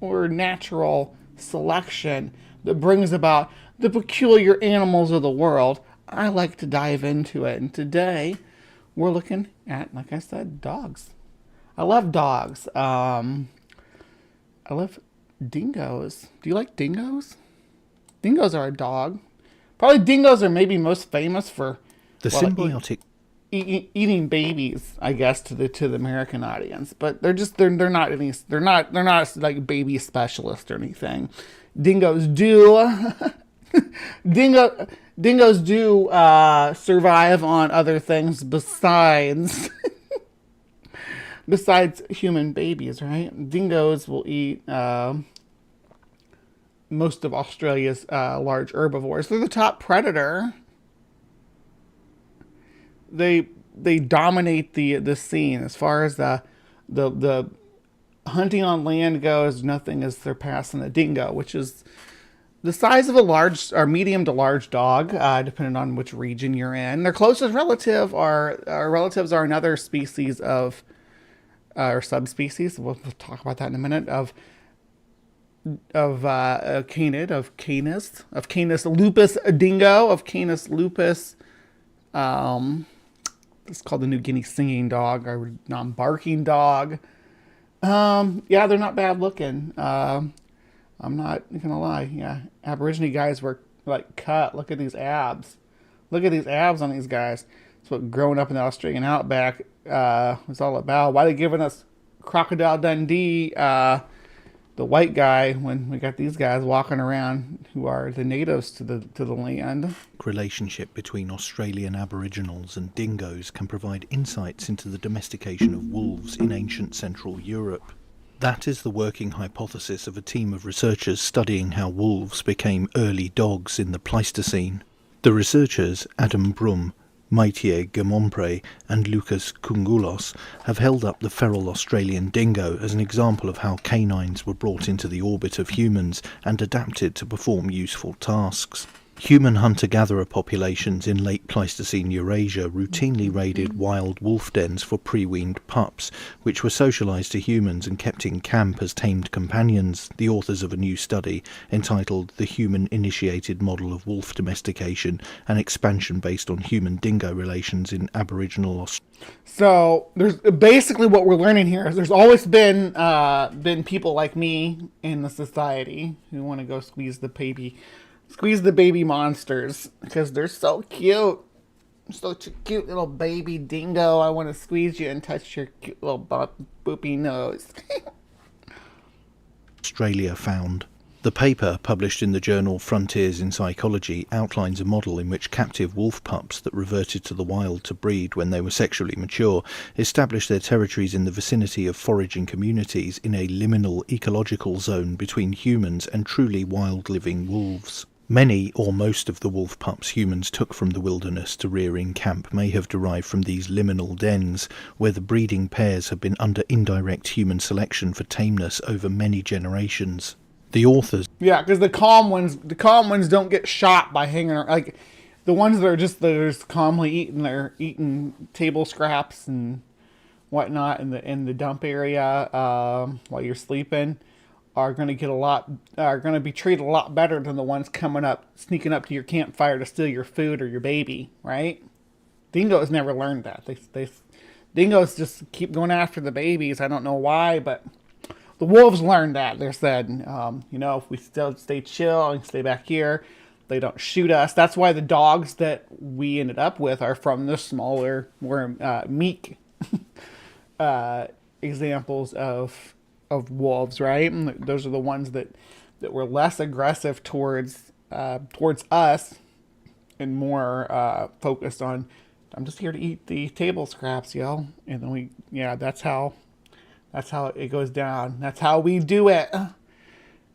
D: natural selection that brings about the peculiar animals of the world. I like to dive into it. And today we're looking at, like I said, dogs. I love dogs. I love dingoes. Do you like dingoes? Dingoes are a dog. Probably dingoes are maybe most famous for
L: the symbiotic
D: eating babies, I guess, to the American audience. But they're not like baby specialists or anything. Dingoes do dingoes do survive on other things besides human babies, right? Dingoes will eat most of Australia's large herbivores. They're the top predator. They dominate the scene as far as the hunting on land goes. Nothing is surpassing a dingo, which is the size of a large or medium to large dog, depending on which region you're in. Their closest relatives are another species of or subspecies. We'll talk about that in a minute. Of Canis lupus dingo, of Canis lupus. It's called the New Guinea singing dog or non-barking dog. Yeah, they're not bad looking. I'm not gonna lie. Yeah, Aborigine guys were like cut. Look at these abs. Look at these abs on these guys. That's what growing up in the Australian outback was all about. Why are they giving us Crocodile Dundee, the white guy, when we got these guys walking around who are the natives to the land?
L: Relationship between Australian Aboriginals and dingoes can provide insights into the domestication of wolves in ancient Central Europe. That is the working hypothesis of a team of researchers studying how wolves became early dogs in the Pleistocene. The researchers, Adam Brum, Maitier Gemompre and Lucas Koungoulos, have held up the feral Australian dingo as an example of how canines were brought into the orbit of humans and adapted to perform useful tasks. Human hunter-gatherer populations in late Pleistocene Eurasia routinely raided wild wolf dens for pre-weaned pups, which were socialized to humans and kept in camp as tamed companions, the authors of a new study entitled The Human-Initiated Model of Wolf Domestication, an expansion based on human-dingo relations in Aboriginal Australia.
D: So there's basically what we're learning here is there's always been people like me in the society who want to go squeeze the baby monsters because they're so cute. So cute little baby dingo. I want to squeeze you and touch your cute little boopy nose.
L: Australia found. The paper, published in the journal Frontiers in Psychology, outlines a model in which captive wolf pups that reverted to the wild to breed when they were sexually mature established their territories in the vicinity of foraging communities in a liminal ecological zone between humans and truly wild-living wolves. Many or most of the wolf pups humans took from the wilderness to rear in camp may have derived from these liminal dens, where the breeding pairs have been under indirect human selection for tameness over many generations. The authors...
D: Yeah, because the calm ones don't get shot by hanging around. Like, the ones that are just calmly eating table scraps and whatnot in the dump area while you're sleeping are going to be treated a lot better than the ones sneaking up to your campfire to steal your food or your baby, right? Dingoes never learned that. Dingoes just keep going after the babies. I don't know why, but the wolves learned that. They said, if we still stay chill and stay back here, they don't shoot us. That's why the dogs that we ended up with are from the smaller, more meek examples of wolves, right? And those are the ones that that were less aggressive towards us and more focused on, I'm just here to eat the table scraps, yo. And then that's how it goes down. That's how we do it.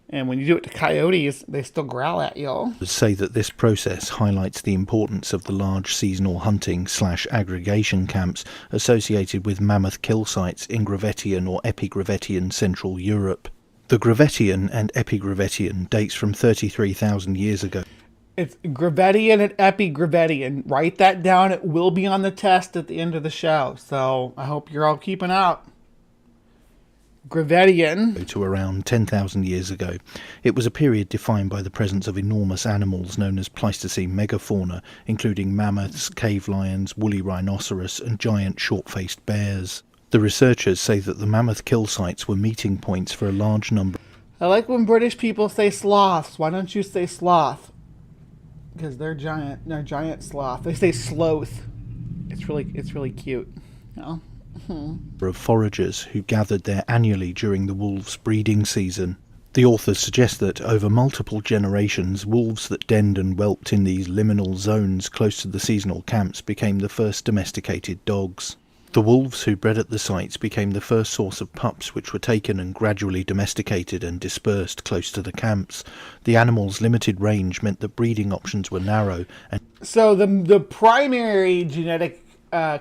D: And when you do it to coyotes, they still growl at you.
L: Say that this process highlights the importance of the large seasonal hunting / aggregation camps associated with mammoth kill sites in Gravettian or Epigravettian Central Europe. The Gravettian and Epigravettian dates from 33,000 years ago.
D: It's Gravettian and Epigravettian. Write that down. It will be on the test at the end of the show. So I hope you're all keeping out. Gravettian.
L: To around 10,000 years ago. It was a period defined by the presence of enormous animals known as Pleistocene megafauna, including mammoths, cave lions, woolly rhinoceros, and giant short-faced bears. The researchers say that the mammoth kill sites were meeting points for a large number.
D: I like when British people say sloths. Why don't you say sloth? Because they're giant. They're giant sloth. They say sloth. It's really cute. You know?
L: Of foragers who gathered there annually during the wolves' breeding season. The authors suggest that over multiple generations, wolves that denned and whelped in these liminal zones close to the seasonal camps became the first domesticated dogs. The wolves who bred at the sites became the first source of pups, which were taken and gradually domesticated and dispersed close to the camps. The animals' limited range meant that breeding options were narrow. And
D: so the primary genetic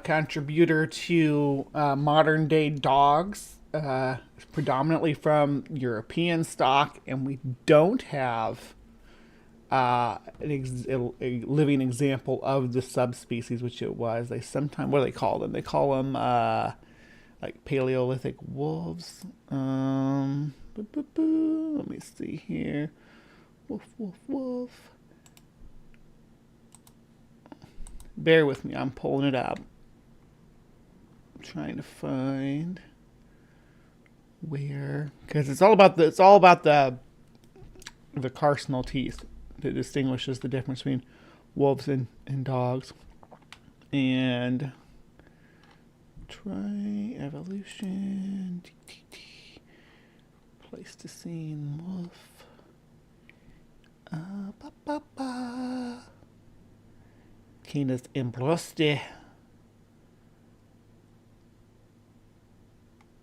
D: contributor to modern day dogs is predominantly from European stock, and we don't have a living example of the subspecies, which it was. They sometimes, what do they call them? They call them like Paleolithic wolves. Let me see here. Woof, woof, woof. Bear with me, I'm pulling it up. I'm trying to find where, because it's all about the carcinal teeth that distinguishes the difference between wolves and dogs. And try evolution. Pleistocene wolf. Canis imbrosti.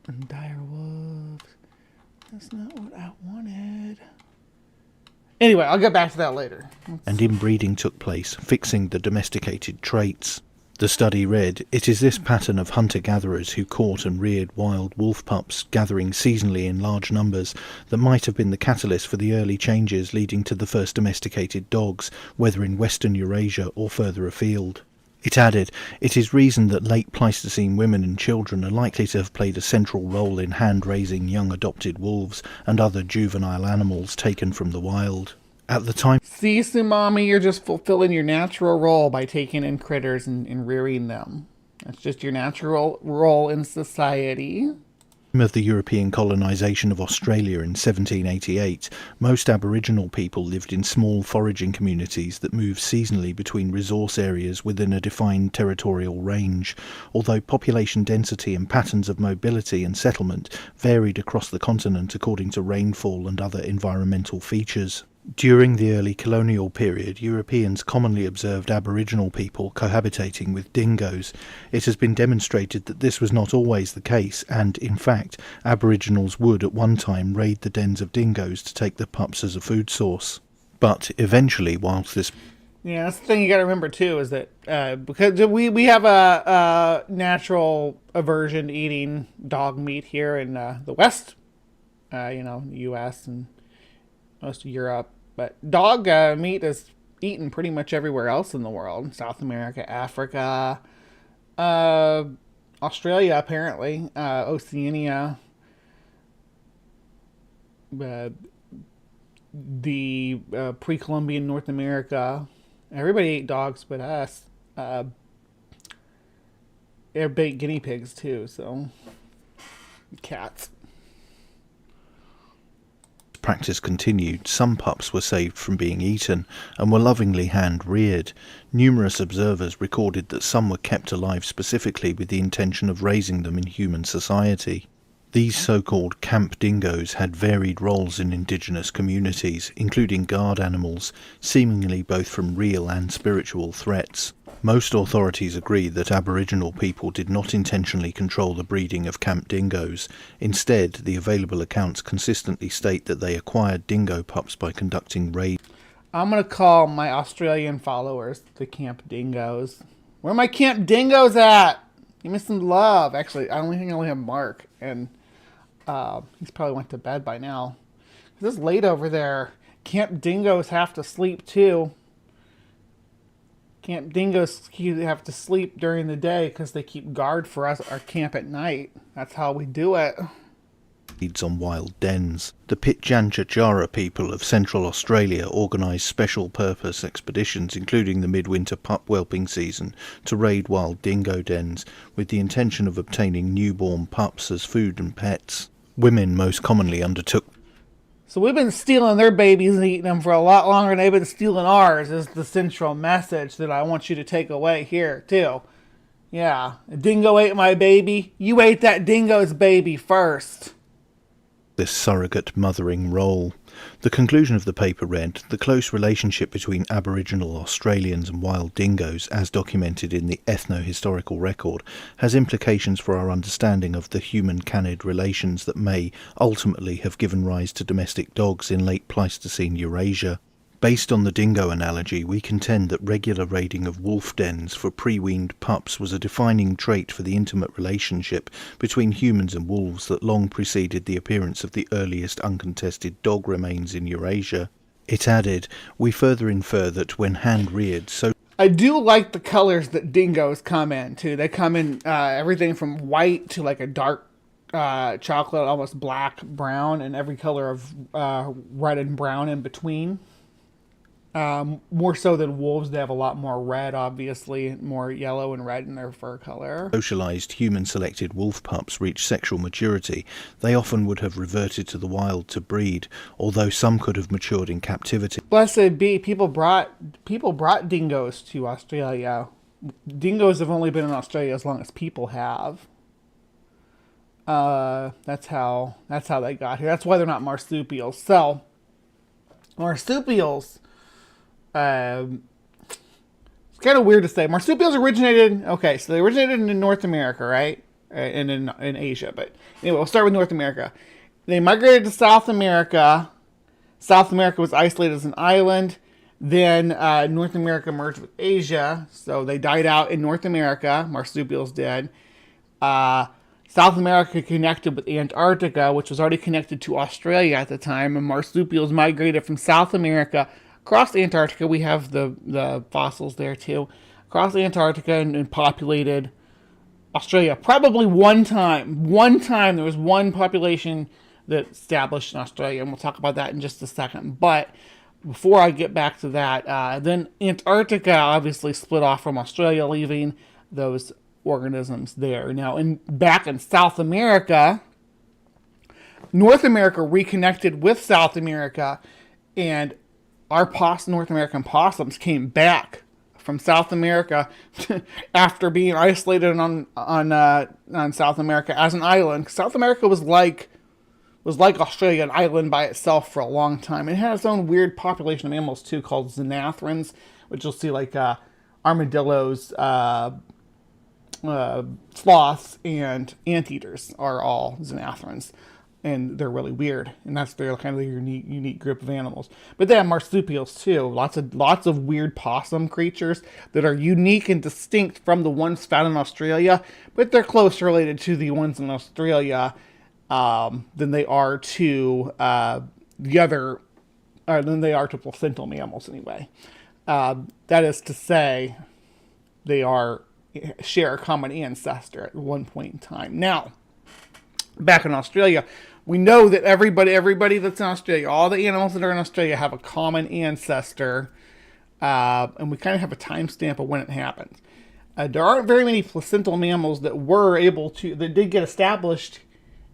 D: And dire wolves. That's not what I wanted. Anyway, I'll get back to that later.
L: And inbreeding took place, fixing the domesticated traits. The study read, "It is this pattern of hunter-gatherers who caught and reared wild wolf pups, gathering seasonally in large numbers, that might have been the catalyst for the early changes leading to the first domesticated dogs, whether in Western Eurasia or further afield." It added, "It is reasoned that late Pleistocene women and children are likely to have played a central role in hand-raising young adopted wolves and other juvenile animals taken from the wild." At the time...
D: See, Sumami, you're just fulfilling your natural role by taking in critters and rearing them. That's just your natural role in society.
L: Of the European colonisation of Australia in 1788, most Aboriginal people lived in small foraging communities that moved seasonally between resource areas within a defined territorial range, although population density and patterns of mobility and settlement varied across the continent according to rainfall and other environmental features. During the early colonial period, Europeans commonly observed Aboriginal people cohabitating with dingoes. It has been demonstrated that this was not always the case, and, in fact, Aboriginals would at one time raid the dens of dingoes to take the pups as a food source. But eventually, whilst this...
D: Yeah, that's the thing you got to remember, too, is that because we have a natural aversion to eating dog meat here in the West, the U.S. and most of Europe, but dog meat is eaten pretty much everywhere else in the world. South America, Africa, Australia, apparently, Oceania, the pre-Columbian North America. Everybody ate dogs but us. They're big guinea pigs too, so cats.
L: Practice continued, some pups were saved from being eaten and were lovingly hand-reared. Numerous observers recorded that some were kept alive specifically with the intention of raising them in human society. These so-called camp dingoes had varied roles in indigenous communities, including guard animals, seemingly both from real and spiritual threats. Most authorities agree that Aboriginal people did not intentionally control the breeding of camp dingoes. Instead, the available accounts consistently state that they acquired dingo pups by conducting raids.
D: I'm going to call my Australian followers the camp dingoes. Where are my camp dingoes at? Give me some love. Actually, I only think I only have Mark, and he's probably went to bed by now. It's late over there. Camp dingoes have to sleep too. Camp dingoes have to sleep during the day because they keep guard for us at our camp at night. That's how we do it.
L: On wild dens. The Pitjantjatjara people of Central Australia organised special purpose expeditions, including the midwinter pup whelping season, to raid wild dingo dens with the intention of obtaining newborn pups as food and pets. Women most commonly undertook.
D: So we've been stealing their babies and eating them for a lot longer than they've been stealing ours, is the central message that I want you to take away here too. Yeah, a dingo ate my baby. You ate that dingo's baby first.
L: This surrogate mothering role. The conclusion of the paper read, the close relationship between Aboriginal Australians and wild dingoes, as documented in the ethno-historical record, has implications for our understanding of the human-canid relations that may ultimately have given rise to domestic dogs in late Pleistocene Eurasia. Based on the dingo analogy, we contend that regular raiding of wolf dens for pre-weaned pups was a defining trait for the intimate relationship between humans and wolves that long preceded the appearance of the earliest uncontested dog remains in Eurasia. It added, we further infer that when hand-reared, so...
D: I do like the colors that dingoes come in, too. They come in everything from white to like a dark chocolate, almost black, brown, and every color of red and brown in between. More so than wolves, they have a lot more red, obviously, more yellow and red in their fur color.
L: Socialized human-selected wolf pups reach sexual maturity, they often would have reverted to the wild to breed, although some could have matured in captivity.
D: Blessed be, people brought dingoes to Australia. Dingoes have only been in Australia as long as people have. That's how they got here. That's why they're not marsupials. So, marsupials. It's kind of weird to say. Marsupials originated. Okay, so they originated in North America, right? And in Asia. But anyway, we'll start with North America. They migrated to South America. South America was isolated as an island. Then North America merged with Asia, so they died out in North America. Marsupials did. South America connected with Antarctica, which was already connected to Australia at the time, and marsupials migrated from South America across Antarctica. We have the fossils there too. Across Antarctica and populated Australia. Probably one time there was one population that established in Australia, and we'll talk about that in just a second. But before I get back to that, then Antarctica obviously split off from Australia, leaving those organisms there. Now, back in South America, North America reconnected with South America, and our North American possums came back from South America after being isolated on South America as an island. South America was like Australia, an island by itself for a long time. It had its own weird population of animals too, called xenothrans, which you'll see like armadillos, sloths, and anteaters are all xenothrans. And they're really weird, and that's their kind of unique group of animals. But they have marsupials too. Lots of weird possum creatures that are unique and distinct from the ones found in Australia, but they're close related to the ones in Australia than they are to placental mammals anyway. That is to say, they share a common ancestor at one point in time. Now, back in Australia, we know that everybody that's in Australia, all the animals that are in Australia have a common ancestor, and we kind of have a timestamp of when it happened. There aren't very many placental mammals that did get established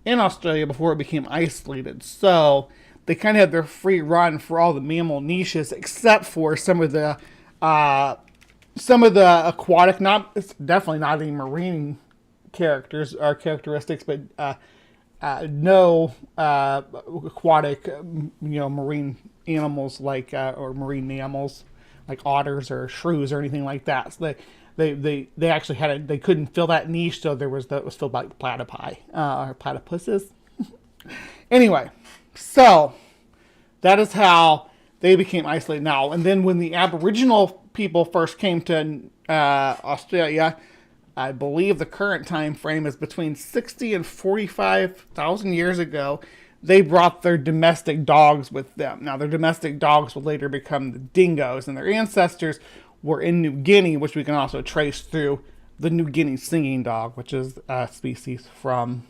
D: in Australia before it became isolated. So they kind of had their free run for all the mammal niches, except for some of the aquatic, it's definitely not any marine characteristics, but no aquatic, marine animals like or marine mammals like otters or shrews or anything like that. So they actually they couldn't fill that niche, so it was filled by platypi or platypuses. Anyway, so that is how they became isolated now. And then when the Aboriginal people first came to Australia, I believe the current time frame is between 60 and 45,000 years ago. They brought their domestic dogs with them. Now, their domestic dogs would later become the dingoes, and their ancestors were in New Guinea, which we can also trace through the New Guinea singing dog, which is a species from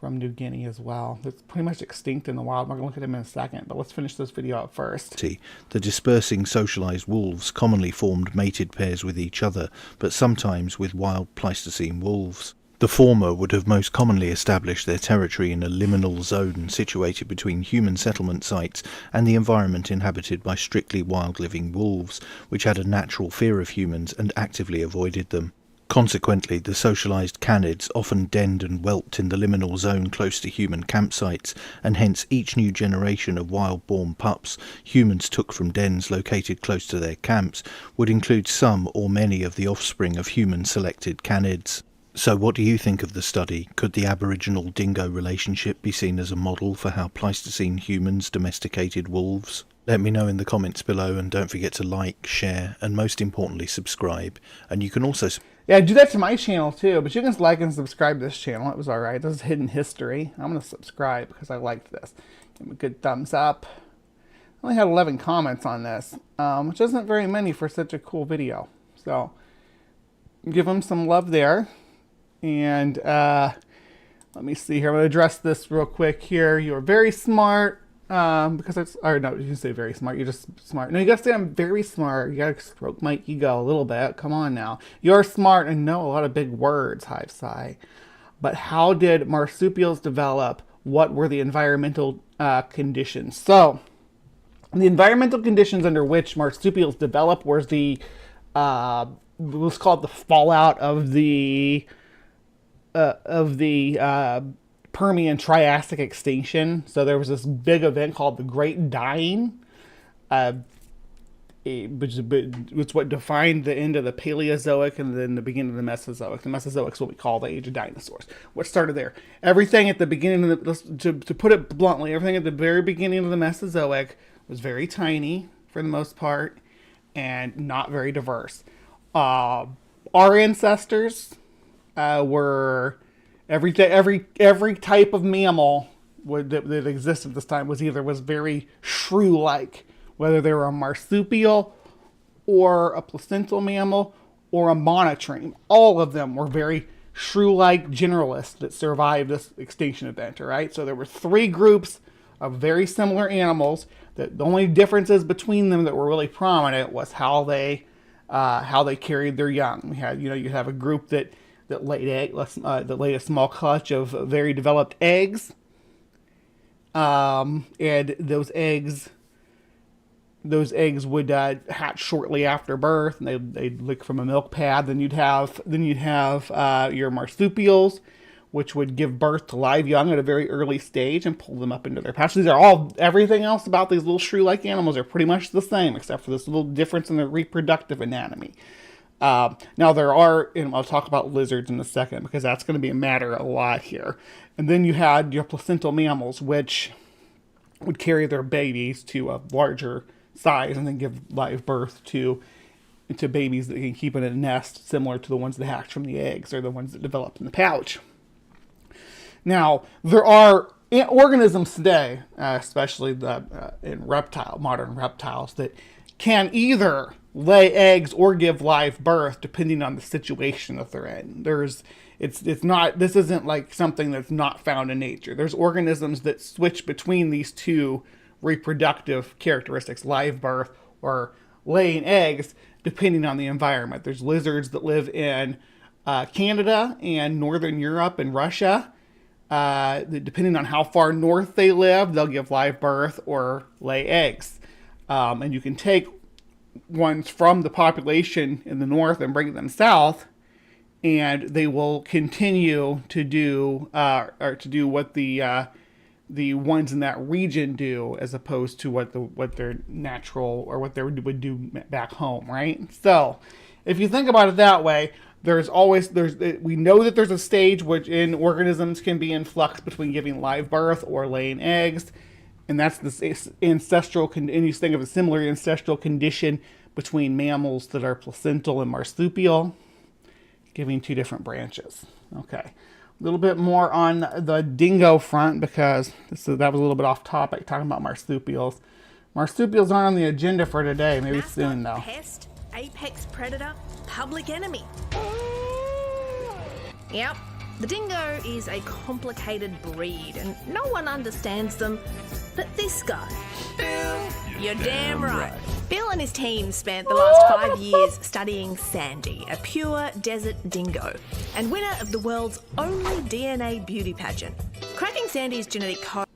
D: New Guinea as well. It's pretty much extinct in the wild. We're going to look at him in a second, but let's finish this video up first.
L: The dispersing socialized wolves commonly formed mated pairs with each other, but sometimes with wild Pleistocene wolves. The former would have most commonly established their territory in a liminal zone situated between human settlement sites and the environment inhabited by strictly wild-living wolves, which had a natural fear of humans and actively avoided them. Consequently, the socialized canids often denned and whelped in the liminal zone close to human campsites, and hence each new generation of wild-born pups humans took from dens located close to their camps would include some or many of the offspring of human-selected canids. So what do you think of the study? Could the Aboriginal dingo relationship be seen as a model for how Pleistocene humans domesticated wolves? Let me know in the comments below, and don't forget to like, share, and most importantly subscribe. And you can also...
D: Yeah, do that to my channel too, but you can like and subscribe to this channel. It was alright. This is Hidden History. I'm going to subscribe because I liked this. Give me a good thumbs up. I only had 11 comments on this, which isn't very many for such a cool video. So, give them some love there. And let me see here. I'm going to address this real quick here. You're very smart. Because it's, or no, you can say very smart. You're just smart. No, you gotta say I'm very smart. You gotta stroke my ego a little bit. Come on now. You're smart and know a lot of big words, HiveSci. But how did marsupials develop? What were the environmental conditions? So, the environmental conditions under which marsupials developed was the, what's called the fallout of the Permian Triassic extinction. So there was this big event called the Great Dying, which is what defined the end of the Paleozoic and then the beginning of the Mesozoic. The Mesozoic is what we call the age of dinosaurs. What started there? Everything at the beginning of the, to put it bluntly, everything at the very beginning of the Mesozoic was very tiny for the most part and not very diverse. Our ancestors were... Every type of mammal that existed at this time was very shrew-like, whether they were a marsupial or a placental mammal or a monotreme. All of them were very shrew-like generalists that survived this extinction event. All right, so there were three groups of very similar animals. That the only differences between them that were really prominent was how they carried their young. We had, you have a group that laid a small clutch of very developed eggs, and those eggs would hatch shortly after birth, and they'd lick from a milk pad. Then you'd have your marsupials, which would give birth to live young at a very early stage and pull them up into their pouch. Everything else about these little shrew-like animals are pretty much the same, except for this little difference in their reproductive anatomy. Now there are, and I'll talk about lizards in a second because that's going to be a matter a lot here. And then you had your placental mammals, which would carry their babies to a larger size and then give live birth to babies that can keep in a nest similar to the ones that hatch from the eggs or the ones that develop in the pouch. Now, there are organisms today, especially in modern reptiles, that can either lay eggs or give live birth depending on the situation that they're in. This isn't like something that's not found in nature. There's organisms that switch between these two reproductive characteristics, live birth or laying eggs, depending on the environment. There's lizards that live in Canada and Northern Europe and Russia. Depending on how far north they live, they'll give live birth or lay eggs. And you can take ones from the population in the north and bring them south, and they will continue to do what the ones in that region do, as opposed to what their natural or what they would do back home, right? So, if you think about it that way, we know that there's a stage which in organisms can be in flux between giving live birth or laying eggs, and that's this ancestral. And you think of a similar ancestral condition between mammals that are placental and marsupial, giving two different branches. Okay. A little bit more on the dingo front, because that was a little bit off topic, talking about marsupials. Marsupials aren't on the agenda for today. Maybe soon, though.
Q: Pest, apex predator, public enemy. Yep, the dingo is a complicated breed, and no one understands them but this guy. Bill, you're damn right. Bill and his team spent the last 5 years studying Sandy, a pure desert dingo, and winner of the world's only DNA beauty pageant. Cracking Sandy's genetic code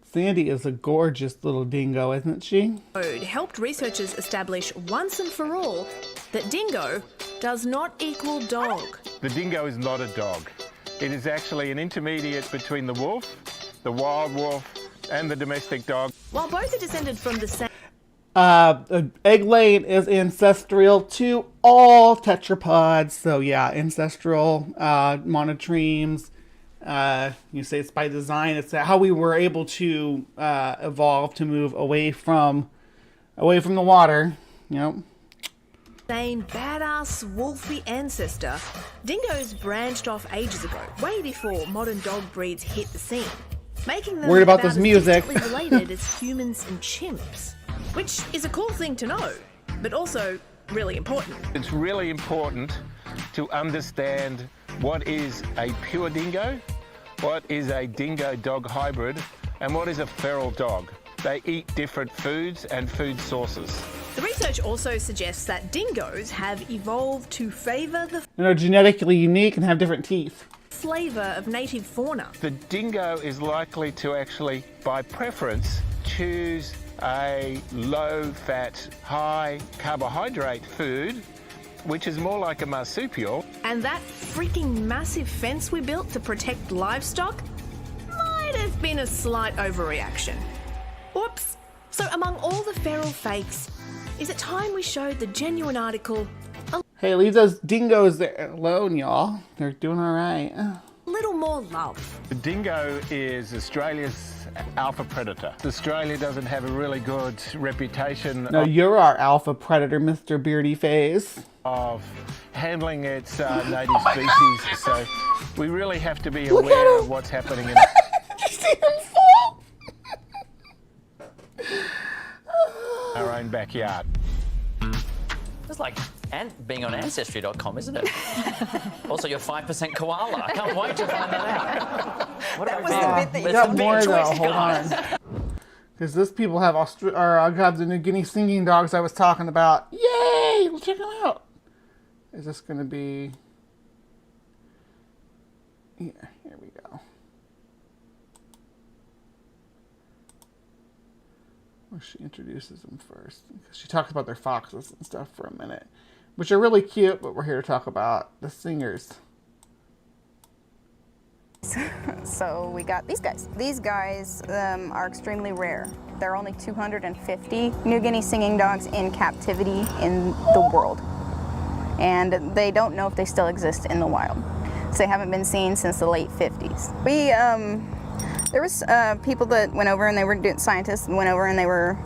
D: Sandy is a gorgeous little dingo, isn't she?
Q: Helped researchers establish once and for all that dingo does not equal dog.
R: The dingo is not a dog. It is actually an intermediate between the wolf, the wild wolf, and the domestic dog.
Q: While both are descended from the same...
D: Egg laying is ancestral to all tetrapods. So yeah, ancestral monotremes. You say it's by design. It's how we were able to evolve to move away from the water. You know.
Q: Same badass wolfy ancestor, dingoes branched off ages ago, way before modern dog breeds hit the scene, making them
D: worried about
Q: about
D: this
Q: as
D: music.
Q: distantly related as humans and chimps, which is a cool thing to know, but also really important.
R: It's really important to understand what is a pure dingo, what is a dingo-dog hybrid, and what is a feral dog. They eat different foods and food sources.
Q: The research also suggests that dingoes have evolved to favour the
D: genetically unique and have different teeth.
Q: flavour of native fauna.
R: The dingo is likely to actually, by preference, choose a low-fat, high-carbohydrate food, which is more like a marsupial.
Q: And that freaking massive fence we built to protect livestock might have been a slight overreaction. Whoops. So among all the feral fakes, is it time we showed the genuine article
D: Hey, leave those dingoes there alone, y'all. They're doing all right.
Q: a little more love?
R: The dingo is Australia's alpha predator. Australia doesn't have a really good reputation
D: No, you're our alpha predator, Mr. Beardy Face.
R: of handling its native species, so we really have to be aware of what's happening in our own backyard.
S: It's like being on Ancestry.com, isn't it? Also, you're 5% koala. I can't wait to find that out. What that was the bit that
D: you got more though. Hold on. Because these people have the New Guinea singing dogs I was talking about. Yay! We'll check them out. Is this going to be... Yeah, here we go. Well, she introduces them first. Because she talks about their foxes and stuff for a minute. Which are really cute, but we're here to talk about the singers.
T: So we got these guys. These guys are extremely rare. There are only 250 New Guinea singing dogs in captivity in the world. And they don't know if they still exist in the wild. So they haven't been seen since the late 50s. There was people that went over and they were scientists went over and they were,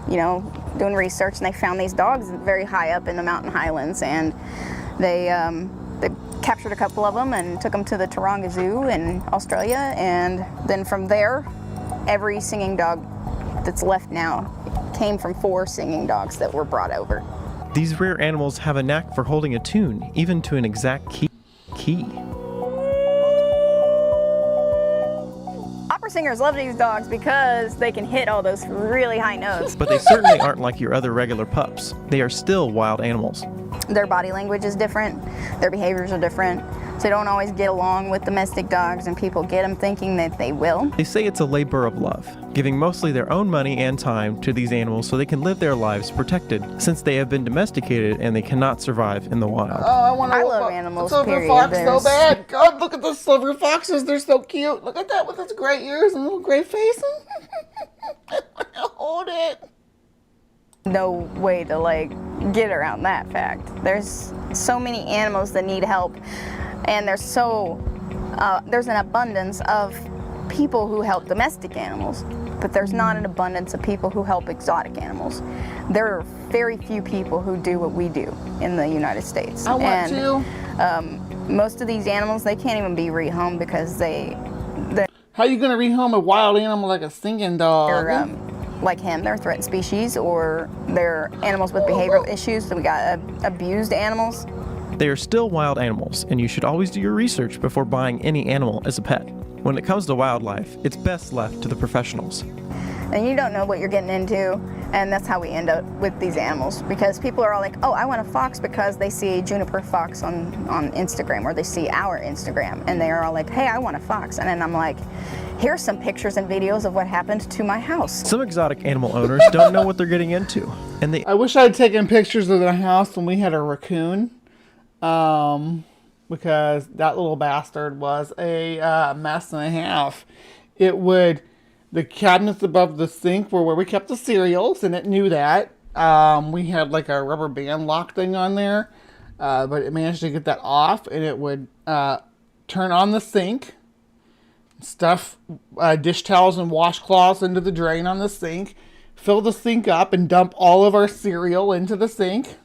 T: doing research, and they found these dogs very high up in the mountain highlands, and they captured a couple of them and took them to the Taronga Zoo in Australia, and then from there, every singing dog that's left now came from 4 singing dogs that were brought over.
U: These rare animals have a knack for holding a tune, even to an exact key.
T: Opera singers love these dogs because they can hit all those really high notes.
U: But they certainly aren't like your other regular pups. They are still wild animals.
T: Their body language is different, their behaviors are different. So they don't always get along with domestic dogs, and people get them thinking that they will.
U: They say it's a labor of love, giving mostly their own money and time to these animals so they can live their lives protected, since they have been domesticated and they cannot survive in the wild.
D: Oh,
T: I love animals,
D: silver
T: period.
D: fox so bad. God, look at the silver foxes. They're so cute. Look at that with its gray ears and little gray face. Hold it.
T: No way to like get around that fact. There's so many animals that need help, and there's an abundance of people who help domestic animals, but there's not an abundance of people who help exotic animals. There are very few people who do what we do in the United States.
D: I want
T: to. Most of these animals, they can't even be rehomed because they
D: How are you going to rehome a wild animal like a singing dog?
T: they're like him, they're threatened species, or they're animals with behavioral issues. So we got abused animals.
U: They are still wild animals, and you should always do your research before buying any animal as a pet. When it comes to wildlife, it's best left to the professionals.
T: And you don't know what you're getting into, and that's how we end up with these animals, because people are all like, oh, I want a fox, because they see Juniper Fox on Instagram, or they see our Instagram, and they're all like, hey, I want a fox. And then I'm like, here's some pictures and videos of what happened to my house.
U: Some exotic animal owners don't know what they're getting into, and they
D: I wish I had taken pictures of the house when we had a raccoon, because that little bastard was a mess and a half. The cabinets above the sink were where we kept the cereals, and it knew that. We had like a rubber band lock thing on there, but it managed to get that off, and it would turn on the sink, stuff dish towels and washcloths into the drain on the sink, fill the sink up, and dump all of our cereal into the sink.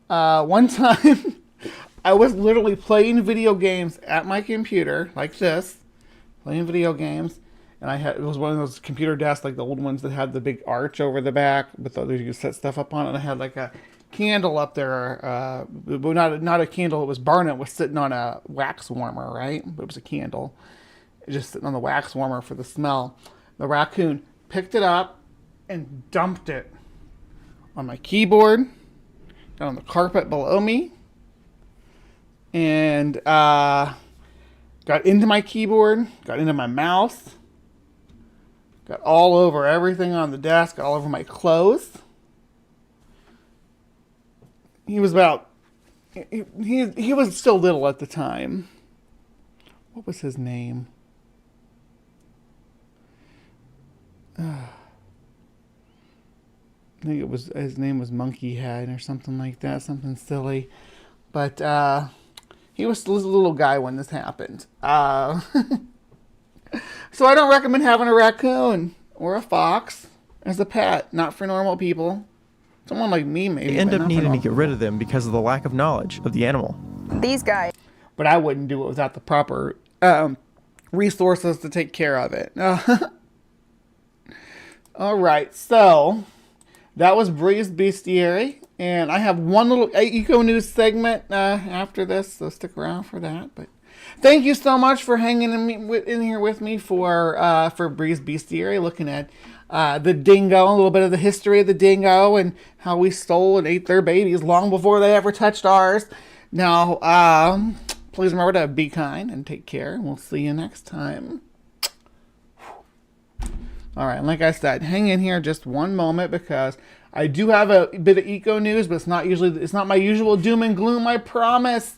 D: One time, I was literally playing video games at my computer, like this, playing video games, and it was one of those computer desks, like the old ones that had the big arch over the back, but you could set stuff up on it, and I had like a candle up there, but not a candle, it was Barnett was sitting on a wax warmer, right? But it was a candle, just sitting on the wax warmer for the smell. The raccoon picked it up and dumped it on my keyboard, down on the carpet below me, and got into my keyboard, got into my mouse, got all over everything on the desk, all over my clothes. He was he was still little at the time. What was his name? I think his name was Monkey Head or something like that, something silly. But he was still a little guy when this happened. So I don't recommend having a raccoon or a fox as a pet. Not for normal people. Someone like me, maybe.
U: They end up needing to get rid of them because of the lack of knowledge of the animal.
T: These guys.
D: But I wouldn't do it without the proper resources to take care of it. All right, so that was Breeze Bestiary, and I have one little eco news segment after this, so stick around for that. But thank you so much for hanging in here with me for Breeze Bestiary, looking at the dingo, a little bit of the history of the dingo and how we stole and ate their babies long before they ever touched ours. Now, please remember to be kind and take care, and we'll see you next time. All right, and like I said, hang in here just one moment, because I do have a bit of eco news, but it's not my usual doom and gloom, I promise.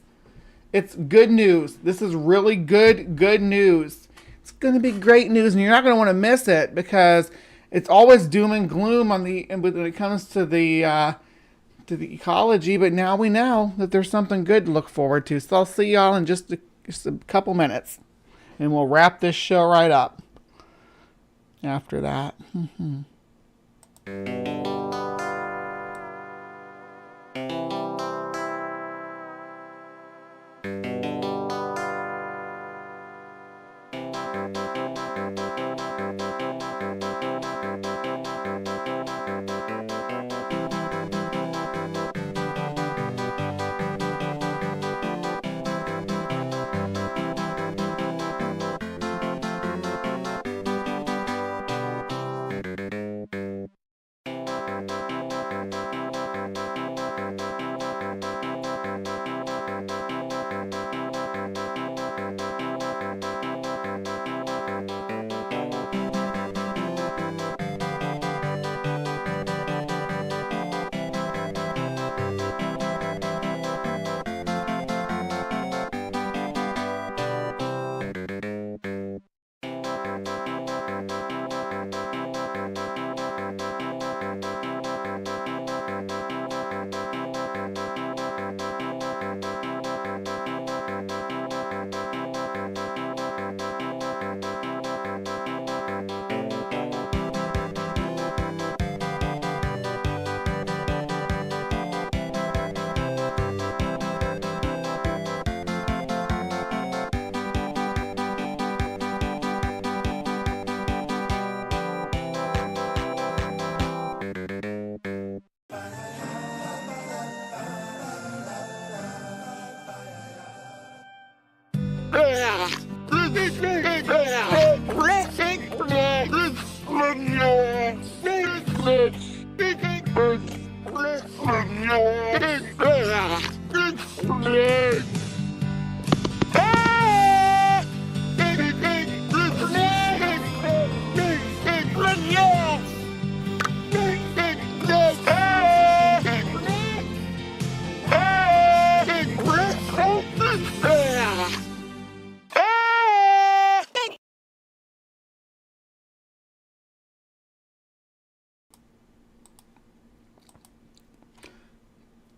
D: It's good news. This is really good news. It's going to be great news, and you're not going to want to miss it, because it's always doom and gloom when it comes to the ecology, but now we know that there's something good to look forward to. So I'll see y'all in just a couple minutes, and we'll wrap this show right up after that.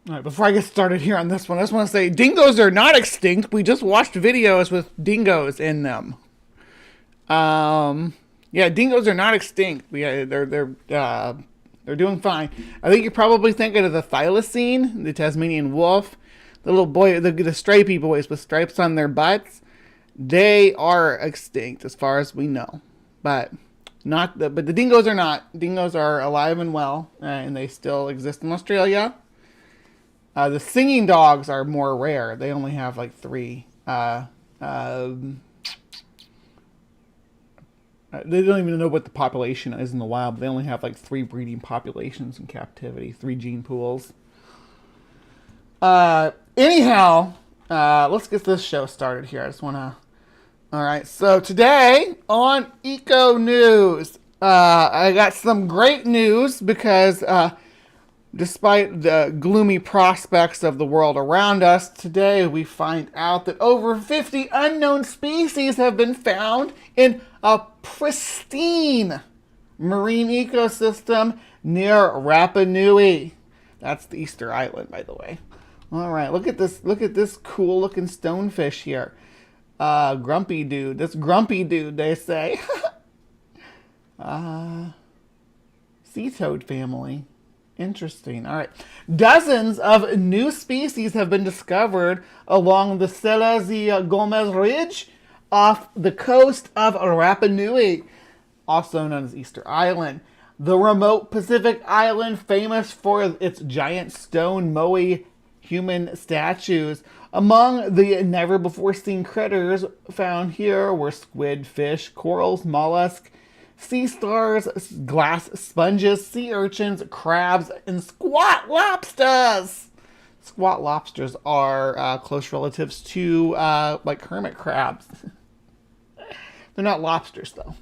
D: All right, before I get started here on this one, I just want to say dingoes are not extinct. We just watched videos with dingoes in them. Yeah, dingoes are not extinct. They're doing fine. I think you're probably thinking of the thylacine, the Tasmanian wolf, the little boy, the stripy boys with stripes on their butts. They are extinct as far as we know, but the dingoes are not. Dingoes are alive and well, and they still exist in Australia. The singing dogs are more rare. They only have like 3. They don't even know what the population is in the wild, but they only have like 3 breeding populations in captivity, 3 gene pools. Anyhow, let's get this show started here. I just want to... All right, so today on Eco News, I got some great news because... despite the gloomy prospects of the world around us, today we find out that over 50 unknown species have been found in a pristine marine ecosystem near Rapa Nui. That's the Easter Island, by the way. All right, look at this cool looking stonefish here. Grumpy dude. This grumpy dude, they say. Sea toad family. Interesting. All right. Dozens of new species have been discovered along the Salas y Gomez Ridge off the coast of Rapa Nui, also known as Easter Island. The remote Pacific island famous for its giant stone moai human statues. Among the never-before-seen critters found here were squid, fish, corals, mollusks, sea stars, glass sponges, sea urchins, crabs, and squat lobsters. Squat lobsters are close relatives to like hermit crabs. They're not lobsters, though.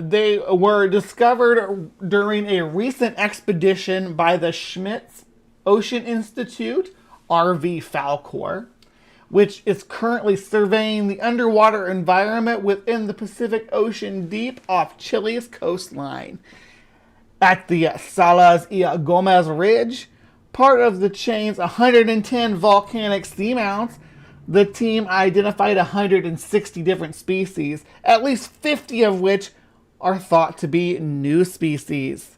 D: They were discovered during a recent expedition by the Schmitz Ocean Institute, RV Falcor, which is currently surveying the underwater environment within the Pacific Ocean deep off Chile's coastline. At the Salas y Gomez Ridge, part of the chain's 110 volcanic seamounts, the team identified 160 different species, at least 50 of which are thought to be new species.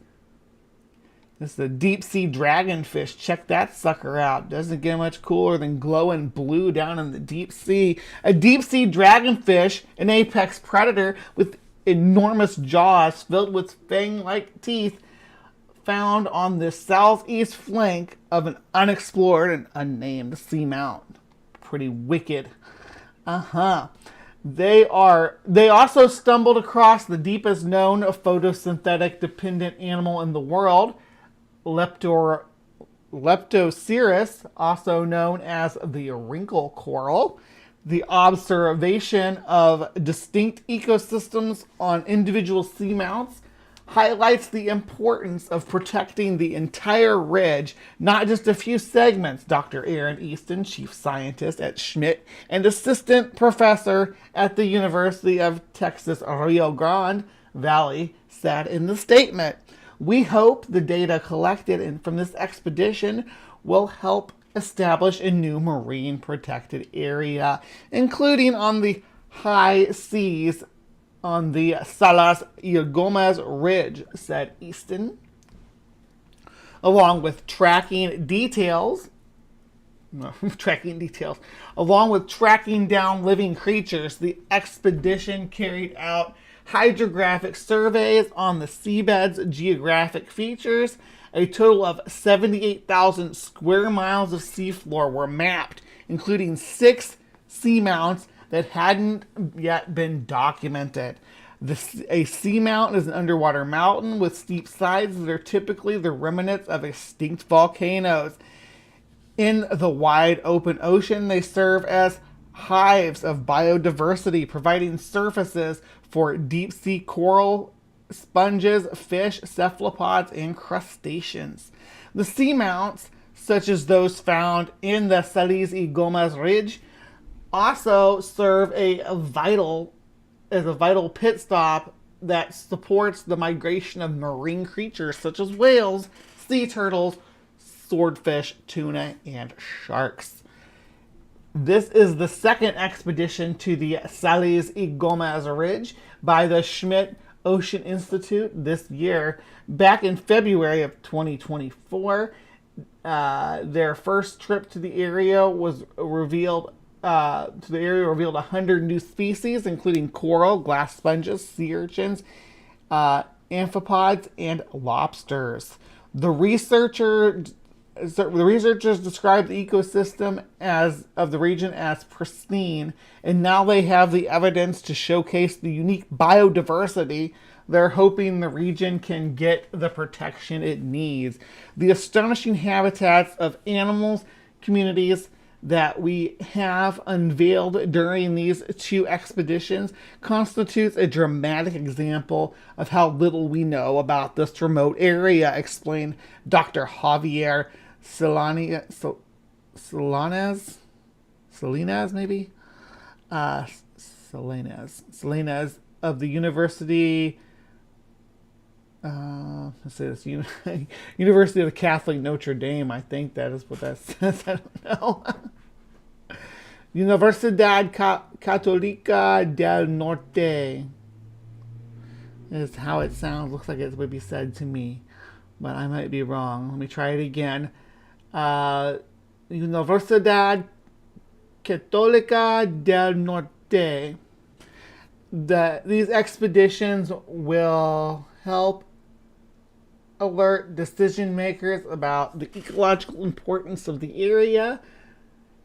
D: This is a deep-sea dragonfish. Check that sucker out. Doesn't get much cooler than glowing blue down in the deep sea. A deep-sea dragonfish, an apex predator with enormous jaws filled with fang-like teeth, found on the southeast flank of an unexplored and unnamed seamount. Pretty wicked. They also stumbled across the deepest known photosynthetic dependent animal in the world, Leptocerus, also known as the wrinkle coral. The observation of distinct ecosystems on individual seamounts highlights the importance of protecting the entire ridge, not just a few segments. Dr. Aaron Easton, chief scientist at Schmidt and assistant professor at the University of Texas Rio Grande Valley, said in the statement. We hope the data collected from this expedition will help establish a new marine protected area, including on the high seas on the Salas y Gomez Ridge, said Easton. Along with tracking down living creatures, the expedition carried out hydrographic surveys on the seabed's geographic features. A total of 78,000 square miles of seafloor were mapped, including 6 seamounts that hadn't yet been documented. A seamount is an underwater mountain with steep sides that are typically the remnants of extinct volcanoes. In the wide open ocean, they serve as hives of biodiversity, providing surfaces for deep-sea coral, sponges, fish, cephalopods, and crustaceans. The seamounts, such as those found in the Sales y Gomez Ridge, also serve as a vital pit stop that supports the migration of marine creatures such as whales, sea turtles, swordfish, tuna, and sharks. This is the second expedition to the Sales y Gomez Ridge by the Schmidt Ocean Institute this year. Back in February of 2024, their first trip to the area revealed 100 new species, including coral, glass sponges, sea urchins, amphipods, and lobsters. The researchers described the ecosystem of the region as pristine, and now they have the evidence to showcase the unique biodiversity. They're hoping the region can get the protection it needs. The astonishing habitats of animals, communities that we have unveiled during these 2 expeditions constitutes a dramatic example of how little we know about this remote area, explained Dr. Javier Salinas of the University University of the Catholic Notre Dame. I think that is what that says. I don't know. Universidad Católica del Norte is how it sounds. Looks like it would be said to me, but I might be wrong. Let me try it again. Universidad Católica del Norte. These expeditions will help alert decision makers about the ecological importance of the area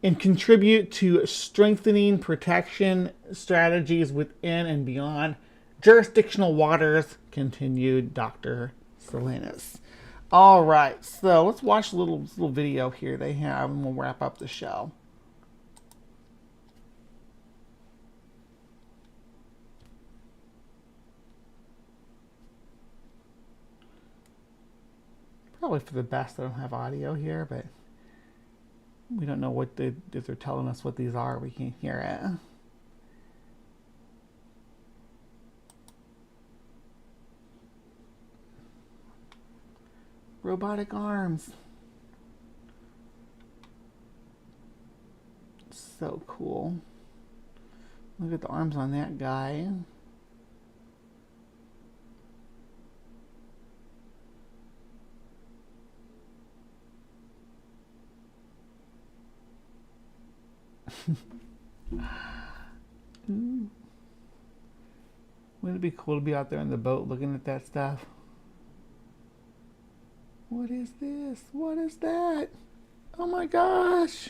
D: and contribute to strengthening protection strategies within and beyond jurisdictional waters, continued Dr. Salinas. All right, so let's watch a little video here they have, and we'll wrap up the show. Probably for the best I don't have audio here, but we don't know if they're telling us what these are. We can't hear it. Robotic arms. So cool. Look at the arms on that guy. Wouldn't it be cool to be out there on the boat looking at that stuff? What is this? What is that? Oh my gosh!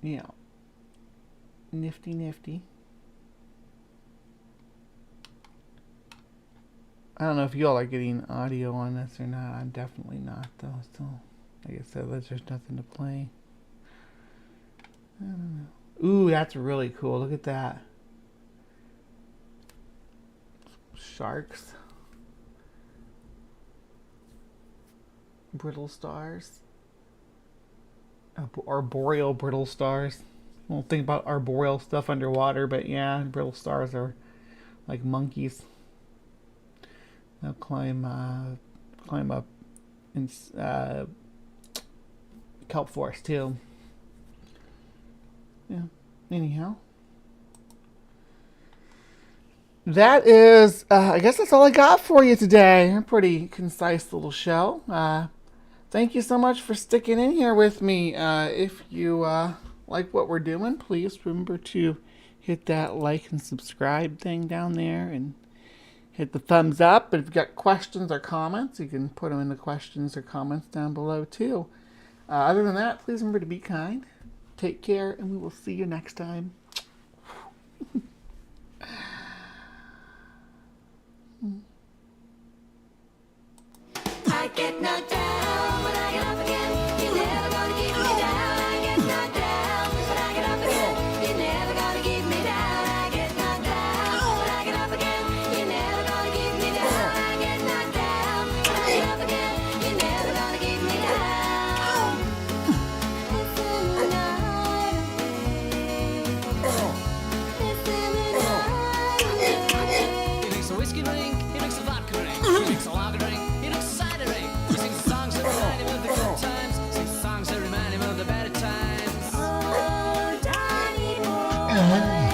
D: Yeah. Nifty, nifty. I don't know if y'all are getting audio on this or not. I'm definitely not, though. So, like I said, there's just nothing to play. I don't know. Ooh, that's really cool. Look at that. Sharks. Brittle stars. Arboreal brittle stars. I don't think about arboreal stuff underwater, but yeah, brittle stars are like monkeys. They'll climb up in kelp forest too. Yeah. Anyhow, that is. I guess that's all I got for you today. A pretty concise little show. thank you so much for sticking in here with me. If you like what we're doing, please remember to hit that like and subscribe thing down there and hit the thumbs up. But if you've got questions or comments, you can put them in the questions or comments down below too. Other than that, please remember to be kind, take care, and we will see you next time.
A: I get knocked down, but I get up again. You're never gonna keep me down. I get knocked down, but I get up again. You're never gonna keep me down. I get knocked down, but I get up again. You're never gonna keep me down. I get knocked down, but I get up again. You're never gonna keep me down. It's in the night away.
F: He makes a whiskey drink, he makes a vodka drink, he makes a lager drink, he makes a cider drink. He sings songs that remind him of the good times, sings songs that remind him of the better times.
A: Oh, Danny boy.